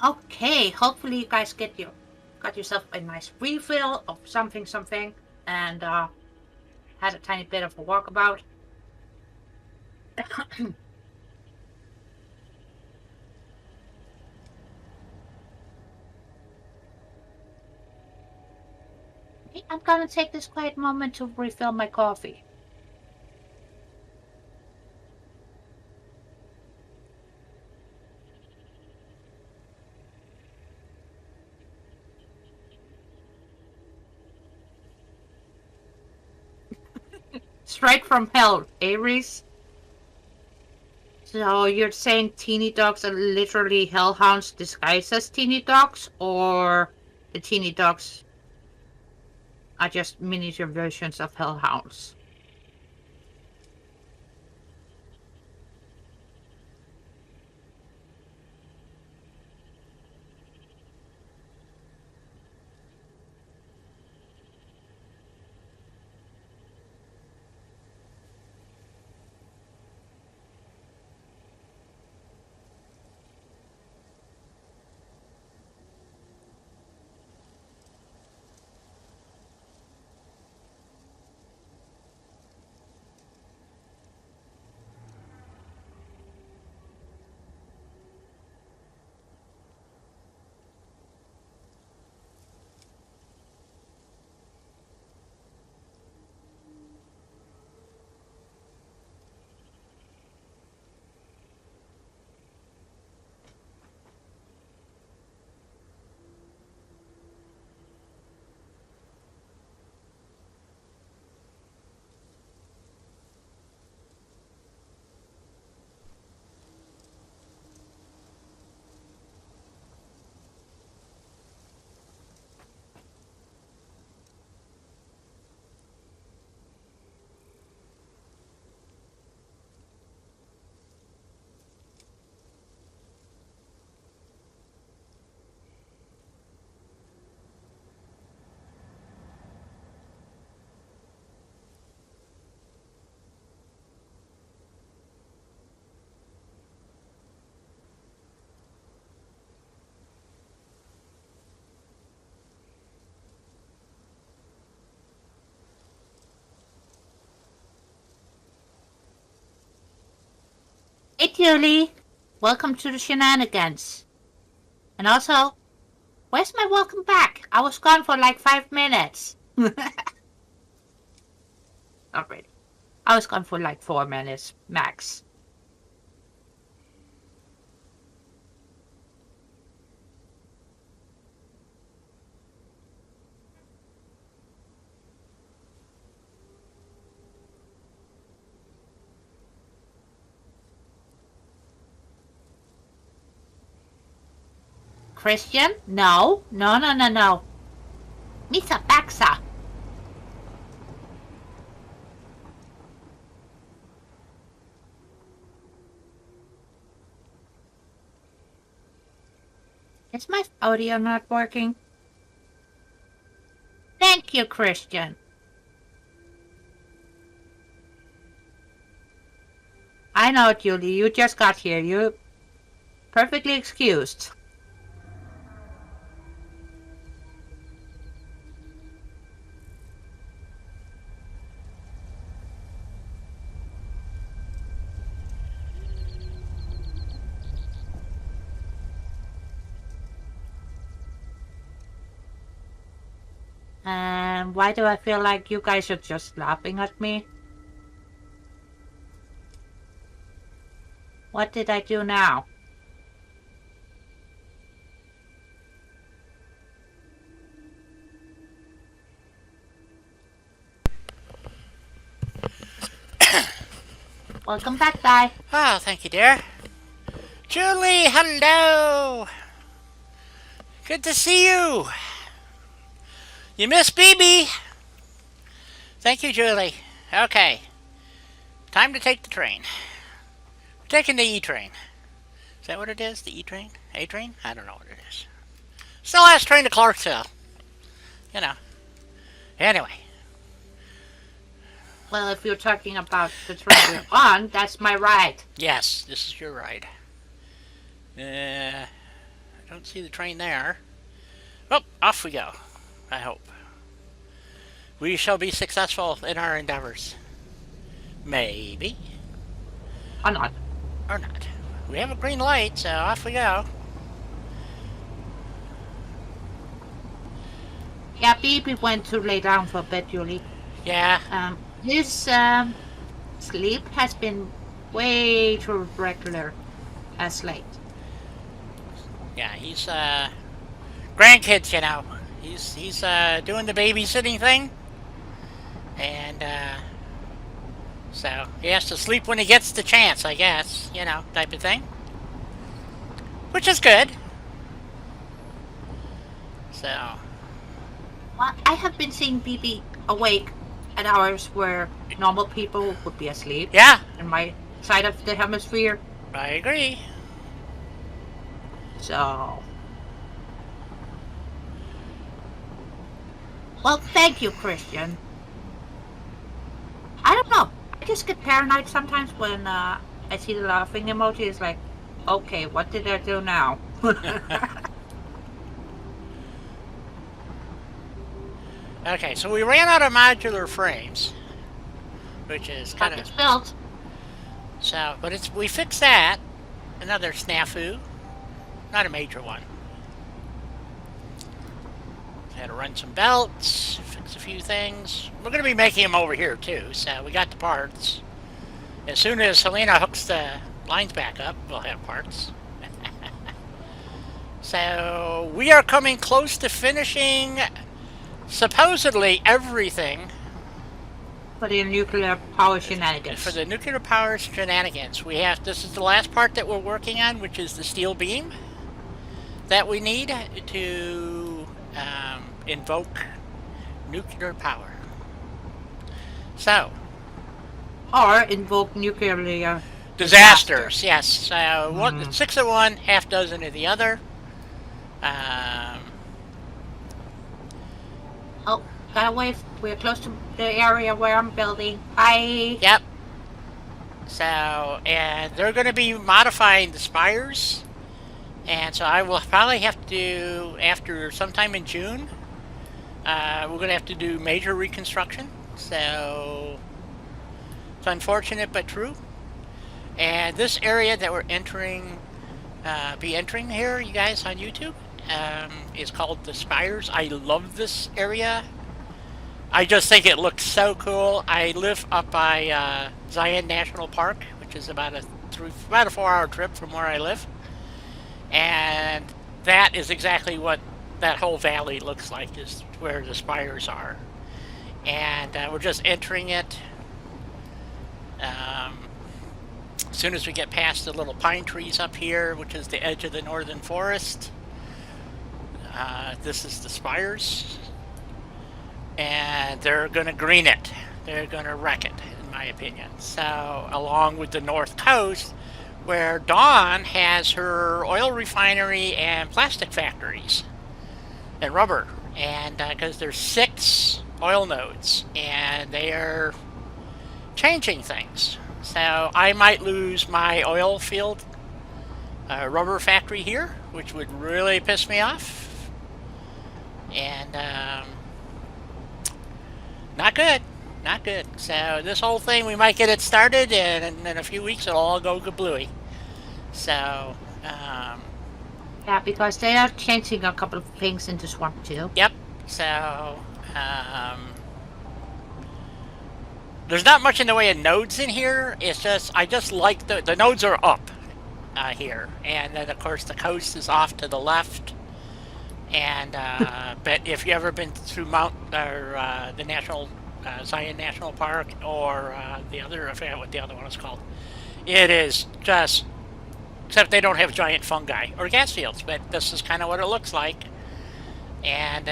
Okay, hopefully you guys got yourself a nice refill of something, and had a tiny bit of a walkabout. I'm gonna take this quiet moment to refill my coffee. Straight from hell, Aries. So you're saying teeny dogs are literally hellhounds disguised as teeny dogs, or the teeny dogs are just miniature versions of hellhounds? Julie. Welcome to the shenanigans. And also, where's my welcome back? I was gone for like 5 minutes. Not really. I was gone for like 4 minutes max. Christian? No. No. Misa Baxa. Is my audio not working? Thank you, Christian. I know, Julie, you just got here. You're perfectly excused. And why do I feel like you guys are just laughing at me? What did I do now? Welcome back, Di. Oh, thank you, dear. Julie, hello. Good to see you. You miss BB. Thank you, Julie. Okay. Time to take the train. We're taking the E train. Is that what it is? The E train? A train? I don't know what it is. It's the last train to Clarksville. You know. Anyway. Well, if you're talking about the train we're on, that's my ride. Yes, this is your ride. I don't see the train there. Well, off we go. I hope. We shall be successful in our endeavors. Maybe. Or not. Or not. We have a green light, so off we go. Yeah, BB went to lay down for a bit, Julie. Yeah. His sleep has been way too regular as late. Yeah, he's grandkids, you know. He's doing the babysitting thing. And so he has to sleep when he gets the chance, I guess, you know, type of thing. Which is good. So Well, I have been seeing BB awake at hours where normal people would be asleep. yeah, In my side of the hemisphere. I agree. So. Well, thank you, Christian. I don't know. I just get paranoid sometimes when I see the laughing emoji. It's like, okay, what did I do now? Okay, so we ran out of modular frames, which is kind It's of built. so. But we fixed that. Another snafu, not a major one. Had to run some belts, fix a few things. We're going to be making them over here too, so we got the parts. As soon as Helena hooks the lines back up, we'll have parts. So we are coming close to finishing supposedly everything For the nuclear power shenanigans. for the nuclear power shenanigans. This is the last part that we're working on, which is the steel beam that we need to invoke nuclear power. So, Or invoke nuclear disasters, yes. So 6 of one, half dozen of the other. Oh, gotta wait. We're close to the area where I'm building. Bye. Yep. So, and they're going to be modifying the spires. And so I will probably have to, after sometime in June, we're going to have to do major reconstruction. So, it's unfortunate but true. And this area that we're entering, be entering here, you guys on YouTube, is called the Spires. I love this area. I just think it looks so cool. I live up by Zion National Park, which is about a 4-hour trip from where I live, and that is exactly what that whole valley looks like. Is where the spires are, and we're just entering it. As soon as we get past the little pine trees up here, which is the edge of the northern forest, this is the spires. And they're going to green it. They're going to wreck it, in my opinion. So, along with the North Coast, where Dawn has her oil refinery and plastic factories and rubber. And because there's 6 oil nodes, and they are changing things. So, I might lose my oil field rubber factory here, which would really piss me off. And, not good. Not good. So this whole thing, we might get it started, and in a few weeks it'll all go kablooey. So, Yeah, because they are changing a couple of things in the swamp too. yep. So, there's not much in the way of nodes in here. It's just, I just like the nodes are up here. And then, of course, the coast is off to the left. And but if you ever been through the National Zion National Park or the other, I forget what the other one is called, it is just, except they don't have giant fungi or gas fields, but this is kind of what it looks like. And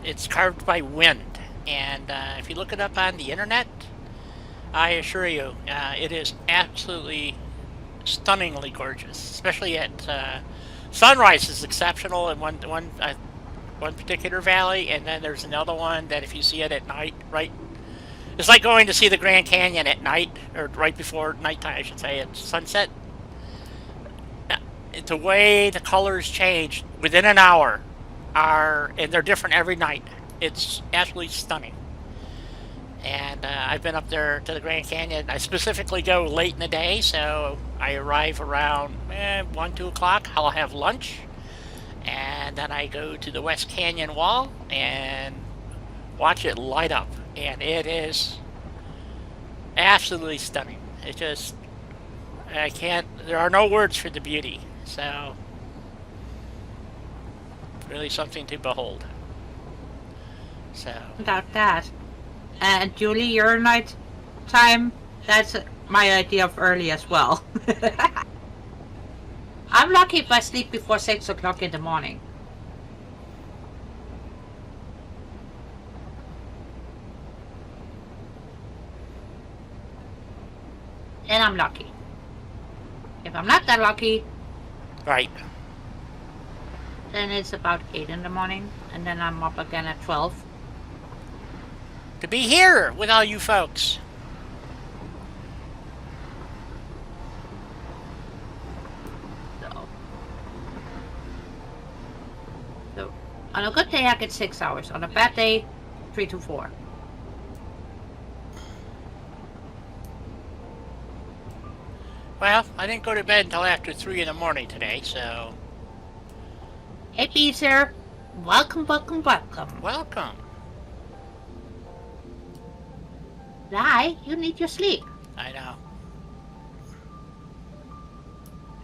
it's carved by wind. And if you look it up on the internet, I assure you, it is absolutely stunningly gorgeous, especially at sunrise is exceptional in one particular valley, and then there's another one that if you see it at night, right, it's like going to see the Grand Canyon at night, or right before nighttime, I should say, at sunset. The way the colors change within an hour and they're different every night. It's absolutely stunning. And I've been up there to the Grand Canyon. I specifically go late in the day, so I arrive around 1, 2 o'clock. I'll have lunch, and then I go to the West Canyon wall and watch it light up. And it is absolutely stunning. It just, there are no words for the beauty. So, really something to behold. So. Without that. And Julie, your night time, that's my idea of early as well. I'm lucky if I sleep before 6 o'clock in the morning. And I'm lucky. If I'm not that lucky, Right. then it's about 8 in the morning, and then I'm up again at 12. To be here with all you folks. So, on a good day, I get 6 hours. On a bad day, 3 to 4. Well, I didn't go to bed until after 3 in the morning today, so. Hey, Peter. Welcome, welcome, welcome. Welcome. Lie, you need your sleep. I know.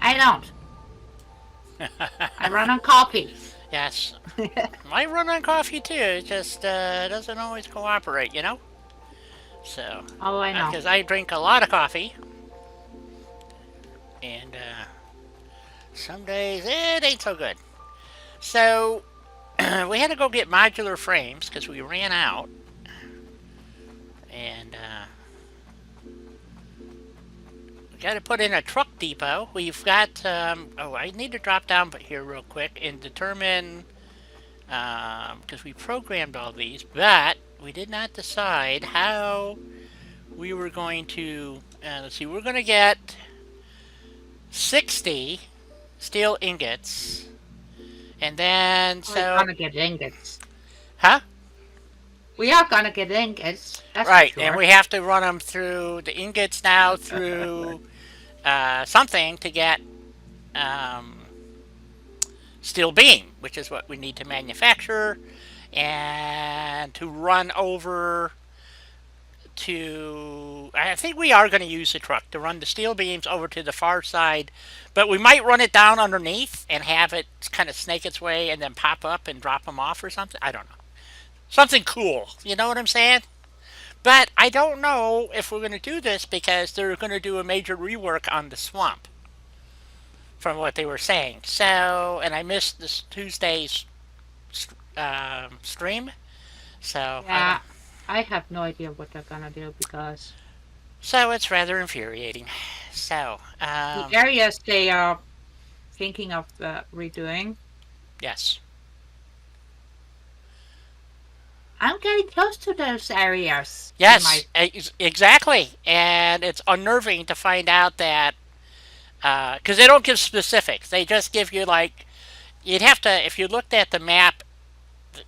I don't. I run on coffee. Yes. I run on coffee too. It just doesn't always cooperate, you know? So. Oh, I know. Because I drink a lot of coffee. And some days it ain't so good. So we had to go get modular frames because we ran out. And we got to put in a truck depot. We've got, I need to drop down here real quick and determine, because we programmed all these, but we did not decide how we were going to, let's see, we're going to get 60 steel ingots, and then, We're gonna get ingots. huh? We are gonna get ingots. That's Right, for sure. and we have to run them through the ingots now through something to get steel beam, which is what we need to manufacture and to run over to. I think we are going to use the truck to run the steel beams over to the far side, but we might run it down underneath and have it kind of snake its way and then pop up and drop them off or something. I don't know. Something cool. You know what I'm saying? But I don't know if we're going to do this because they're going to do a major rework on the swamp from what they were saying. So, and I missed this Tuesday's stream. So, Yeah, I have no idea what they're gonna do because so it's rather infuriating. So, the areas they are thinking of redoing, yes. I'm getting close to those areas. in Yes, my- exactly. And it's unnerving to find out that, because they don't give specifics. They just give you, like, you'd have to, if you looked at the map,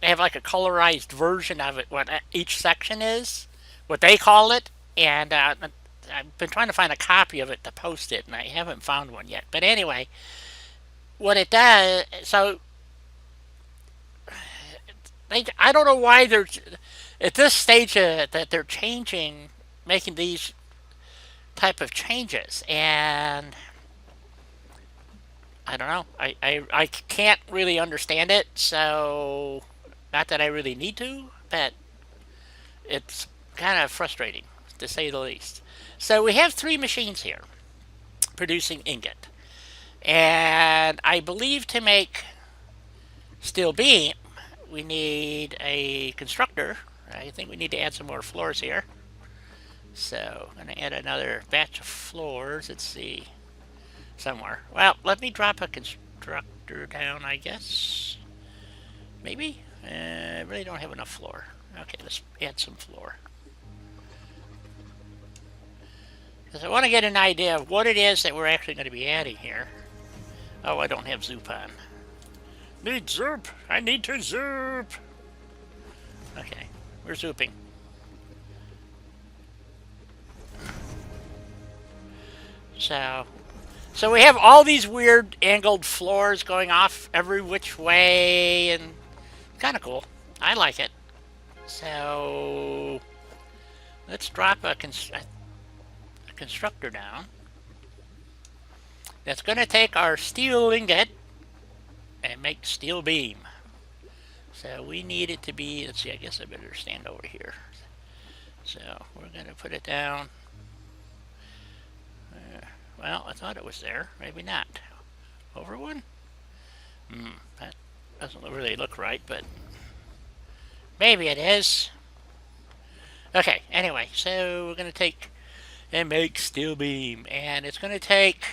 they have like a colorized version of it, what each section is, what they call it. And I've been trying to find a copy of it to post it, and I haven't found one yet. But anyway, what it does, so I don't know why they're at this stage that they're changing, making these type of changes, and I don't know. I can't really understand it, so not that I really need to, but it's kind of frustrating to say the least. So we have 3 machines here producing ingot, and I believe to make steel beam we need a constructor. I think we need to add some more floors here. So I'm going to add another batch of floors. Let's see. Somewhere. Well, let me drop a constructor down, I guess. Maybe? I really don't have enough floor. Okay, let's add some floor. Because I want to get an idea of what it is that we're actually going to be adding here. Oh, I don't have zoop on. Need zoop! I need to zoop! Okay, we're zooping. So we have all these weird angled floors going off every which way, and kind of cool. I like it. So let's drop a constructor down. That's going to take our steel ingot and make steel beam. So we need it to be, let's see, I guess I better stand over here. So we're going to put it down. Well, I thought it was there. Maybe not. Over one? That doesn't really look right, but maybe it is. Okay, anyway, so we're going to take and make steel beam. And it's going to take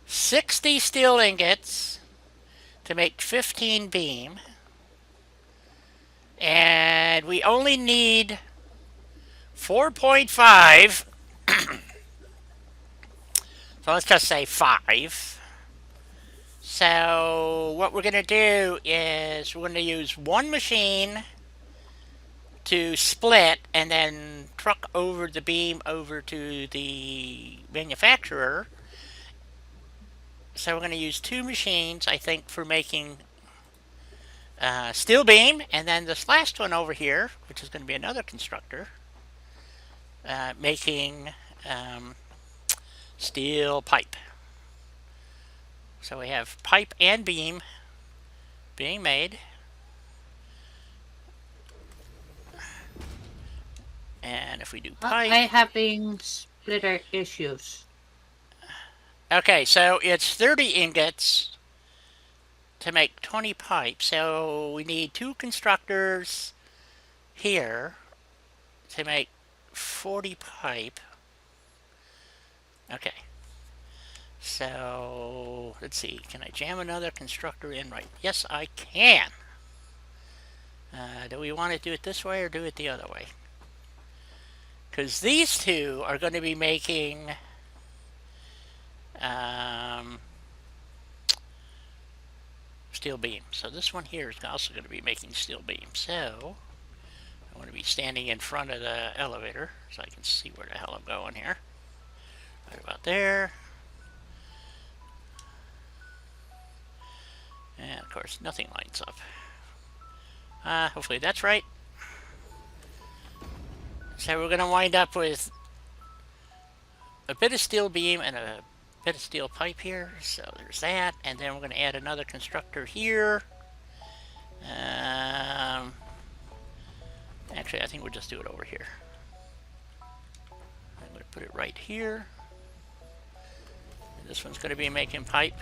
60 steel ingots to make 15 beam. And we only need 4.5. So let's just say 5. So what we're going to do is we're going to use one machine to split and then truck over the beam over to the manufacturer. So we're going to use 2 machines, I think, for making steel beam, and then this last one over here, which is going to be another constructor, making steel pipe. So we have pipe and beam being made. And if we do pipe... I having splitter issues. Okay, so it's 30 ingots to make 20 pipe. So we need 2 constructors here to make 40 pipe. Okay. So, let's see. Can I jam another constructor in right? Yes, I can. Do we want to do it this way or do it the other way? Because these 2 are going to be making steel beam. So this one here is also going to be making steel beam. So I want to be standing in front of the elevator so I can see where the hell I'm going here. Right about there. And of course, nothing lines up. Hopefully that's right. So we're going to wind up with a bit of steel beam and a bit of steel pipe here. So there's that. And then we're going to add another constructor here. Actually, I think we'll just do it over here. I'm going to put it right here. And this one's going to be making pipe.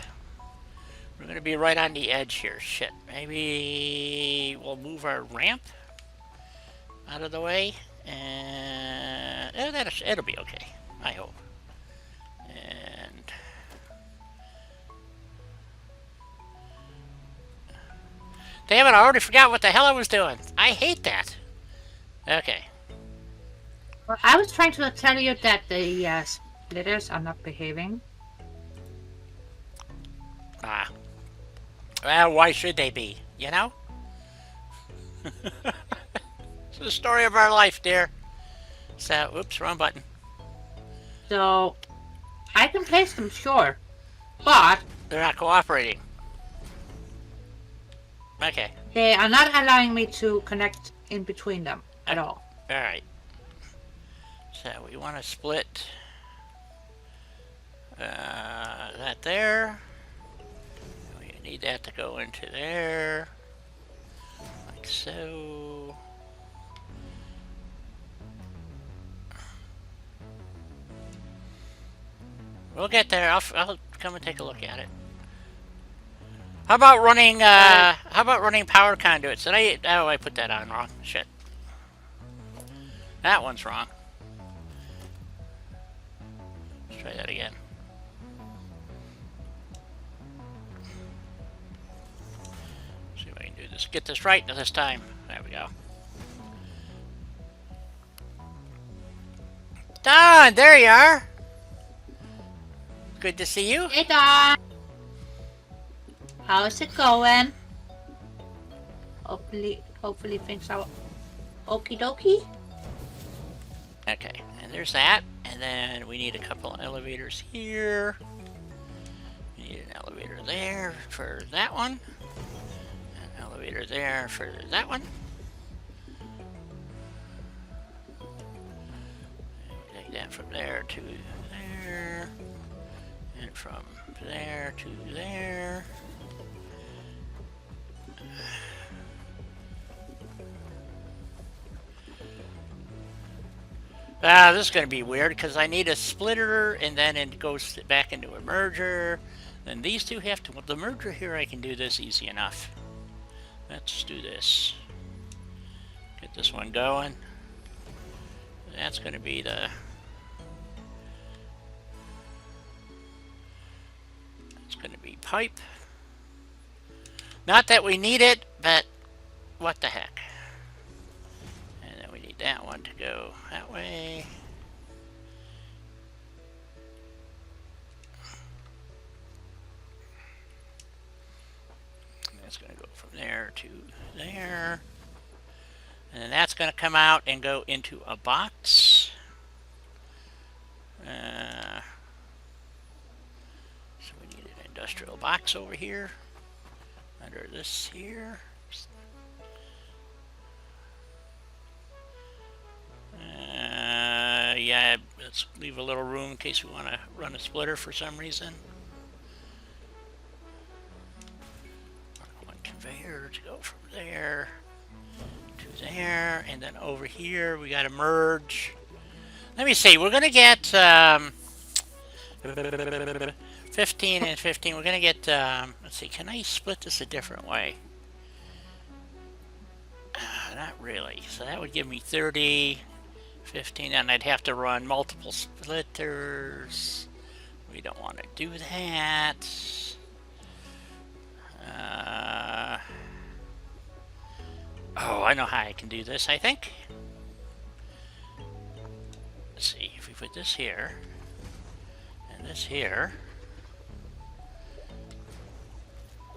We're going to be right on the edge here. Shit. Maybe we'll move our ramp out of the way. And it'll be okay. I hope. And damn it, I already forgot what the hell I was doing. I hate that. Okay. Well, I was trying to tell you that the splitters are not behaving. Well, why should they be? You know? It's the story of our life, dear. So, oops, wrong button. So, I can place them, sure. But They're not cooperating. Okay. they are not allowing me to connect in between them at all. Alright. So, we want to split that there. We need that to go into there. Like so. We'll get there. I'll come and take a look at it. How about running power conduits? I put that on wrong. Shit. That one's wrong. Let's try that again. See if I can do this. Get this right this time. There we go. Don, there you are. Good to see you. Hey, Don. How's it going? Hopefully things are okie dokie. Okay, and there's that. And then we need a couple elevators here. We need an elevator there for that one. An elevator there for that one. And take that from there to there. And from there to there. This is going to be weird because I need a splitter and then it goes back into a merger. Then these two have to... Well, the merger here, I can do this easy enough. Let's do this. Get this one going. That's going to be the... It's going to be pipe. Not that we need it, but what the heck. And then we need that one to go that way. And that's going to go from there to there. And then that's going to come out and go into a box. So we need an industrial box over here. Under this here. Yeah, let's leave a little room in case we want to run a splitter for some reason. One conveyor to go from there to there, and then over here we got to merge. Let me see, we're going to get 15 and 15. We're going to get, let's see, can I split this a different way? Not really. So that would give me 30, 15, and I'd have to run multiple splitters. We don't want to do that. Oh, I know how I can do this, I think. Let's see, if we put this here, and this here,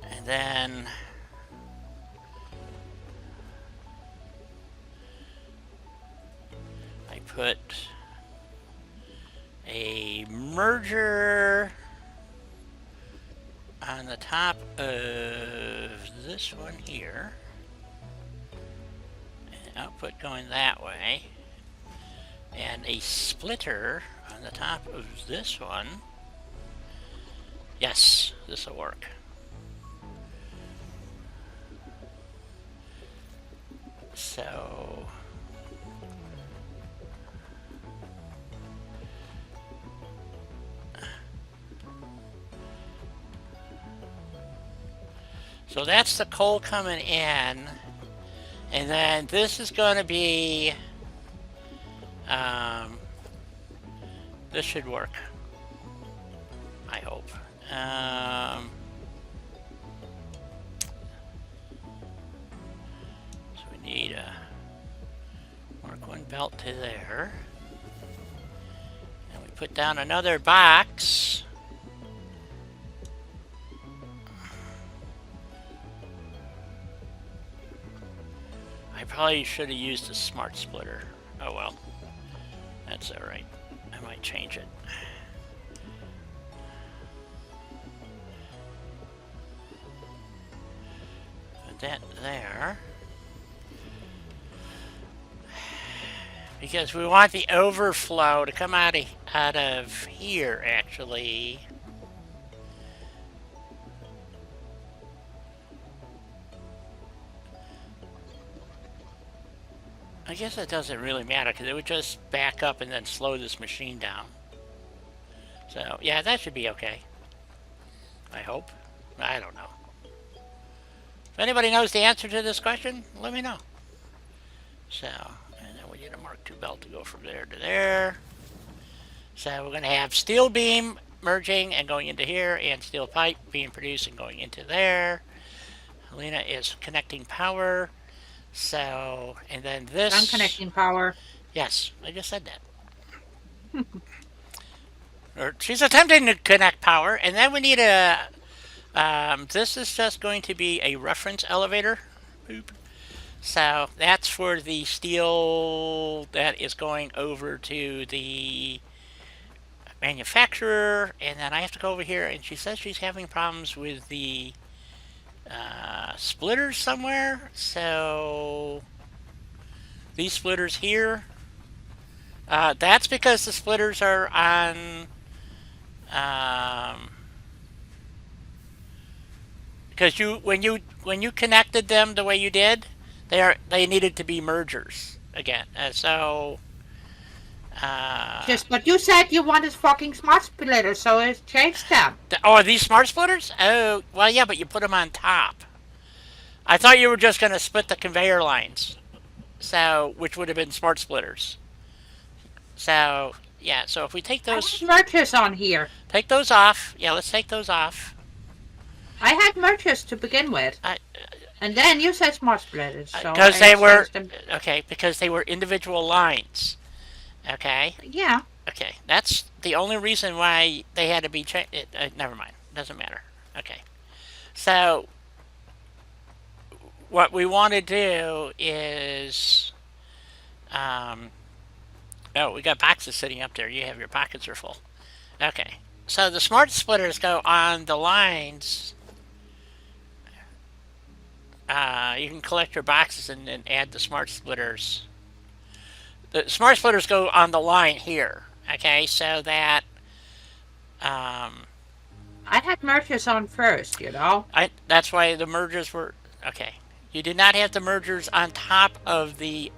and then I put a a merger on the top of this one here. And output going that way. And a splitter on the top of this one. Yes, this will work. So that's the coal coming in, and then this is going to be this should work, I hope. So we need a mark one belt to there, and we put down another box. I probably should have used a smart splitter. Oh well, that's alright. I might change it. Put that there. Because we want the overflow to come out of here, actually. I guess that doesn't really matter, because it would just back up and then slow this machine down. So, yeah, that should be okay. I hope. I don't know. If anybody knows the answer to this question, let me know. So, and then we need a Mark II belt to go from there to there. So we're going to have steel beam merging and going into here, and steel pipe being produced and going into there. Helena is connecting power. So, and then this... I'm connecting power. Yes, I just said that. Or she's attempting to connect power, and then we need a... this is just going to be a reference elevator. Boop. So, that's for the steel that is going over to the manufacturer, and then I have to go over here, and she says she's having problems with the splitters somewhere. So these splitters here, that's because the splitters are on because when you connected them the way you did, they needed to be mergers again. Yes, but you said you wanted fucking smart splitters, so I changed them. Oh, are these smart splitters? Oh, well, yeah, but you put them on top. I thought you were just going to split the conveyor lines, so which would have been smart splitters. So, yeah, so if we take those... I had mergers on here. Take those off. Yeah, let's take those off. I had mergers to begin with. And then you said smart splitters, so because they were... Okay, because they were individual lines. Okay? Yeah. Okay, that's the only reason why they had to be changed. Never mind. Doesn't matter. Okay. So, what we want to do is... oh, we got boxes sitting up there. You have your pockets are full. Okay. So, the smart splitters go on the lines. You can collect your boxes and then add the smart splitters. The smart splitters go on the line here, okay, so that... I had mergers on first, you know? That's why the mergers were... Okay. You did not have the mergers on top of the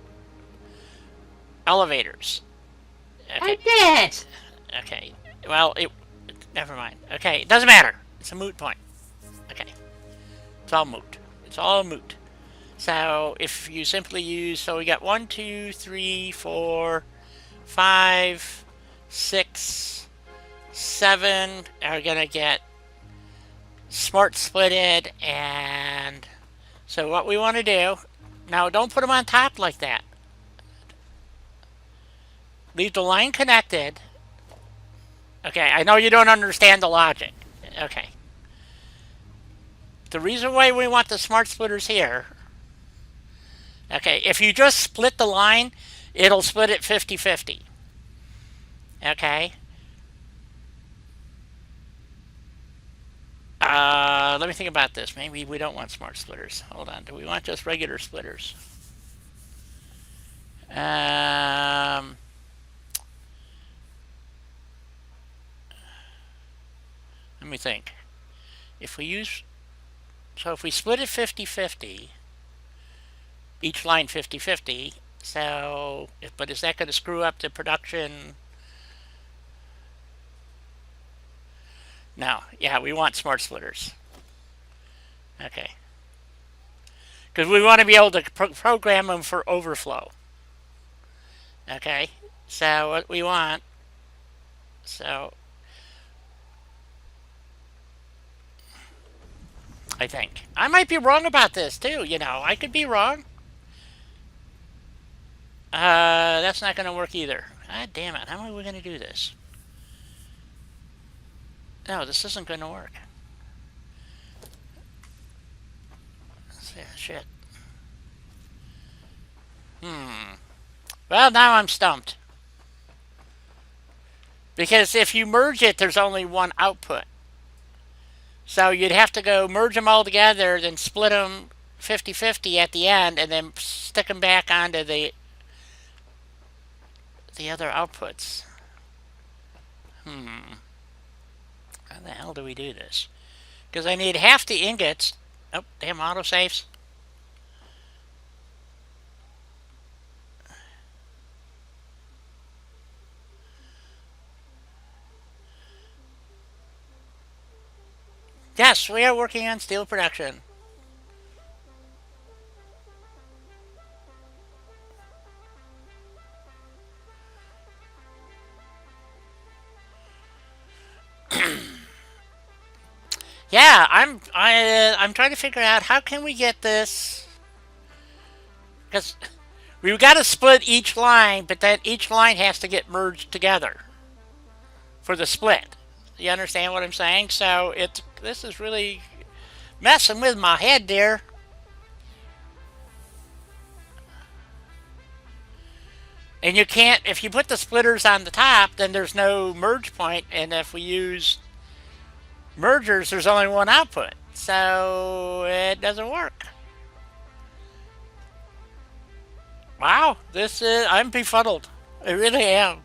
elevators. Okay. I did! Okay. Well, never mind. Okay, it doesn't matter. It's a moot point. Okay. It's all moot. It's all moot. So if you simply use, so we got 1, 2, 3, 4, 5, 6, 7 are gonna get smart splitted, and so what we want to do now, don't put them on top like that. Leave the line connected. Okay, I know you don't understand the logic. Okay. The reason why we want the smart splitters here. Okay, if you just split the line, it'll split it 50-50. Okay? Let me think about this. Maybe we don't want smart splitters. Hold on. Do we want just regular splitters? Let me think. If we use... So if we split it 50-50, each line 50-50, so... But is that going to screw up the production? No. Yeah, we want smart splitters. Okay. Because we want to be able to program them for overflow. Okay. So what we want... So... I think. I might be wrong about this, too. You know, I could be wrong. That's not going to work either. God damn it. How are we going to do this? No, this isn't going to work. Shit. Well, now I'm stumped. Because if you merge it, there's only one output. So you'd have to go merge them all together, then split them 50-50 at the end, and then stick them back onto the other outputs. How the hell do we do this? Because I need half the ingots. Oh, damn autosaves. Yes, we are working on steel production. Yeah, I'm trying to figure out how can we get this, because we've got to split each line, but then each line has to get merged together for the split. You understand what I'm saying? So this is really messing with my head there. And you can't, if you put the splitters on the top, then there's no merge point, and if we use mergers, there's only one output, so it doesn't work. Wow, I'm befuddled. I really am.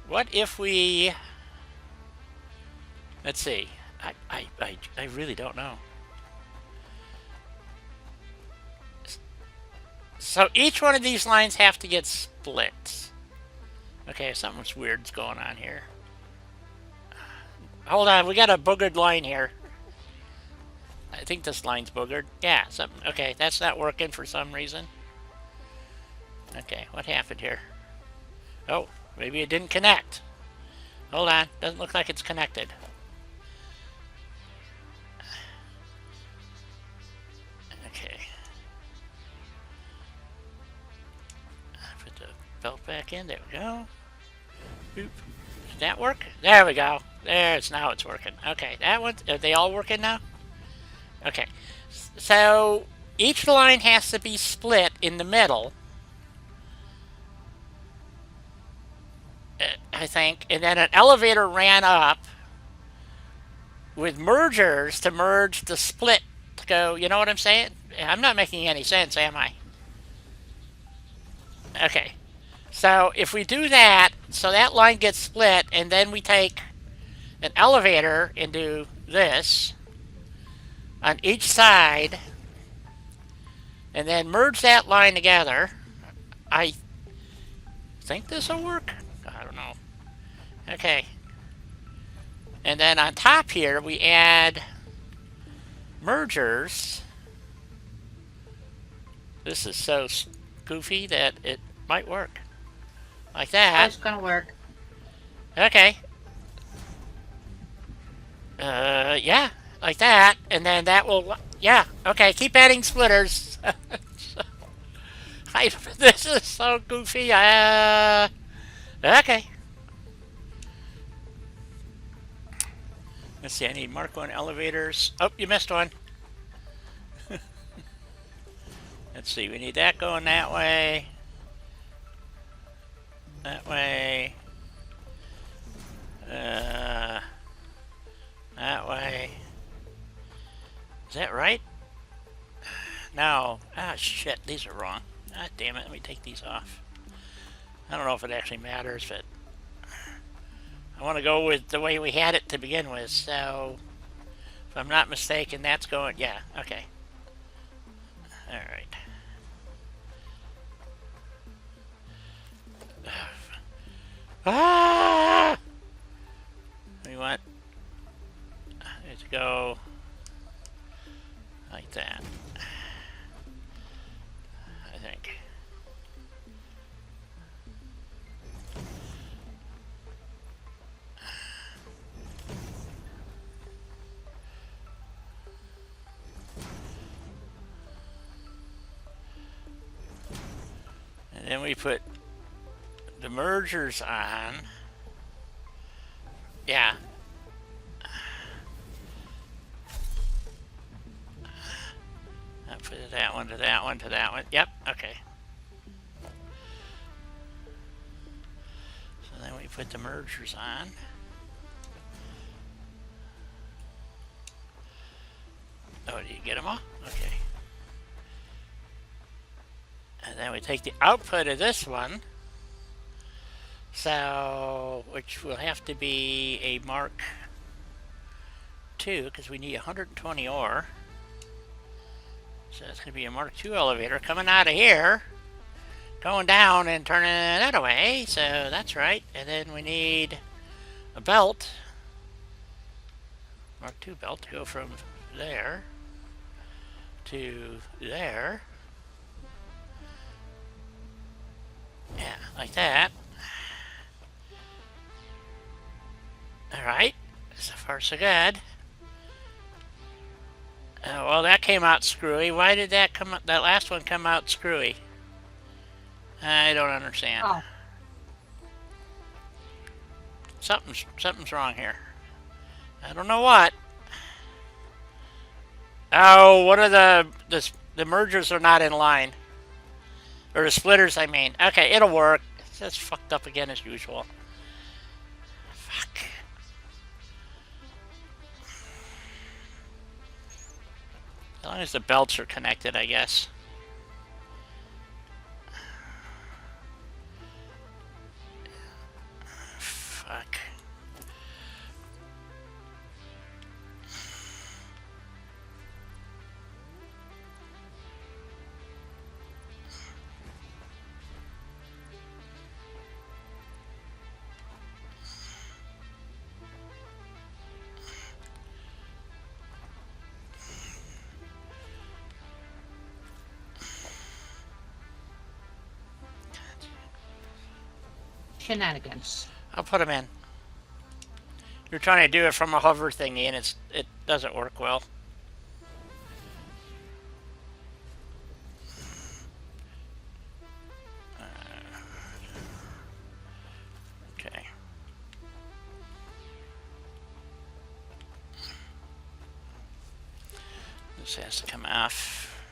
What if we... Let's see. I really don't know. So each one of these lines have to get split. Okay, something's weird's going on here. Hold on, we got a boogered line here. I think this line's boogered. Yeah, something. Okay, that's not working for some reason. Okay, what happened here? Oh, maybe it didn't connect. Hold on, doesn't look like it's connected. Okay. Put the belt back in. There we go. Boop. Did that work? There we go. Now it's working. Okay, that one. Are they all working now? Okay. So each line has to be split in the middle, I think, and then an elevator ran up with mergers to merge the split to go. You know what I'm saying? I'm not making any sense, am I? Okay. So if we do that, so that line gets split, and then we take an elevator and do this on each side, and then merge that line together. I think this will work. I don't know. Okay. And then on top here, we add mergers. This is so goofy that it might work. Like that. That's gonna work. Okay. Yeah, like that, and then that will, yeah, okay, keep adding splitters. This is so goofy, okay. Let's see, I need Mark 1 elevators. Oh, you missed one. Let's see, we need that going that way. That way. That way. Is that right? No. Ah, shit. These are wrong. Ah, damn it. Let me take these off. I don't know if it actually matters, but I want to go with the way we had it to begin with. So, if I'm not mistaken, that's going... Yeah, okay. Alright. Ah! We want it to go like that. I think. And then we put the mergers on. Yeah. I put that one to that one to that one. Yep, okay. So then we put the mergers on. Oh, do you get them all? Okay. And then we take the output of this one. So, which will have to be a Mark II, because we need 120 ore. So it's going to be a Mark II elevator coming out of here, going down and turning that away. So that's right. And then we need a belt, Mark II belt, to go from there to there. Yeah, like that. Alright, so far so good. Well, that came out screwy. Why did that come? That last one come out screwy? I don't understand. Oh. Something's wrong here. I don't know what. Oh, what are the mergers are not in line, or the splitters? I mean, okay, it'll work. It's just fucked up again as usual. Fuck. As long as the belts are connected, I guess. Fuck. Shenanigans. I'll put them in. You're trying to do it from a hover thingy, and it doesn't work well. Okay. This has to come off.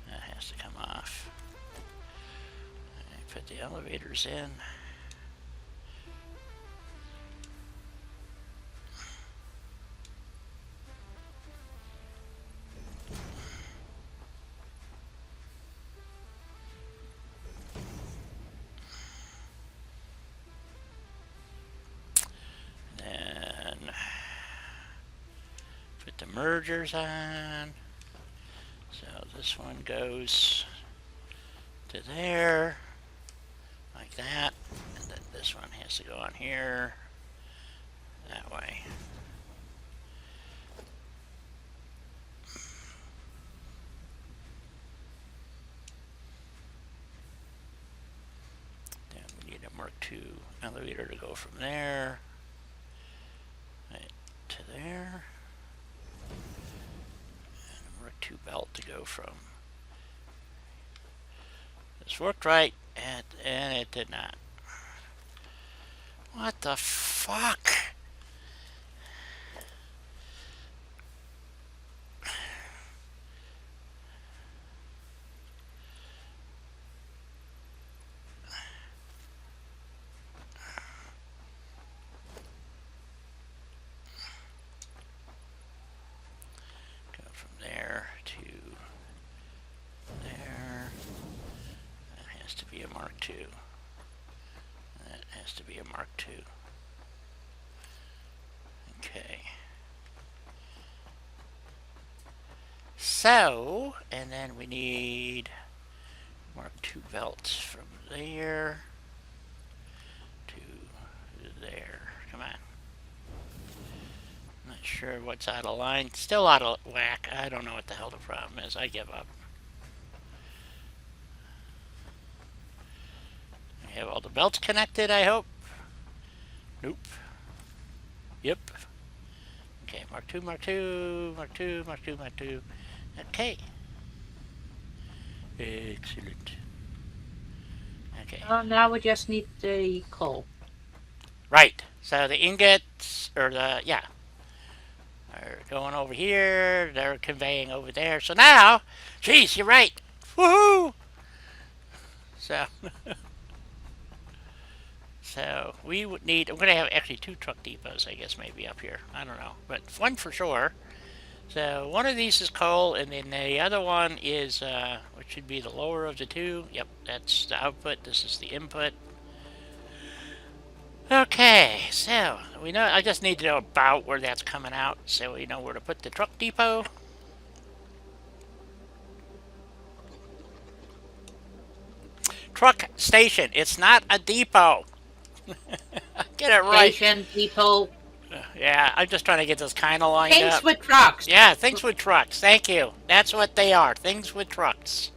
That has to come off. Put the elevators in. Then put the mergers on. So this one goes to there, like that, and then this one has to go on here, that way. Then we need a Mark II elevator to go from there, right to there, and a Mark II belt to go from. This worked right, and it did not. What the fuck? a Mark II. That has to be a Mark II. Okay. So, and then we need Mark II belts from there to there. Come on. Not sure what's out of line. Still out of whack. I don't know what the hell the problem is. I give up. I have all the belts connected, I hope. Nope. Yep. Okay, Mark II, Mark II, Mark II, Mark II, Mark II. Okay. Excellent. Okay. Now we just need the coal. Right. So the ingots, or the, yeah, are going over here. They're conveying over there. So now, geez, you're right. Woohoo! So, so we would need, I'm going to have actually 2 truck depots, I guess, maybe up here. I don't know. But one for sure. So one of these is coal, and then the other one is, which should be the lower of the 2. Yep, that's the output. This is the input. Okay, so we know. I just need to know about where that's coming out, so we know where to put the truck depot. Truck station. It's not a depot. Get it right. Station, depot. Yeah, I'm just trying to get this kind of lined Things up. with trucks. Yeah, things with trucks. Thank you. That's what they are. Things with trucks.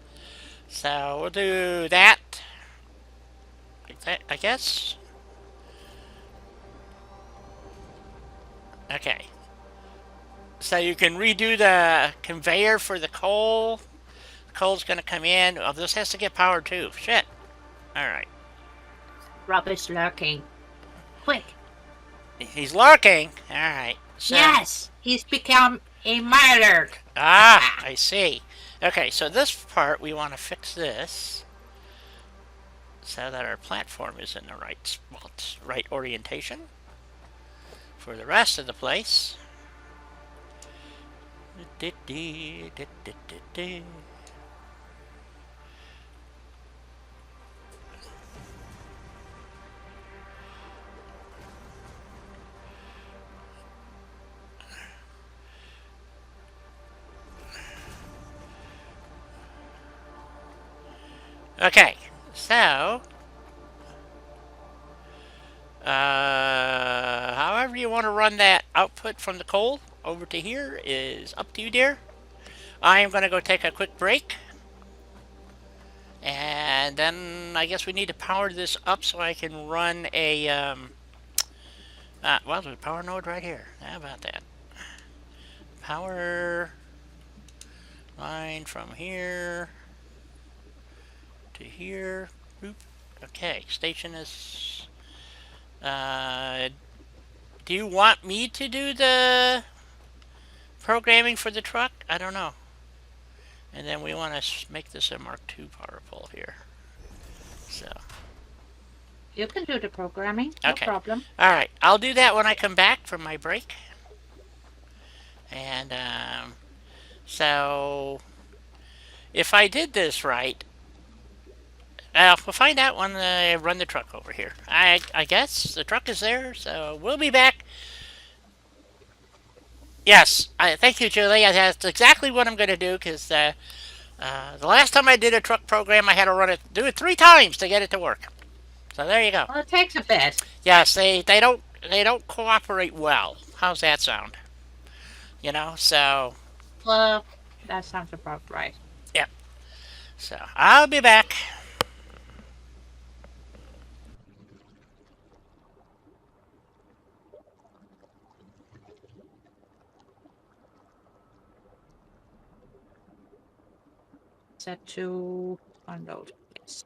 So we'll do that. Like that, I guess. Okay. So you can redo the conveyor for the coal. Coal's gonna come in. Oh, this has to get powered too. Shit. Alright. Rubbish lurking. Quick. He's lurking. Alright. So, Yes, he's become a murderer. Ah, I see. Okay, so this part, we want to fix this so that our platform is in the right spot, right orientation for the rest of the place. Okay, so however you want to run that output from the coal over to here is up to you, dear. I am going to go take a quick break, and then I guess we need to power this up so I can run a well, there's a power node right here. How about that? Power line from here to here. Boop. Okay, station is... do you want me to do the programming for the truck? I don't know. And then we want to make this a Mark II power pole here. So. You can do the programming, no problem. All right, I'll do that when I come back from my break. And so if I did this right, we'll find out when I run the truck over here. I guess the truck is there, so we'll be back. Yes, thank you, Julie. That's exactly what I'm going to do, because the last time I did a truck program, I had to do it 3 times to get it to work. So there you go. Well, it takes a bit. Yes, they don't cooperate well. How's that sound? You know, so. Well, that sounds about right. Yep. So I'll be back. Set to unload. Yes.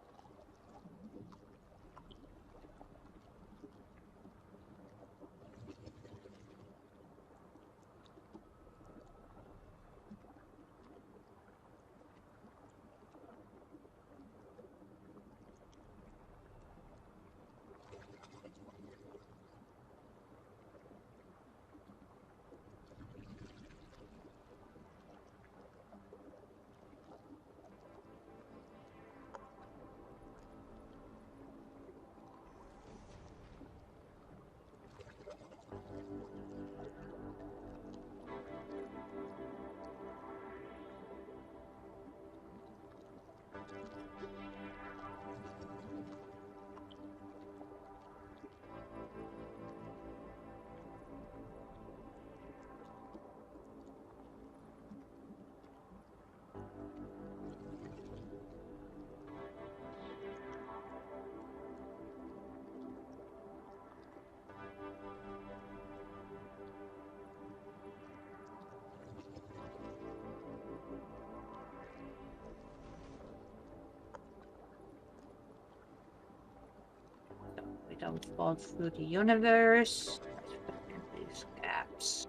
Don't fall through the universe. Let's fill in these gaps.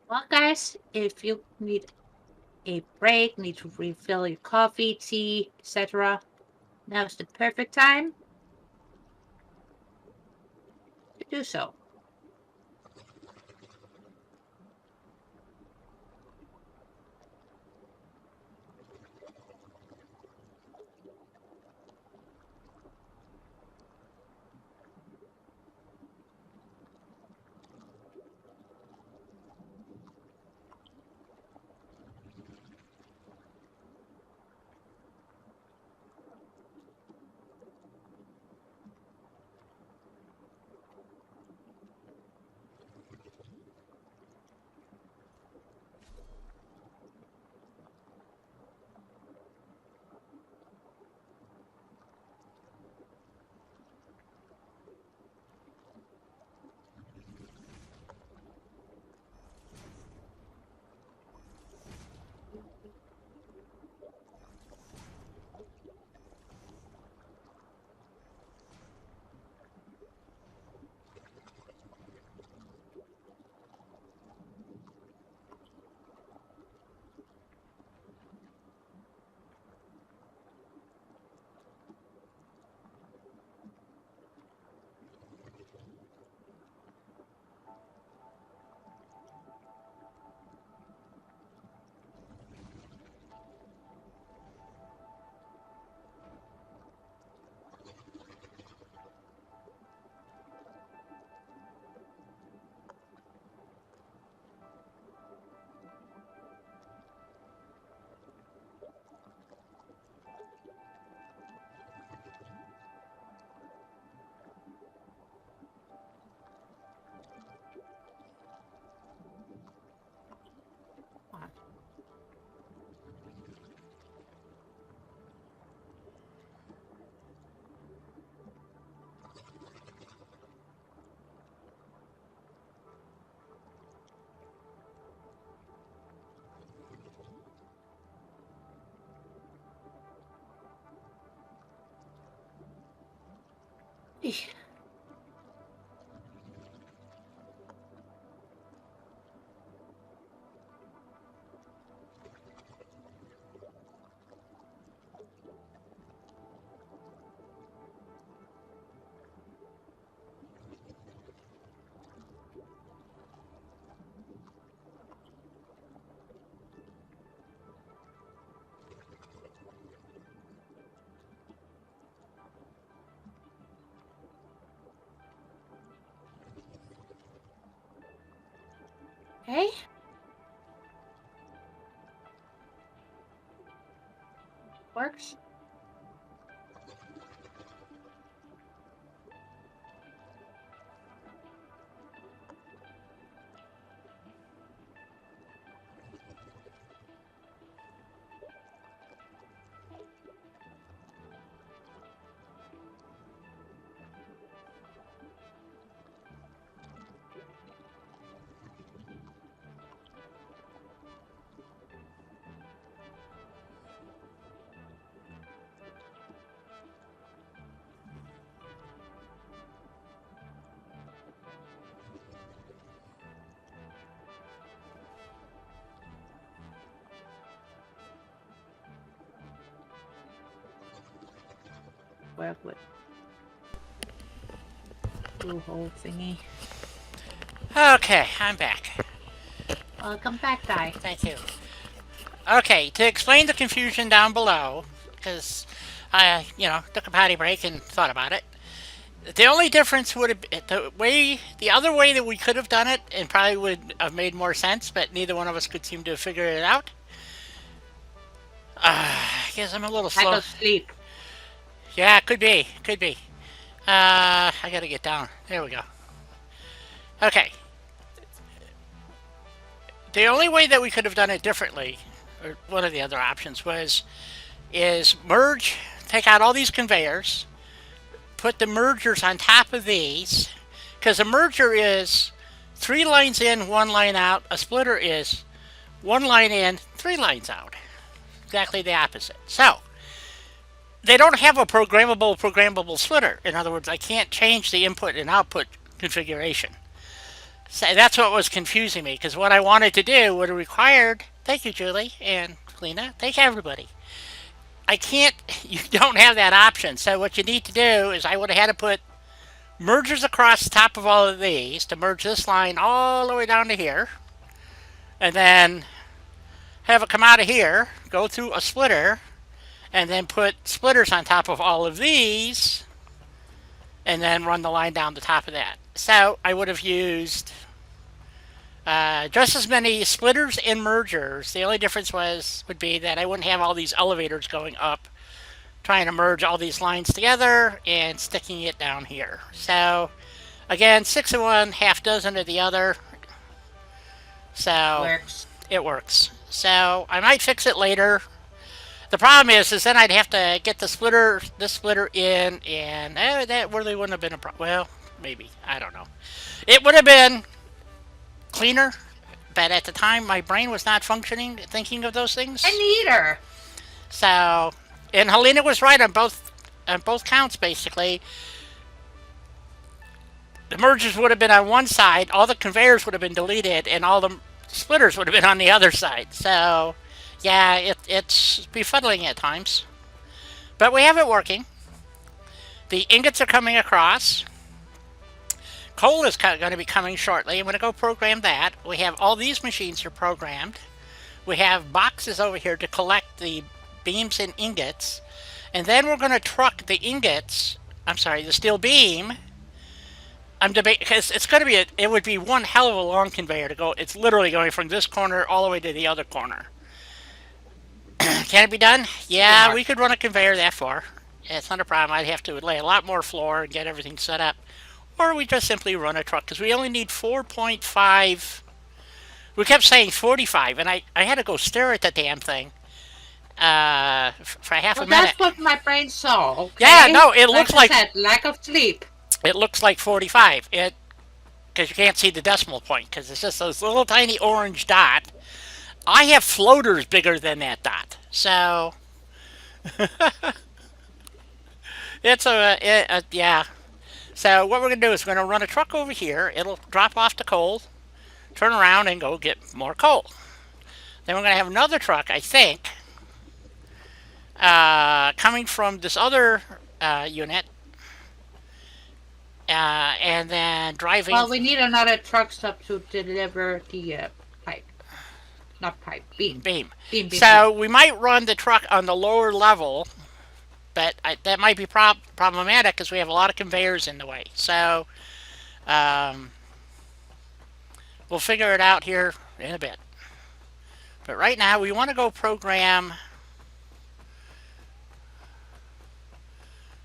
Well, guys, if you need a break, need to refill your coffee, tea, etc., now's the perfect time to do so. Okay. Works. Work with blue hole thingy. Okay, I'm back. Welcome back, Di. Thank you. Okay, to explain the confusion down below, because I, took a potty break and thought about it. The only difference would have been the other way that we could have done it, and probably would have made more sense, but neither one of us could seem to have figured it out. I guess I'm a little slow. I go sleep. Yeah, could be. I gotta get down. There we go. Okay. The only way that we could have done it differently or one of the other options is merge, take out all these conveyors, put the mergers on top of these, because a merger is 3 lines in, 1 line out. A splitter is 1 line in, 3 lines out. Exactly the opposite. So they don't have a programmable splitter. In other words, I can't change the input and output configuration. So that's what was confusing me, because what I wanted to do would have required, thank you, Julie, and Lena, thank everybody. You don't have that option. So what you need to do is I would have had to put mergers across the top of all of these to merge this line all the way down to here. And then have it come out of here, go through a splitter, and then put splitters on top of all of these, and then run the line down the top of that. So I would have used just as many splitters and mergers. The only difference would be that I wouldn't have all these elevators going up, trying to merge all these lines together and sticking it down here. So again, 6 of one, half dozen of the other. So it works. So I might fix it later. The problem is then I'd have to get this splitter in, and that really wouldn't have been a problem. Well, maybe, I don't know. It would have been cleaner, but at the time my brain was not functioning, thinking of those things. And neither. So, and Helena was right on both counts, basically. The mergers would have been on one side, all the conveyors would have been deleted, and all the splitters would have been on the other side. So, yeah, it's befuddling at times. But we have it working. The ingots are coming across. Coal is going to be coming shortly. I'm going to go program that. We have all these machines are programmed. We have boxes over here to collect the beams and ingots. And then we're going to truck the ingots, the steel beam. I'm debating, because it's going to be, it would be one hell of a long conveyor to go. It's literally going from this corner all the way to the other corner. Can it be done? Yeah, we could run a conveyor that far. It's not a problem. I'd have to lay a lot more floor and get everything set up. Or we just simply run a truck, because we only need 4.5. We kept saying 45, and I had to go stare at the damn thing for half a minute. That's what my brain saw. Okay? Yeah, no, it looks like I said, lack of sleep. It looks like 45. Because you can't see the decimal point, because it's just this little tiny orange dot. I have floaters bigger than that dot, so it's yeah. So what we're going to do is we're going to run a truck over here. It'll drop off the coal, turn around, and go get more coal. Then we're going to have another truck, I think, coming from this other unit, and then driving... Well, we need another truck stop to deliver the pipe. Not pipe, beam. Beam. So we might run the truck on the lower level, but that might be problematic because we have a lot of conveyors in the way. So we'll figure it out here in a bit. But right now we want to go program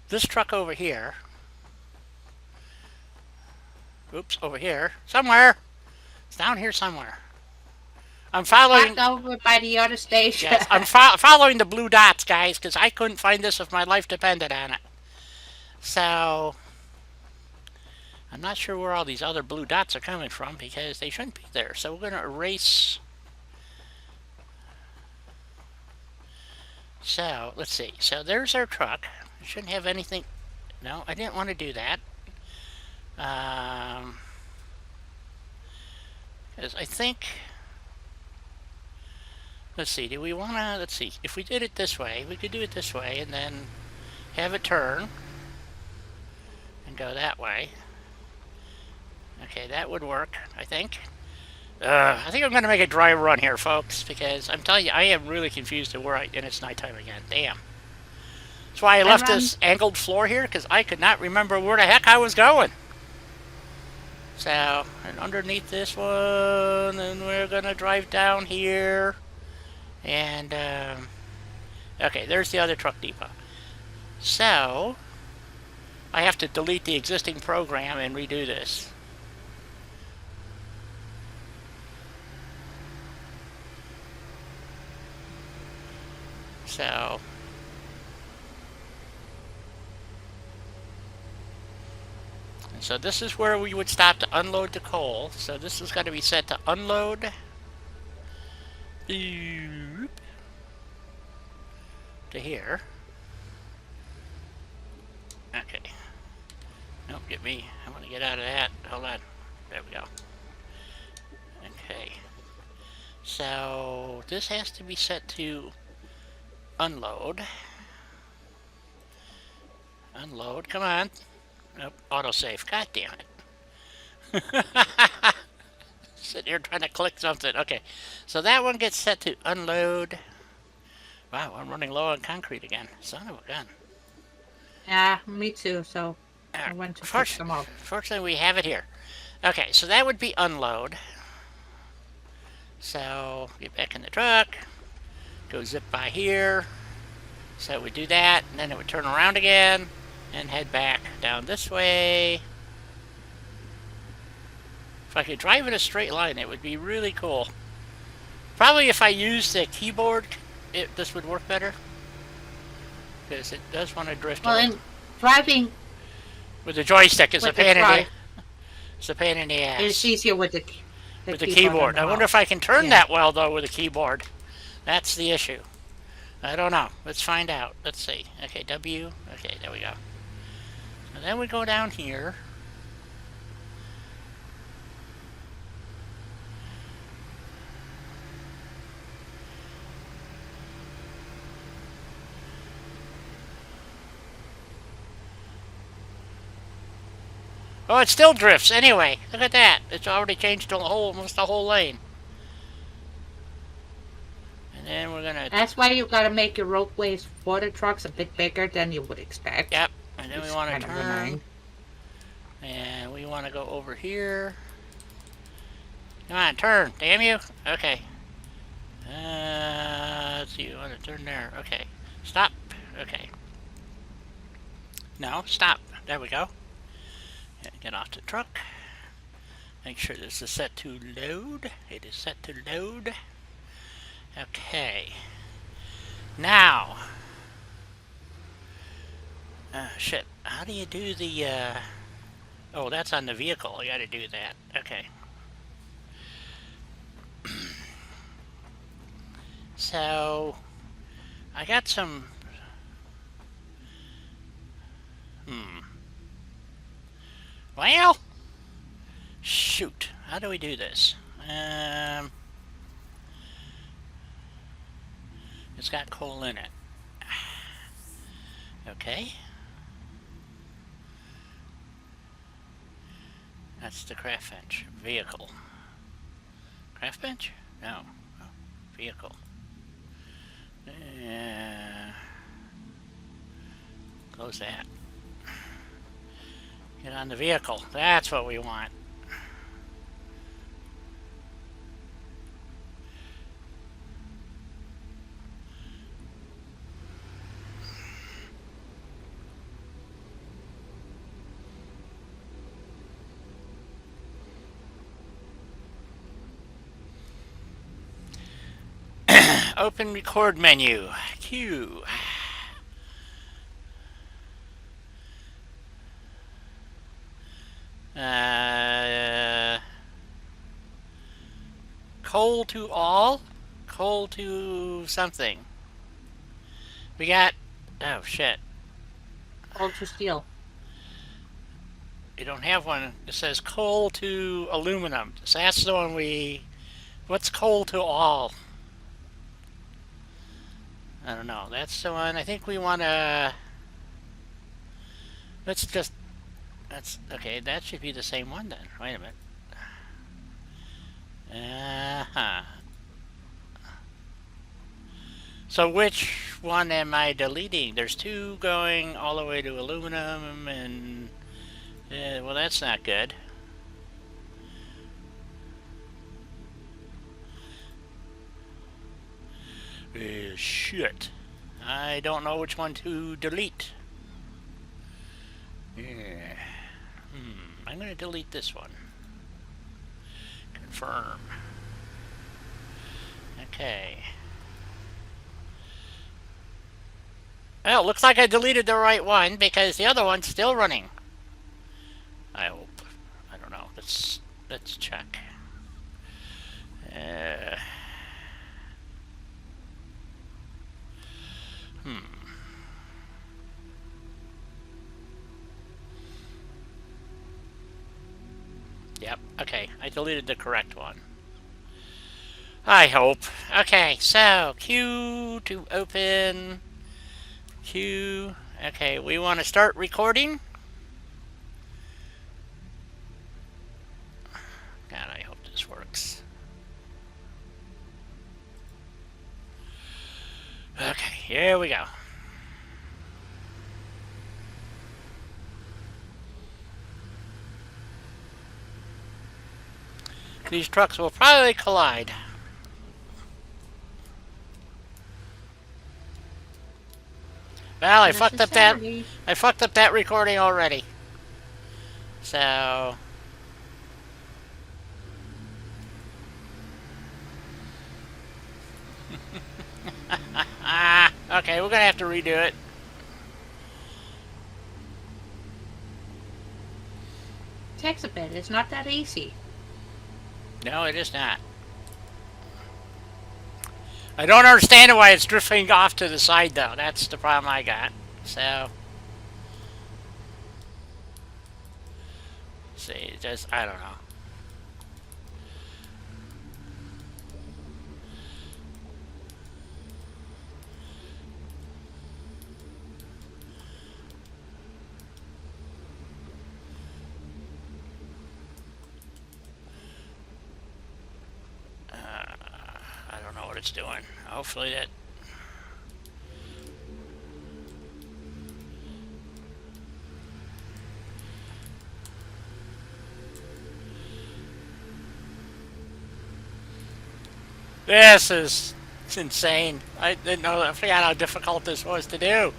this truck over here. Oops, over here. Somewhere. It's down here somewhere. I'm following... Back over by the other station. Yes, I'm following the blue dots, guys, because I couldn't find this if my life depended on it. So, I'm not sure where all these other blue dots are coming from, because they shouldn't be there. So we're going to erase... So, let's see. So there's our truck. It shouldn't have anything... No, I didn't want to do that. Because I think... Let's see, do we want to, let's see, if we did it this way, we could do it this way and then have it turn and go that way. Okay, that would work, I think. I think I'm going to make a dry run here, folks, because I'm telling you, I am really confused at where and it's nighttime again. Damn. That's why I left this angled floor here, because I could not remember where the heck I was going. So, and underneath this one, and we're going to drive down here. And, okay, there's the other truck depot. So, I have to delete the existing program and redo this. So this is where we would stop to unload the coal. So this is going to be set to unload. To here. Okay. Nope, get me. I want to get out of that. Hold on. There we go. Okay. So this has to be set to unload. Unload. Come on. Nope. Autosave. God damn it. Sitting here trying to click something. Okay. So that one gets set to unload. Wow, I'm running low on concrete again. Son of a gun. Yeah, me too. So I went to fix them up. Fortunately, we have it here. Okay, so that would be unload. So get back in the truck. Go zip by here. So we do that, and then it would turn around again and head back down this way. If I could drive in a straight line, it would be really cool. Probably if I used the keyboard, this would work better. Because it does want to drift. Well, in driving with the joystick, it's a pain in the ass. It's easier with the keyboard. I wonder if I can turn that well though with a keyboard. That's the issue. I don't know. Let's find out. Let's see. Okay, W. Okay, there we go. And then we go down here. Oh, it still drifts anyway. Look at that. It's already changed to almost the whole lane. And then we're gonna... That's why you gotta make your roadways for the trucks a bit bigger than you would expect. Yep. And then we want to turn. And we want to go over here. Come on, turn. Damn you. Okay. Let's see. You want to turn there. Okay. Stop. Okay. No, stop. There we go. Get off the truck. Make sure this is set to load. It is set to load. Okay. Now. Shit. How do you do the, Oh, that's on the vehicle. I gotta do that. Okay. So, I got some... Well, shoot. How do we do this? It's got coal in it. Okay. That's the craft bench. Vehicle. Craft bench? No. Oh, vehicle. Close that. Get on the vehicle. That's what we want. Open record menu. Q. Coal to all? Coal to something. We got... Oh, shit. Coal to steel. You don't have one. It says coal to aluminum. So that's the one we... What's coal to all? I don't know. That's the one. I think we want to... Let's just... That's... Okay, that should be the same one then. Wait a minute. So which one am I deleting? There's two going all the way to aluminum and... well, that's not good. Shit. I don't know which one to delete. Yeah. I'm going to delete this one. Confirm. Well, looks like I deleted the right one because the other one's still running. I hope. I don't know. Let's check. Hmm. Yep. Okay. I deleted the correct one. I hope. Okay. So Q to open. Q. Okay. We want to start recording. God, I hope this works. Okay. Here we go. These trucks will probably collide. Well, I fucked up that recording already. So okay, we're gonna have to redo it. Takes a bit. It's not that easy. No, it is not. I don't understand why it's drifting off to the side, though. That's the problem I got. So, see, just I don't know. I don't know what it's doing. Hopefully that. This is insane. I didn't know. I forgot how difficult this was to do.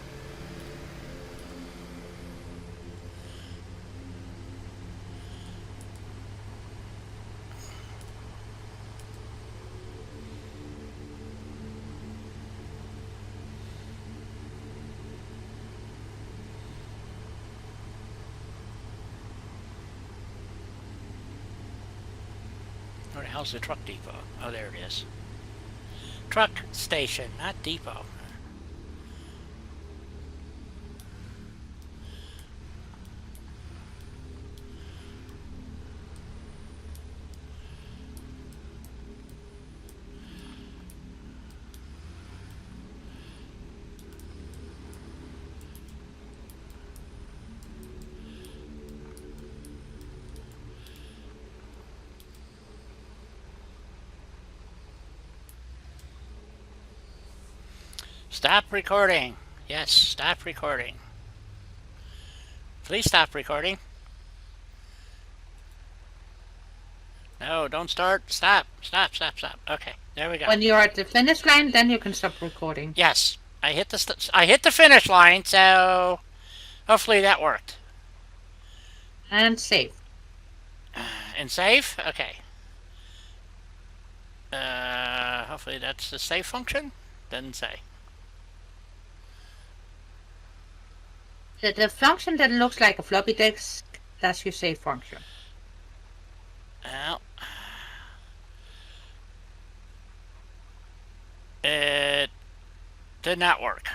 Where the hell's the truck depot? Oh, there it is. Truck station, not depot. Stop recording. Yes, stop recording. Please stop recording. No, don't start. Stop. Stop, stop, stop. Okay, there we go. When you're at the finish line, then you can stop recording. Yes, I hit the finish line, so hopefully that worked. And save. And save? Okay. Hopefully that's the save function. Doesn't say. The function that looks like a floppy disk, that's your save function. Well, it did not work.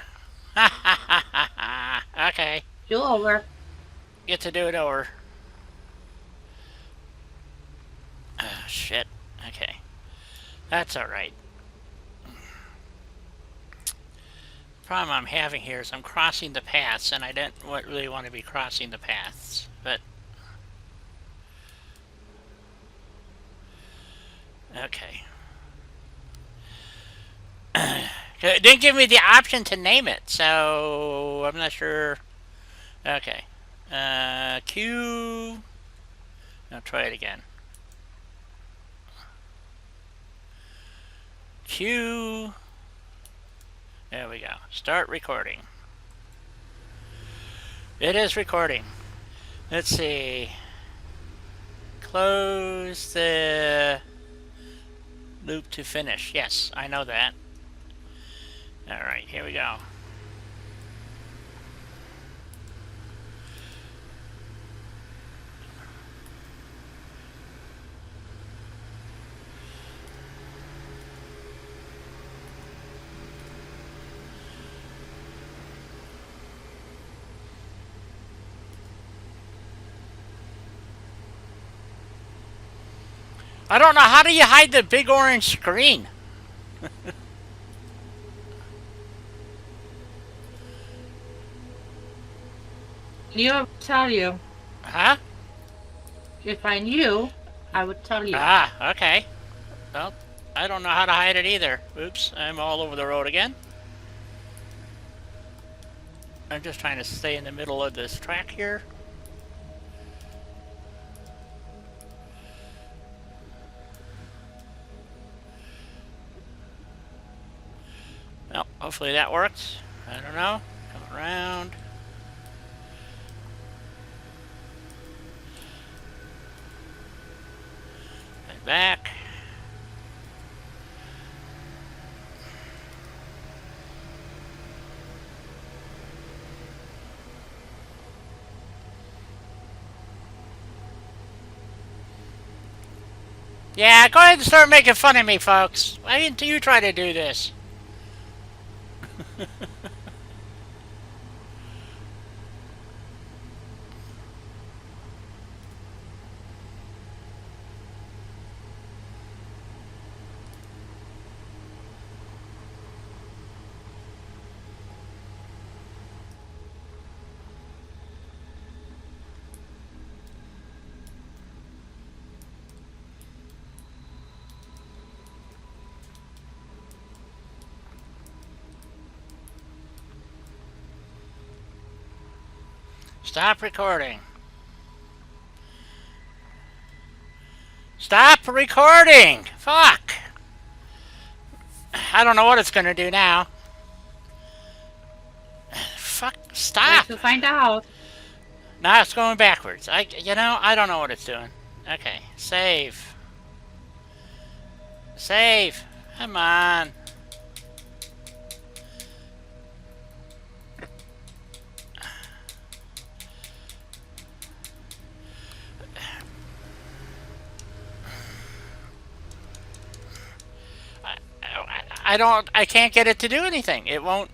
Okay. Do over. Get to do it over. Shit. Okay. That's alright. The problem I'm having here is I'm crossing the paths, and I don't really want to be crossing the paths, but... Okay. It didn't give me the option to name it, so I'm not sure. Okay. Q. I'll try it again. Q. There we go. Start recording. It is recording. Let's see. Close the loop to finish. Yes, I know that. Alright, here we go. I don't know. How do you hide the big orange screen? You, I would tell you. Huh? If I knew, I would tell you. Ah, okay. Well, I don't know how to hide it either. Oops, I'm all over the road again. I'm just trying to stay in the middle of this track here. Well, hopefully that works. I don't know. Come around. And back. Yeah, go ahead and start making fun of me, folks. Why didn't you try to do this? Stop recording. Stop recording! Fuck! I don't know what it's gonna do now. Fuck, stop! Wait to find out. Now it's going backwards. I don't know what it's doing. Okay, save. Save! Come on. I can't get it to do anything. It won't.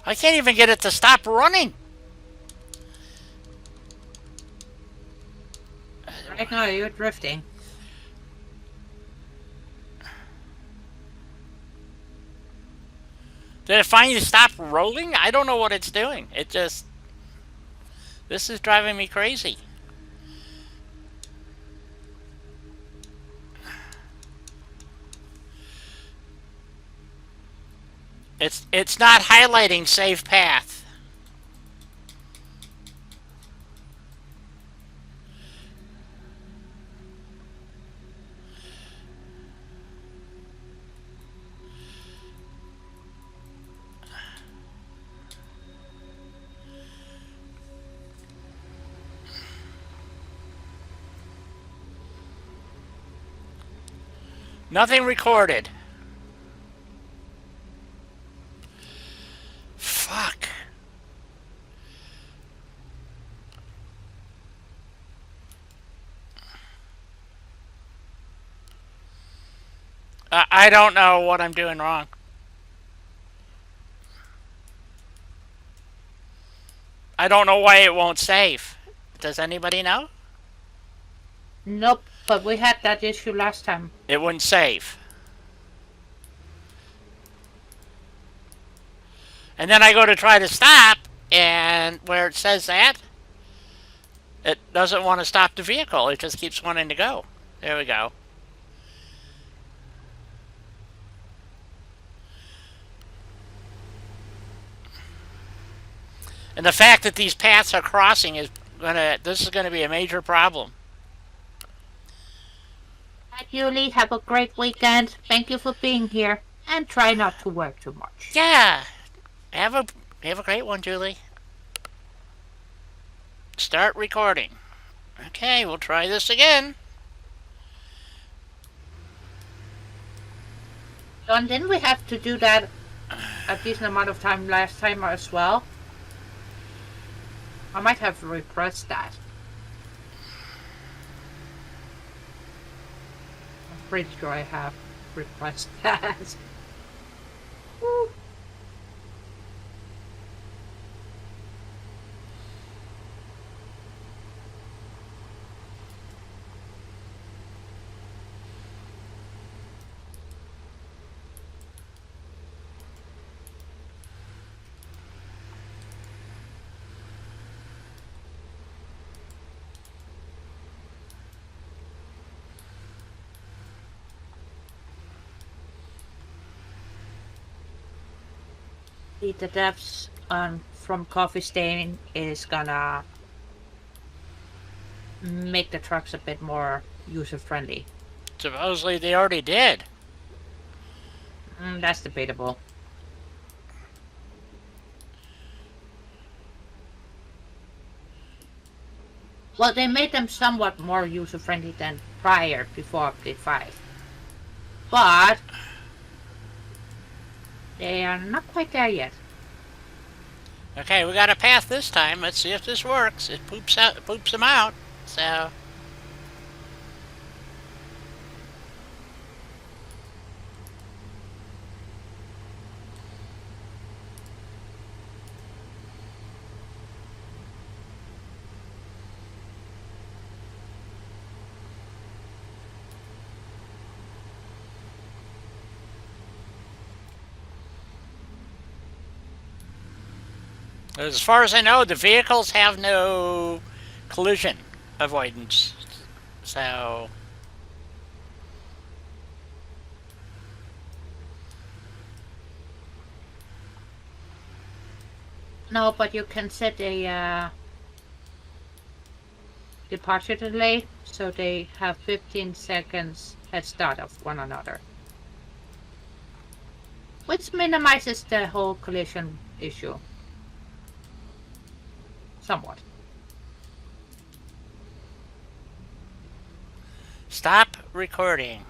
I can't even get it to stop running. Right now, you're drifting. Did it finally stop rolling? I don't know what it's doing. It just... This is driving me crazy. It's not highlighting save path. Nothing recorded. Fuck. I don't know what I'm doing wrong. I don't know why it won't save. Does anybody know? Nope, but we had that issue last time. It wouldn't save. And then I go to try to stop, and where it says that, it doesn't want to stop the vehicle. It just keeps wanting to go. There we go. And the fact that these paths are crossing is this is gonna be a major problem. Hi, Julie. Have a great weekend. Thank you for being here. And try not to work too much. Yeah. Have a great one, Julie. Start recording. Okay, we'll try this again. John, didn't we have to do that a decent amount of time last time as well? I might have repressed that. I'm pretty sure I have repressed that. Woo. The deaths from coffee stain is gonna make the trucks a bit more user-friendly. Supposedly they already did. That's debatable. Well, they made them somewhat more user-friendly than prior, before update 5. But they are not quite there yet. Okay, we got a path this time. Let's see if this works. It poops them out. So as far as I know, the vehicles have no collision avoidance. So No, but you can set a departure delay, so they have 15 seconds head start of one another, which minimizes the whole collision issue somewhat. stop recording.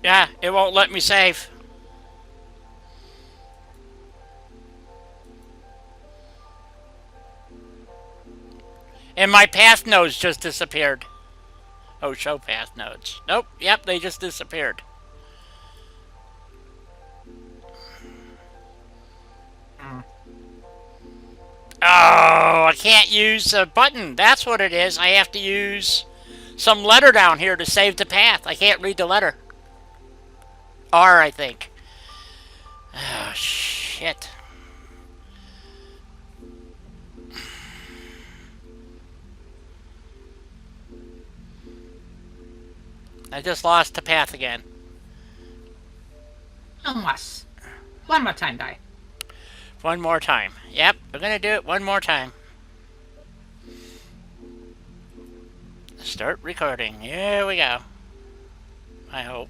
Yeah, it won't let me save. And my path nodes just disappeared. Oh, show path nodes. Nope, yep, they just disappeared. Oh, I can't use a button. That's what it is. I have to use some letter down here to save the path. I can't read the letter. R, I think. Oh, shit. I just lost the path again. Almost. One more time, die. One more time. Yep, we're gonna do it one more time. Start recording. Here we go. I hope.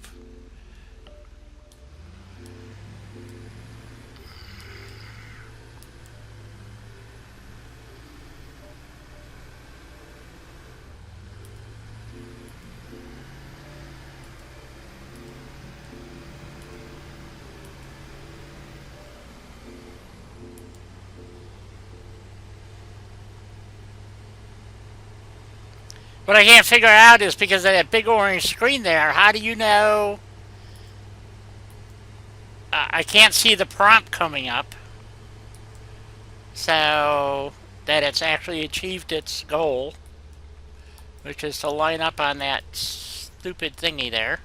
What I can't figure out is because of that big orange screen there, how do you know? I can't see the prompt coming up. So that it's actually achieved its goal, which is to line up on that stupid thingy there.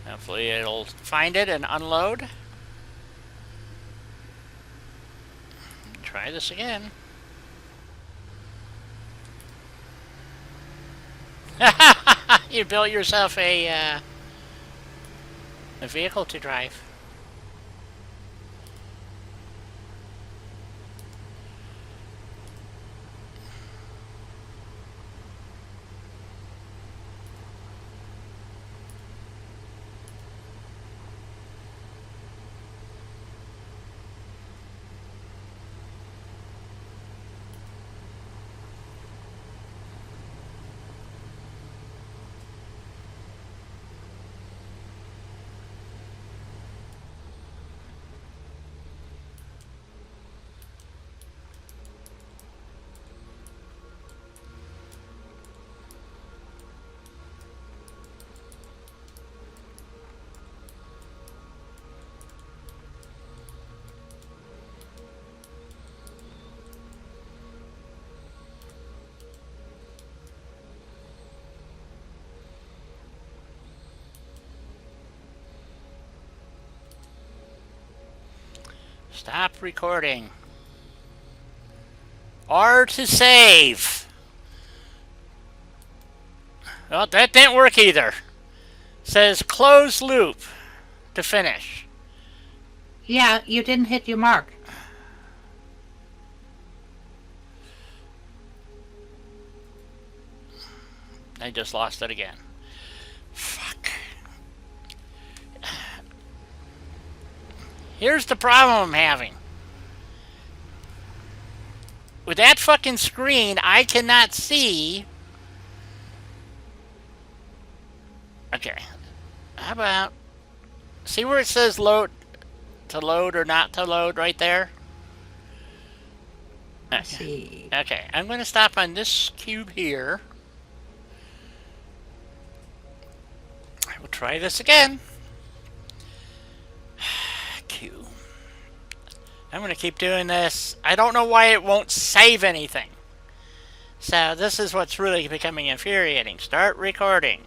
Hopefully it'll find it and unload. Try this again. You built yourself a vehicle to drive. Stop recording. R to save. Well, that didn't work either. Says close loop to finish. Yeah, you didn't hit your mark. I just lost it again. Fuck. Here's the problem I'm having. With that fucking screen, I cannot see. Okay. How about... See where it says load or not to load right there? Okay. Let's see. Okay, I'm going to stop on this cube here. I will try this again. Q. I'm going to keep doing this. I don't know why it won't save anything. So this is what's really becoming infuriating. Start recording.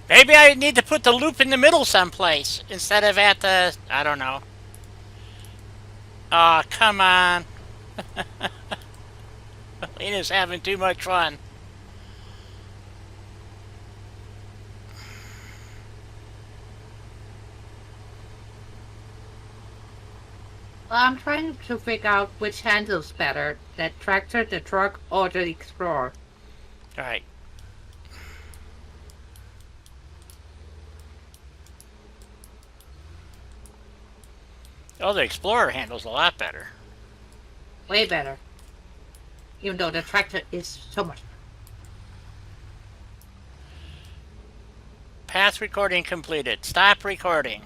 Maybe I need to put the loop in the middle someplace instead of at the... I don't know. Oh, come on. Lena's having too much fun. Well, I'm trying to figure out which handles better, the tractor, the truck, or the Explorer. Alright. Oh, the Explorer handles a lot better. Way better. Even though the tractor is so much. Path recording completed. Stop recording.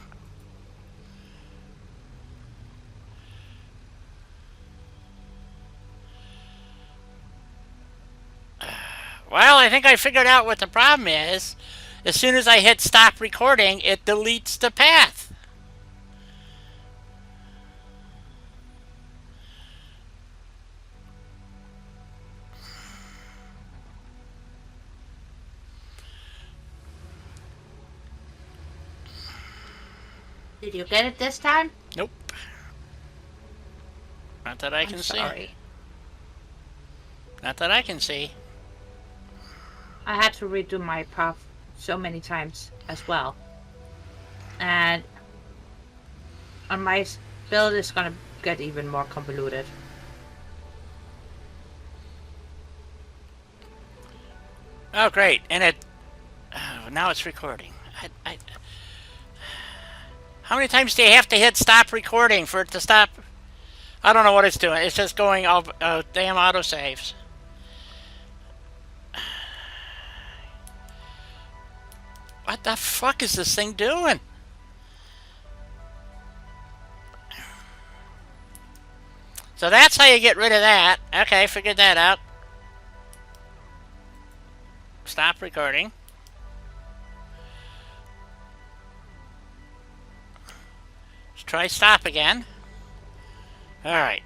Well, I think I figured out what the problem is. As soon as I hit stop recording, it deletes the path. Did you get it this time? Nope. Not that I can see. Sorry. Not that I can see. I had to redo my path so many times as well. And on my build it's gonna get even more convoluted. Oh, great. And it... Oh, now it's recording. How many times do you have to hit stop recording for it to stop? I don't know what it's doing. It's just going all damn autosaves. What the fuck is this thing doing? So that's how you get rid of that. Okay, figured that out. Stop recording. Let's try stop again. Alright.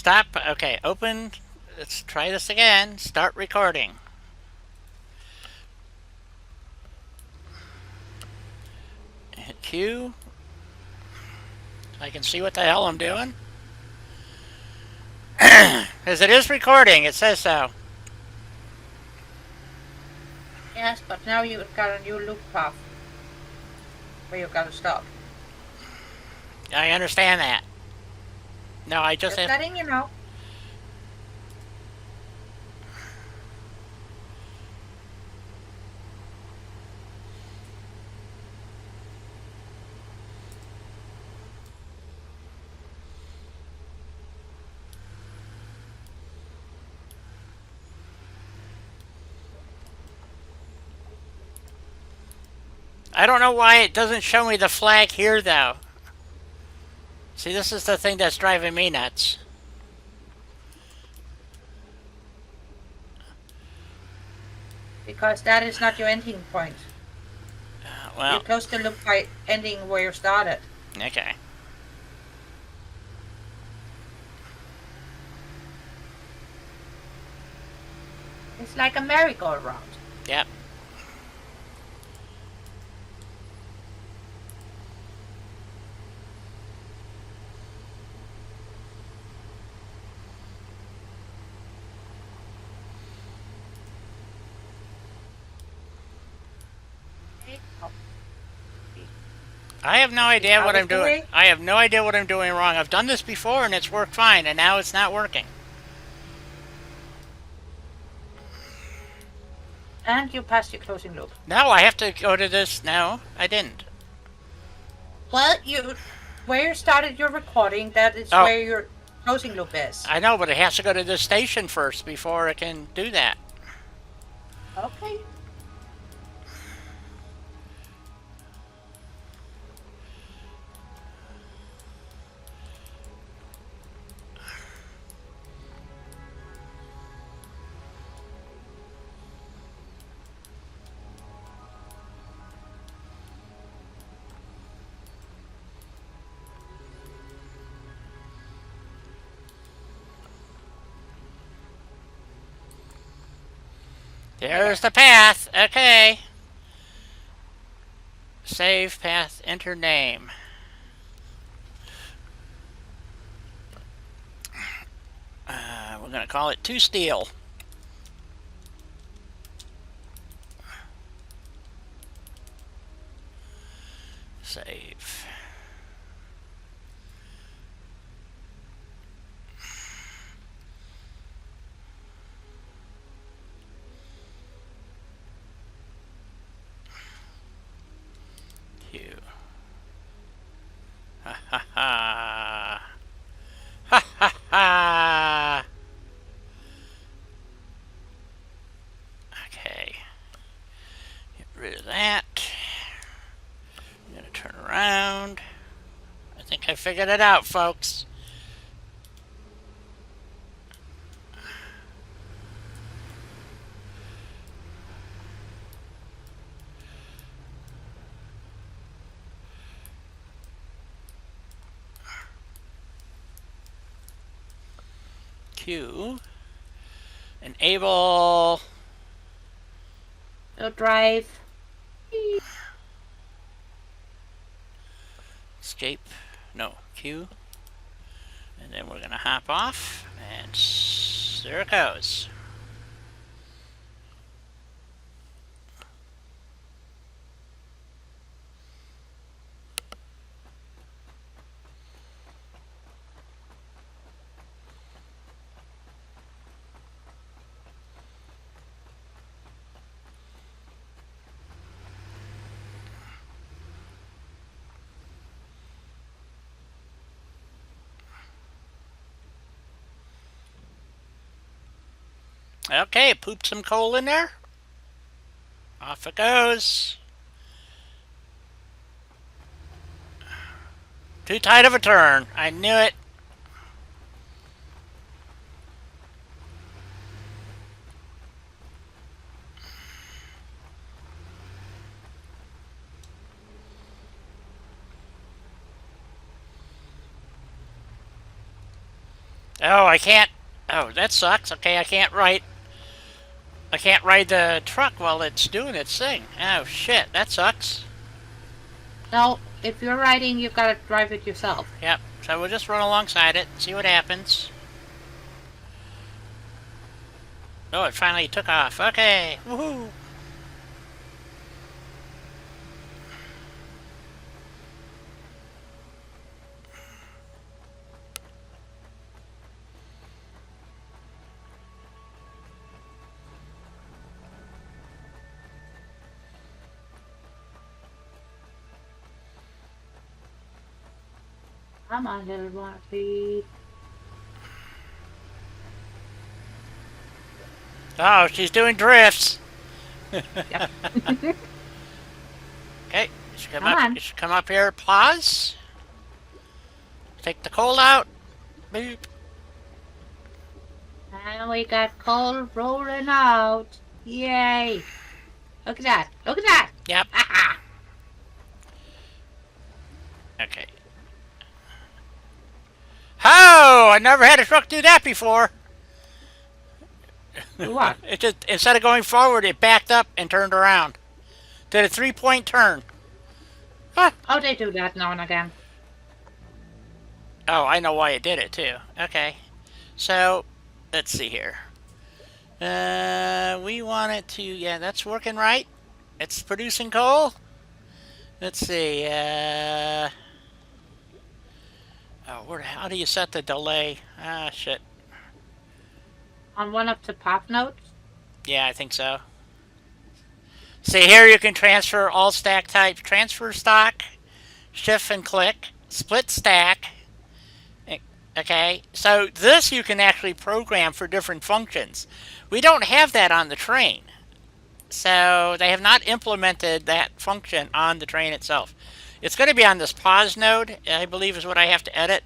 Stop. Okay, open. Let's try this again. Start recording. Hit Q. So I can see what the hell I'm doing. Because it is recording. It says so. Yes, but now you've got a new loop path where you gotta stop. I understand that. No, I just have... letting you know. I don't know why it doesn't show me the flag here, though. See, this is the thing that's driving me nuts. Because that is not your ending point. Well, you close the loop by ending where you started. Okay. It's like a merry-go-round. Yep. I have no idea what I'm doing. I have no idea what I'm doing wrong. I've done this before and it's worked fine, and now it's not working. And you passed your closing loop. No, I have to go to this. No, I didn't. Well, where you started your recording, that is where your closing loop is. I know, but it has to go to this station first before it can do that. Okay. There's the path. Okay. Save path, enter name. We're going to call it 2 Steel. Save. Q. Ha ha ha. Ha ha ha. Okay. Get rid of that. I'm going to turn around. I think I figured it out, folks. Q. Enable. No drive. Escape. No. Q. And then we're going to hop off. And there it goes. Okay, pooped some coal in there. Off it goes. Too tight of a turn. I knew it. Oh, I can't. Oh, that sucks. Okay, I can't ride the truck while it's doing its thing. Oh shit, that sucks. No, if you're riding, you've got to drive it yourself. Yep. So we'll just run alongside it, see what happens. Oh, it finally took off. Okay. Woohoo. Come on, little Marty. Oh, she's doing drifts. Yep. Okay, you should Come on. you should come up here, pause. Take the coal out. Beep. And we got coal rolling out. Yay. Look at that. Look at that. Yep. Ha Okay. Oh, I never had a truck do that before. What? It just, instead of going forward, it backed up and turned around. Did a 3-point turn. Huh. Oh, they do that now and again. Oh, I know why it did it too. Okay. So, let's see here. We want it to, yeah, that's working right. It's producing coal. Let's see, oh, how do you set the delay? Ah, shit. On one of the path notes? Yeah, I think so. See, here you can transfer all stack types. Transfer stock, shift and click, split stack. Okay, so this you can actually program for different functions. We don't have that on the train. So they have not implemented that function on the train itself. It's going to be on this pause node, I believe is what I have to edit.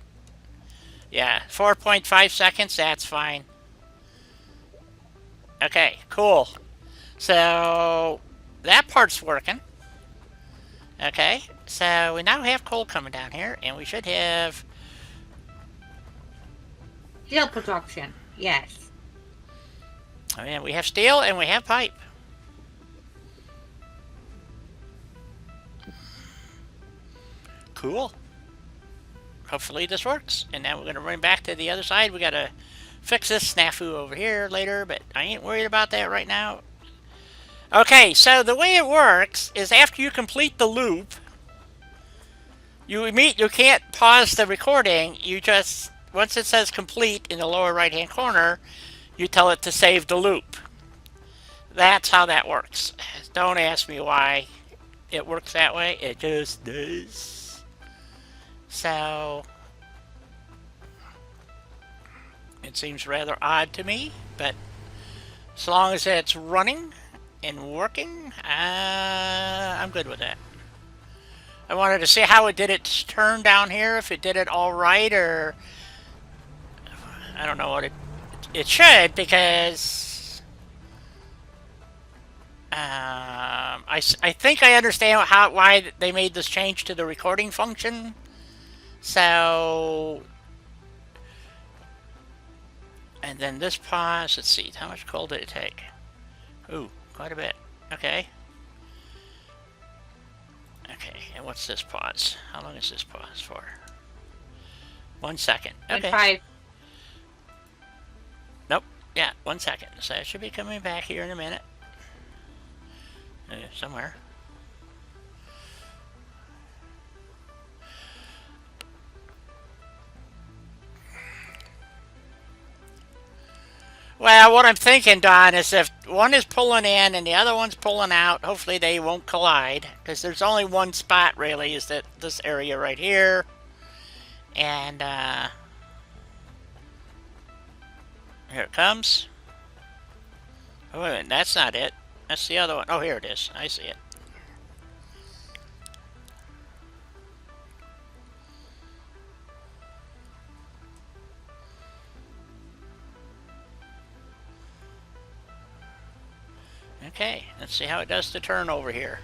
Yeah, 4.5 seconds, that's fine. Okay, cool. So that part's working. Okay, so we now have coal coming down here, and we should have... Steel production. Yes. Oh yeah, we have steel and we have pipe. Cool. Hopefully this works. And now we're going to run back to the other side. We got to fix this snafu over here later, but I ain't worried about that right now. Okay, so the way it works is after you complete the loop, you can't pause the recording. You just, once it says complete in the lower right hand corner, you tell it to save the loop. That's how that works. Don't ask me why it works that way. It just does. So it seems rather odd to me, but as long as it's running and working, I'm good with that. I wanted to see how it did its turn down here, if it did it all right, or I don't know what it should, because I think I understand why they made this change to the recording function. So, and then this pause, let's see, how much coal did it take? Ooh, quite a bit. Okay. Okay, and what's this pause? How long is this pause for? 1 second. Okay. 5. Nope. Yeah, 1 second. So it should be coming back here in a minute. Somewhere. Well, what I'm thinking, Don, is if one is pulling in and the other one's pulling out, hopefully they won't collide, because there's only one spot, really, is that this area right here. And, here it comes. Oh, wait a minute, that's not it. That's the other one. Oh, here it is. I see it. Okay, let's see how it does to turn over here.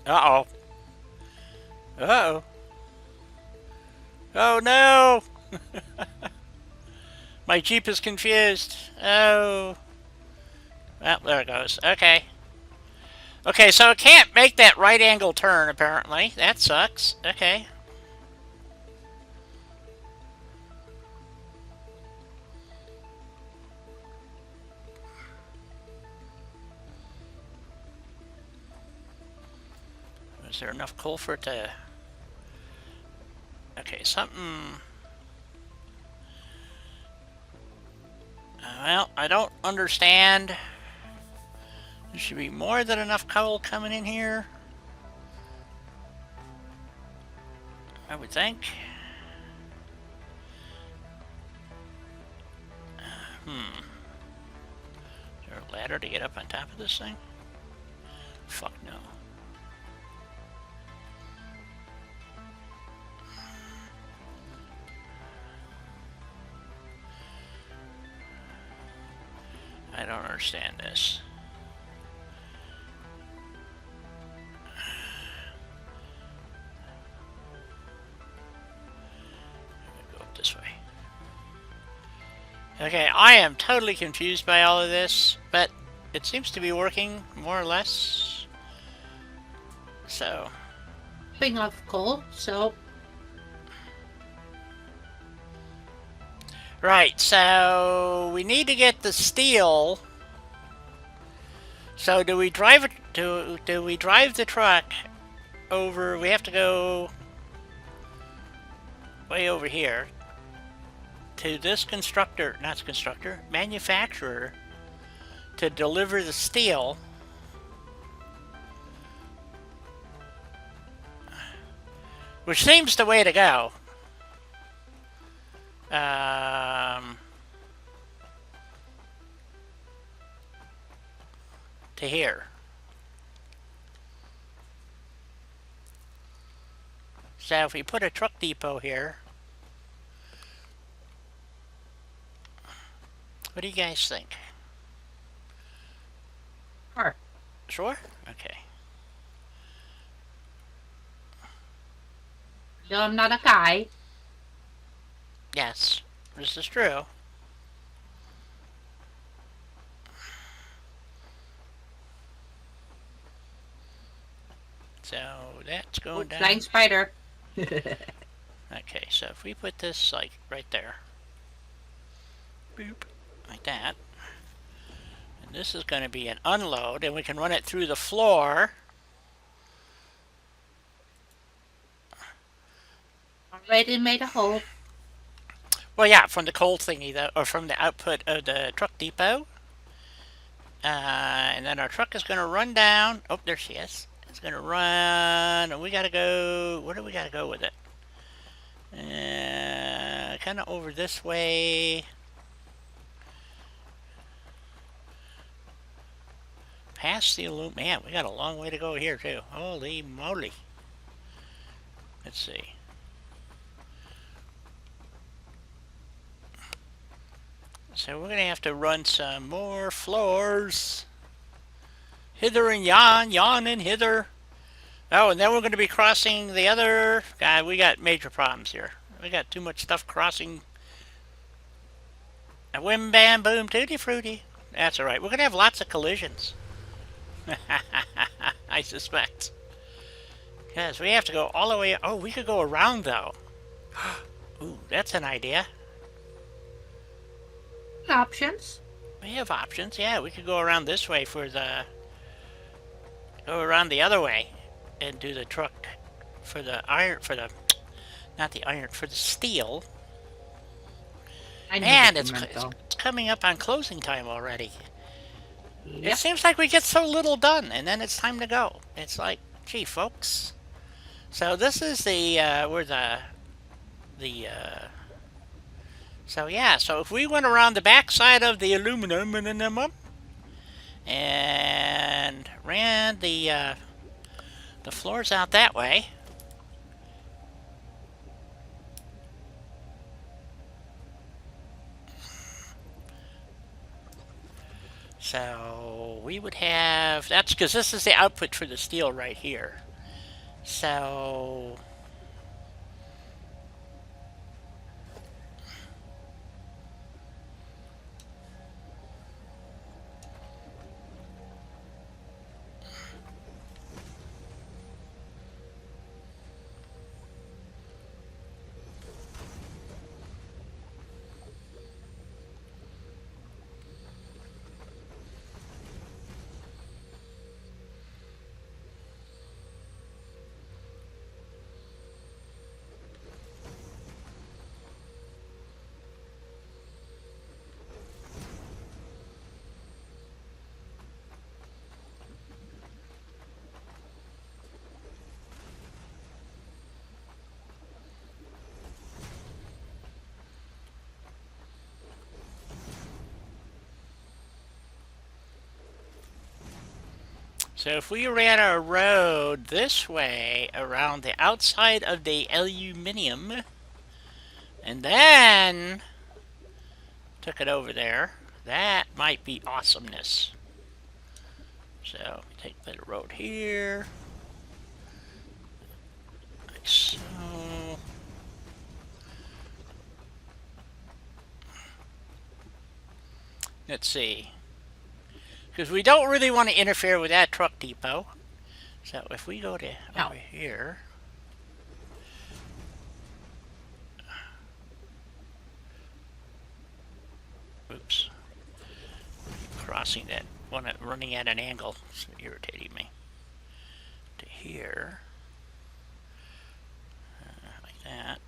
Uh-oh. Uh-oh. Oh, no! My Jeep is confused. Oh. Well, there it goes. Okay. Okay, so it can't make that right angle turn, apparently. That sucks. Okay. Is there enough coal for it to... Okay, something... Well, I don't understand. There should be more than enough coal coming in here, I would think. Is there a ladder to get up on top of this thing? Fuck no. I don't understand this. Go up this way. Okay, I am totally confused by all of this, but it seems to be working more or less. So. Speaking of coal, so Right, so we need to get the steel. So do we drive it? Do we drive the truck over? We have to go way over here to this manufacturer to deliver the steel. Which seems the way to go. To here. So if we put a truck depot here, what do you guys think? sure. Sure? Okay. No, I'm not a guy. Yes, this is true. So that's going down. Flying spider. Okay, so if we put this like right there, boop, like that, and this is going to be an unload, and we can run it through the floor. Already made a hole. Well, yeah, from the coal thingy, though, or from the output of the truck depot. And then our truck is going to run down. Oh, there she is. It's going to run, and we got to go. Where do we got to go with it? Kind of over this way. Past the man, we got a long way to go here, too. Holy moly. Let's see. So we're going to have to run some more floors. Hither and yon, yon and hither. Oh, and then we're going to be crossing the other... God, we got major problems here. We got too much stuff crossing. A whim, bam, boom, tutti frutti. That's alright. We're going to have lots of collisions. I suspect. Because we have to go all the way... Oh, we could go around, though. Ooh, that's an idea. Options. We have options, yeah. We could go around this way for the... Go around the other way and do the truck for the iron, for the... Not the iron, for the steel. And it's coming up on closing time already. Yep. It seems like we get so little done, and then it's time to go. It's like, gee, folks. So this is the, so yeah, so if we went around the back side of the aluminum and ran the floors out that way. So we would have, that's because this is the output for the steel right here. So So if we ran our road this way around the outside of the aluminum and then took it over there, that might be awesomeness. So take the road here, like so. Let's see. Because we don't really want to interfere with that truck depot. So if we go to over here. Oops. Crossing that one, running at an angle. It's irritating me. To here. Like that.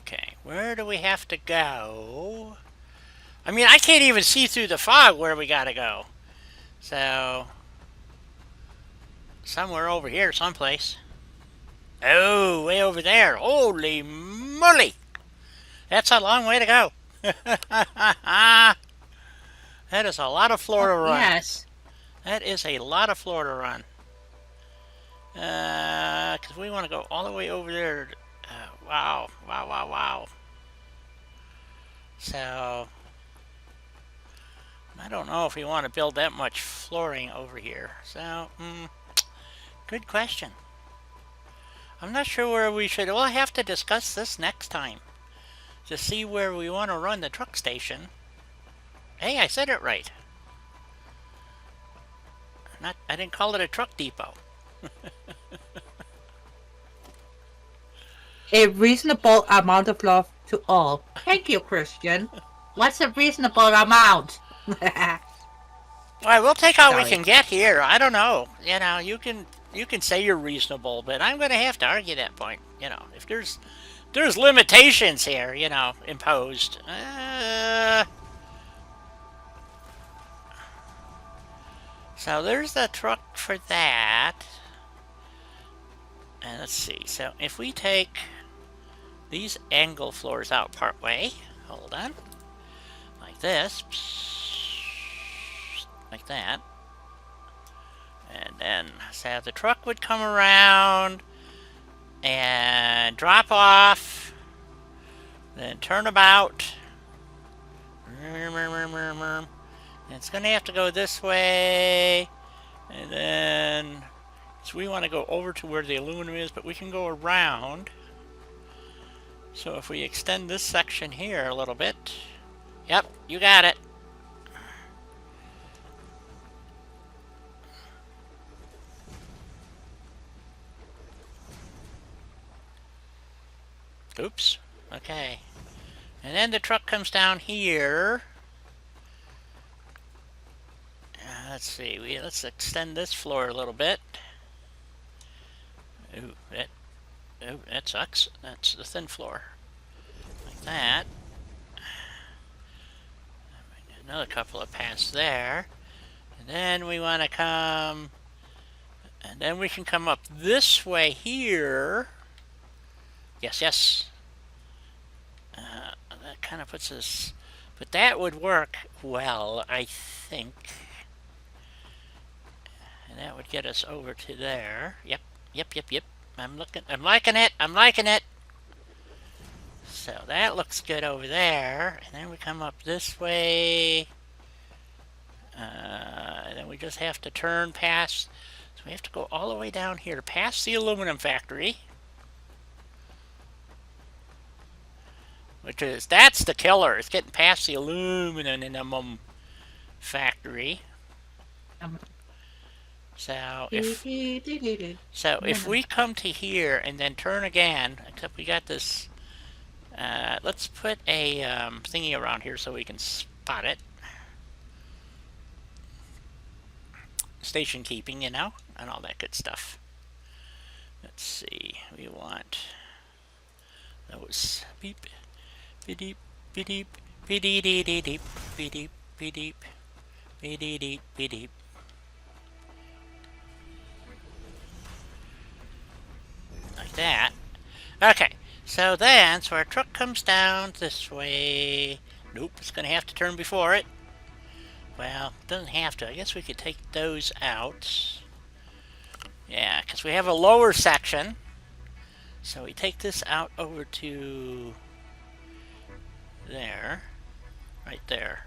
Okay, where do we have to go? I mean, I can't even see through the fog where we gotta go. So, somewhere over here, someplace. Oh, way over there. Holy moly! That's a long way to go. That is a lot of floor to run. Yes. That is a lot of floor to run. Because we want to go all the way over there. Wow, wow, wow, wow. So, I don't know if we want to build that much flooring over here. So, good question. I'm not sure where we should. We'll have to discuss this next time to see where we want to run the truck station. Hey, I said it right. I didn't call it a truck depot. A reasonable amount of love to all. Thank you, Christian. What's a reasonable amount? Well, we'll take all we Sorry. can get here. I don't know. You know, you can say you're reasonable, but I'm going to have to argue that point. You know, if there's limitations here, you know, imposed. So there's the truck for that. And let's see. So if we take these angle floors out part way, hold on, like this, like that, and then so the truck would come around and drop off, then turn about. And it's going to have to go this way, and then so we want to go over to where the aluminum is, but we can go around. So if we extend this section here a little bit, yep, you got it. Oops, okay. And then the truck comes down here. Let's see, let's extend this floor a little bit. Ooh, that sucks. That's the thin floor. Like that. Another couple of paths there. And then we want to come... And then we can come up this way here. Yes, yes. That kind of puts us... But that would work well, I think. And that would get us over to there. Yep, yep, yep, yep. I'm liking it. I'm liking it. So that looks good over there. And then we come up this way. And then we just have to turn past. So we have to go all the way down here past the aluminum factory. That's the killer. It's getting past the aluminum factory. So if we come to here and then turn again, except we got this, let's put a thingy around here so we can spot it. Station keeping, and all that good stuff. Let's see. We want those beep, beep, beep, beep, beep, beep, beep, beep, beep, beep, beep. Like that. Okay, so our truck comes down this way. Nope, it's going to have to turn before it. Well, it doesn't have to. I guess we could take those out. Yeah, because we have a lower section. So we take this out over to there. Right there.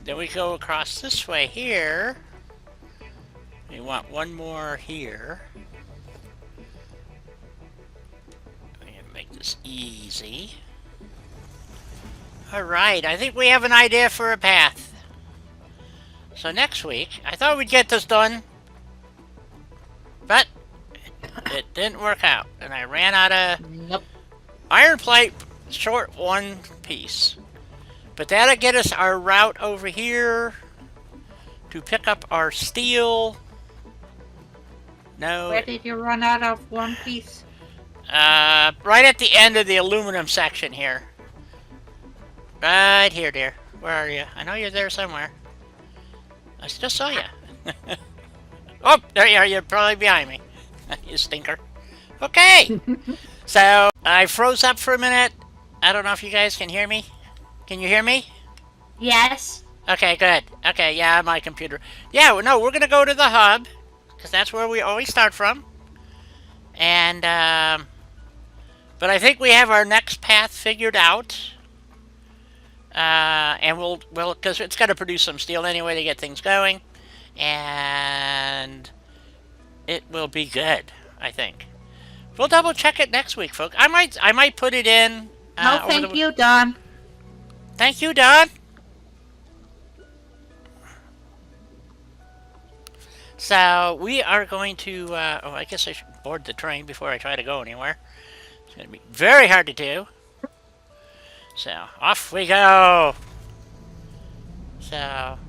Then we go across this way here. We want one more here. We're going to make this easy. Alright, I think we have an idea for a path. So next week, I thought we'd get this done, but it didn't work out. And I ran out of iron plate, short one piece. But that'll get us our route over here to pick up our steel. No. Where did you run out of one piece? Right at the end of the aluminum section here. Right here, dear. Where are you? I know you're there somewhere. I just saw you. Oh, there you are. You're probably behind me. You stinker. Okay. So, I froze up for a minute. I don't know if you guys can hear me. Can you hear me? Yes. Okay, good. Okay, yeah, my computer. Yeah, no, we're going to go to the hub, because that's where we always start from. And, but I think we have our next path figured out. And we'll, because it's got to produce some steel anyway to get things going. And it will be good, I think. We'll double check it next week, folks. I might put it in. No, thank you, Don. Thank you, Don. So we are going to. Oh, I guess I should board the train before I try to go anywhere. It's going to be very hard to do. So off we go. So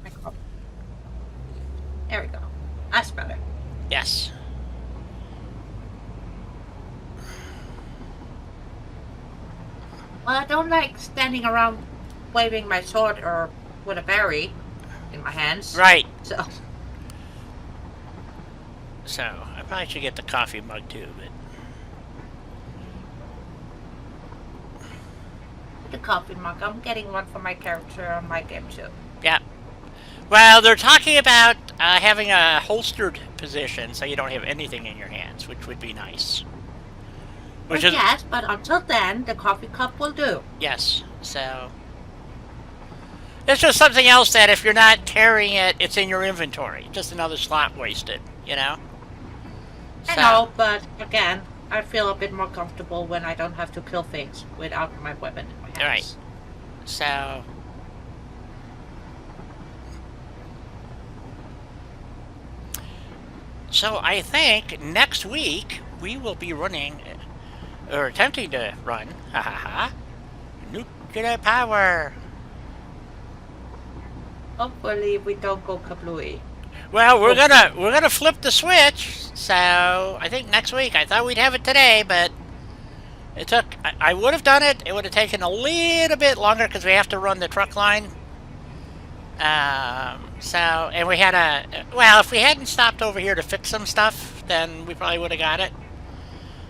there we go. That's better. Yes. Well, I don't like standing around waving my sword or with a berry in my hands. Right. So I probably should get the coffee mug too, but the coffee mug. I'm getting one for my character on my game too. yeah. Well, they're talking about having a holstered position so you don't have anything in your hands, which would be nice. Well, yes, but until then, the coffee cup will do. Yes, so it's just something else that if you're not carrying it, it's in your inventory. Just another slot wasted, you know? I know, but again, I feel a bit more comfortable when I don't have to kill things without my weapon in my hands. Right. So I think next week we will be running, or attempting to run, nuclear power. Hopefully we don't go kablooey. Well, we're gonna flip the switch. So I think next week. I thought we'd have it today, but it took. I would have done it. It would have taken a little bit longer because we have to run the truck line. And we had well, if we hadn't stopped over here to fix some stuff, then we probably would have got it.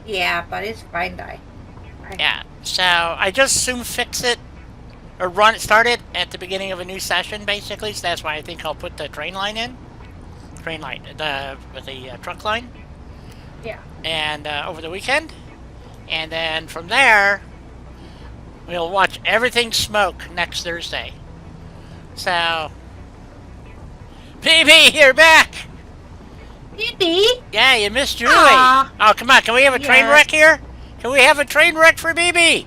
Yeah, but it's fine, Di. Yeah. So I just soon fix it. Or start it at the beginning of a new session, basically. So that's why I think I'll put the train line in. The truck line. Yeah. And over the weekend. And then from there, we'll watch everything smoke next Thursday. So, BB, you're back! BB? Yeah, you missed Julie. Aww. Oh, come on, can we have a train wreck here? Can we have a train wreck for BB?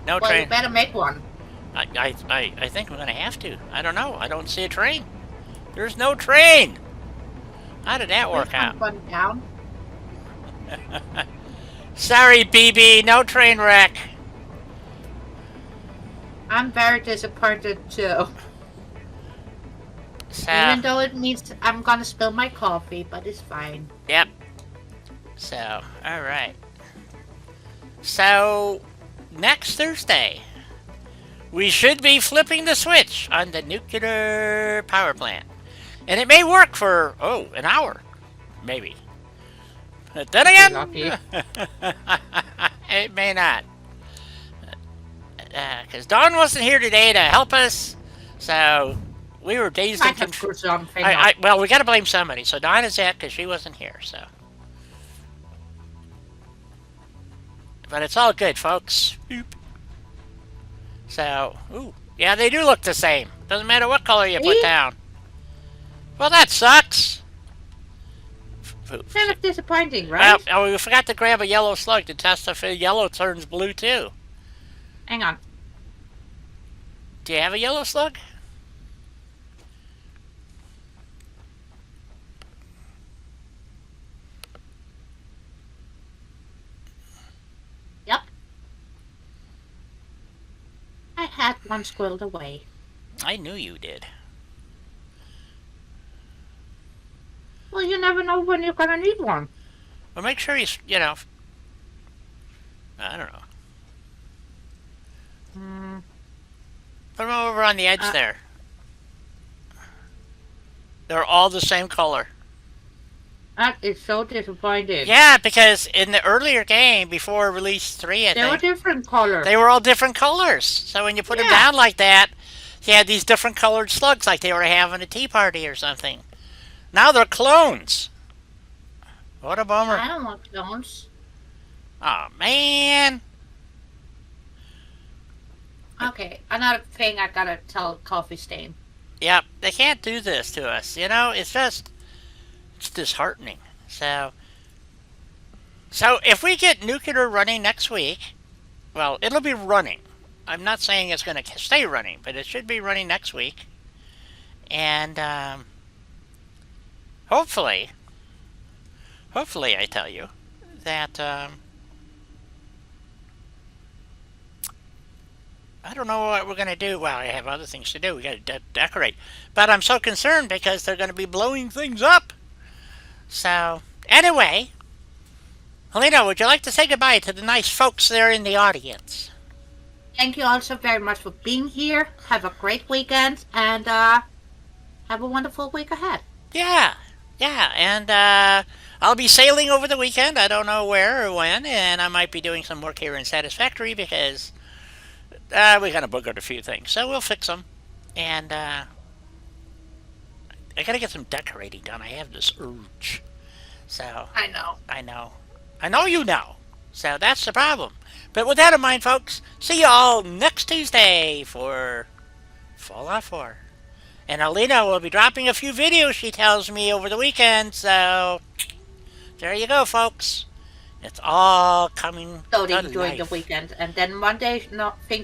No well, train. you better make one. I think we're gonna have to. I don't know. I don't see a train. There's no train. How did that work out? One down. Sorry, BB. No train wreck. I'm very disappointed too. So, even though it means I'm gonna spill my coffee, but it's fine. Yep. So, all right. So, next Thursday, we should be flipping the switch on the nuclear power plant. And it may work for, an hour. Maybe. But then again, it may not. Because Dawn wasn't here today to help us, so we were dazed and confused. Well, we got to blame somebody. So Dawn is it because she wasn't here. So, but it's all good, folks. Boop. So, yeah, they do look the same. Doesn't matter what color you put down. Well, that sucks. Kind of disappointing, right? Well, we forgot to grab a yellow slug to test if yellow turns blue too. Hang on. Do you have a yellow slug? Yep. I had one squirreled away. I knew you did. Well, you never know when you're gonna need one. Well, make sure he's, I don't know. Put them over on the edge there. They're all the same color. That is so disappointing. Yeah, because in the earlier game, before Release 3, I think... They were different colors. They were all different colors. So when you put them down like that, you had these different colored slugs, like they were having a tea party or something. Now they're clones. What a bummer. I don't want clones. Oh, man. Okay, another thing I gotta tell Coffee Stain. Yep, they can't do this to us. It's disheartening. So if we get nuclear running next week, well, it'll be running. I'm not saying it's going to stay running, but it should be running next week. And hopefully, I tell you that I don't know what we're going to do. Well, I have other things to do. We got to decorate. But I'm so concerned because they're going to be blowing things up. So, anyway, Helena, would you like to say goodbye to the nice folks there in the audience? Thank you all so very much for being here. Have a great weekend, and have a wonderful week ahead. Yeah, and I'll be sailing over the weekend. I don't know where or when, and I might be doing some work here in Satisfactory because we kind of boogered a few things, so we'll fix them. And I gotta get some decorating done. I have this urge. So I know. I know you know. So that's the problem. But with that in mind, folks, see you all next Tuesday for Fallout 4. And Alina will be dropping a few videos, she tells me, over the weekend. So there you go, folks. It's all coming to During the life. weekend, and then Monday, no, things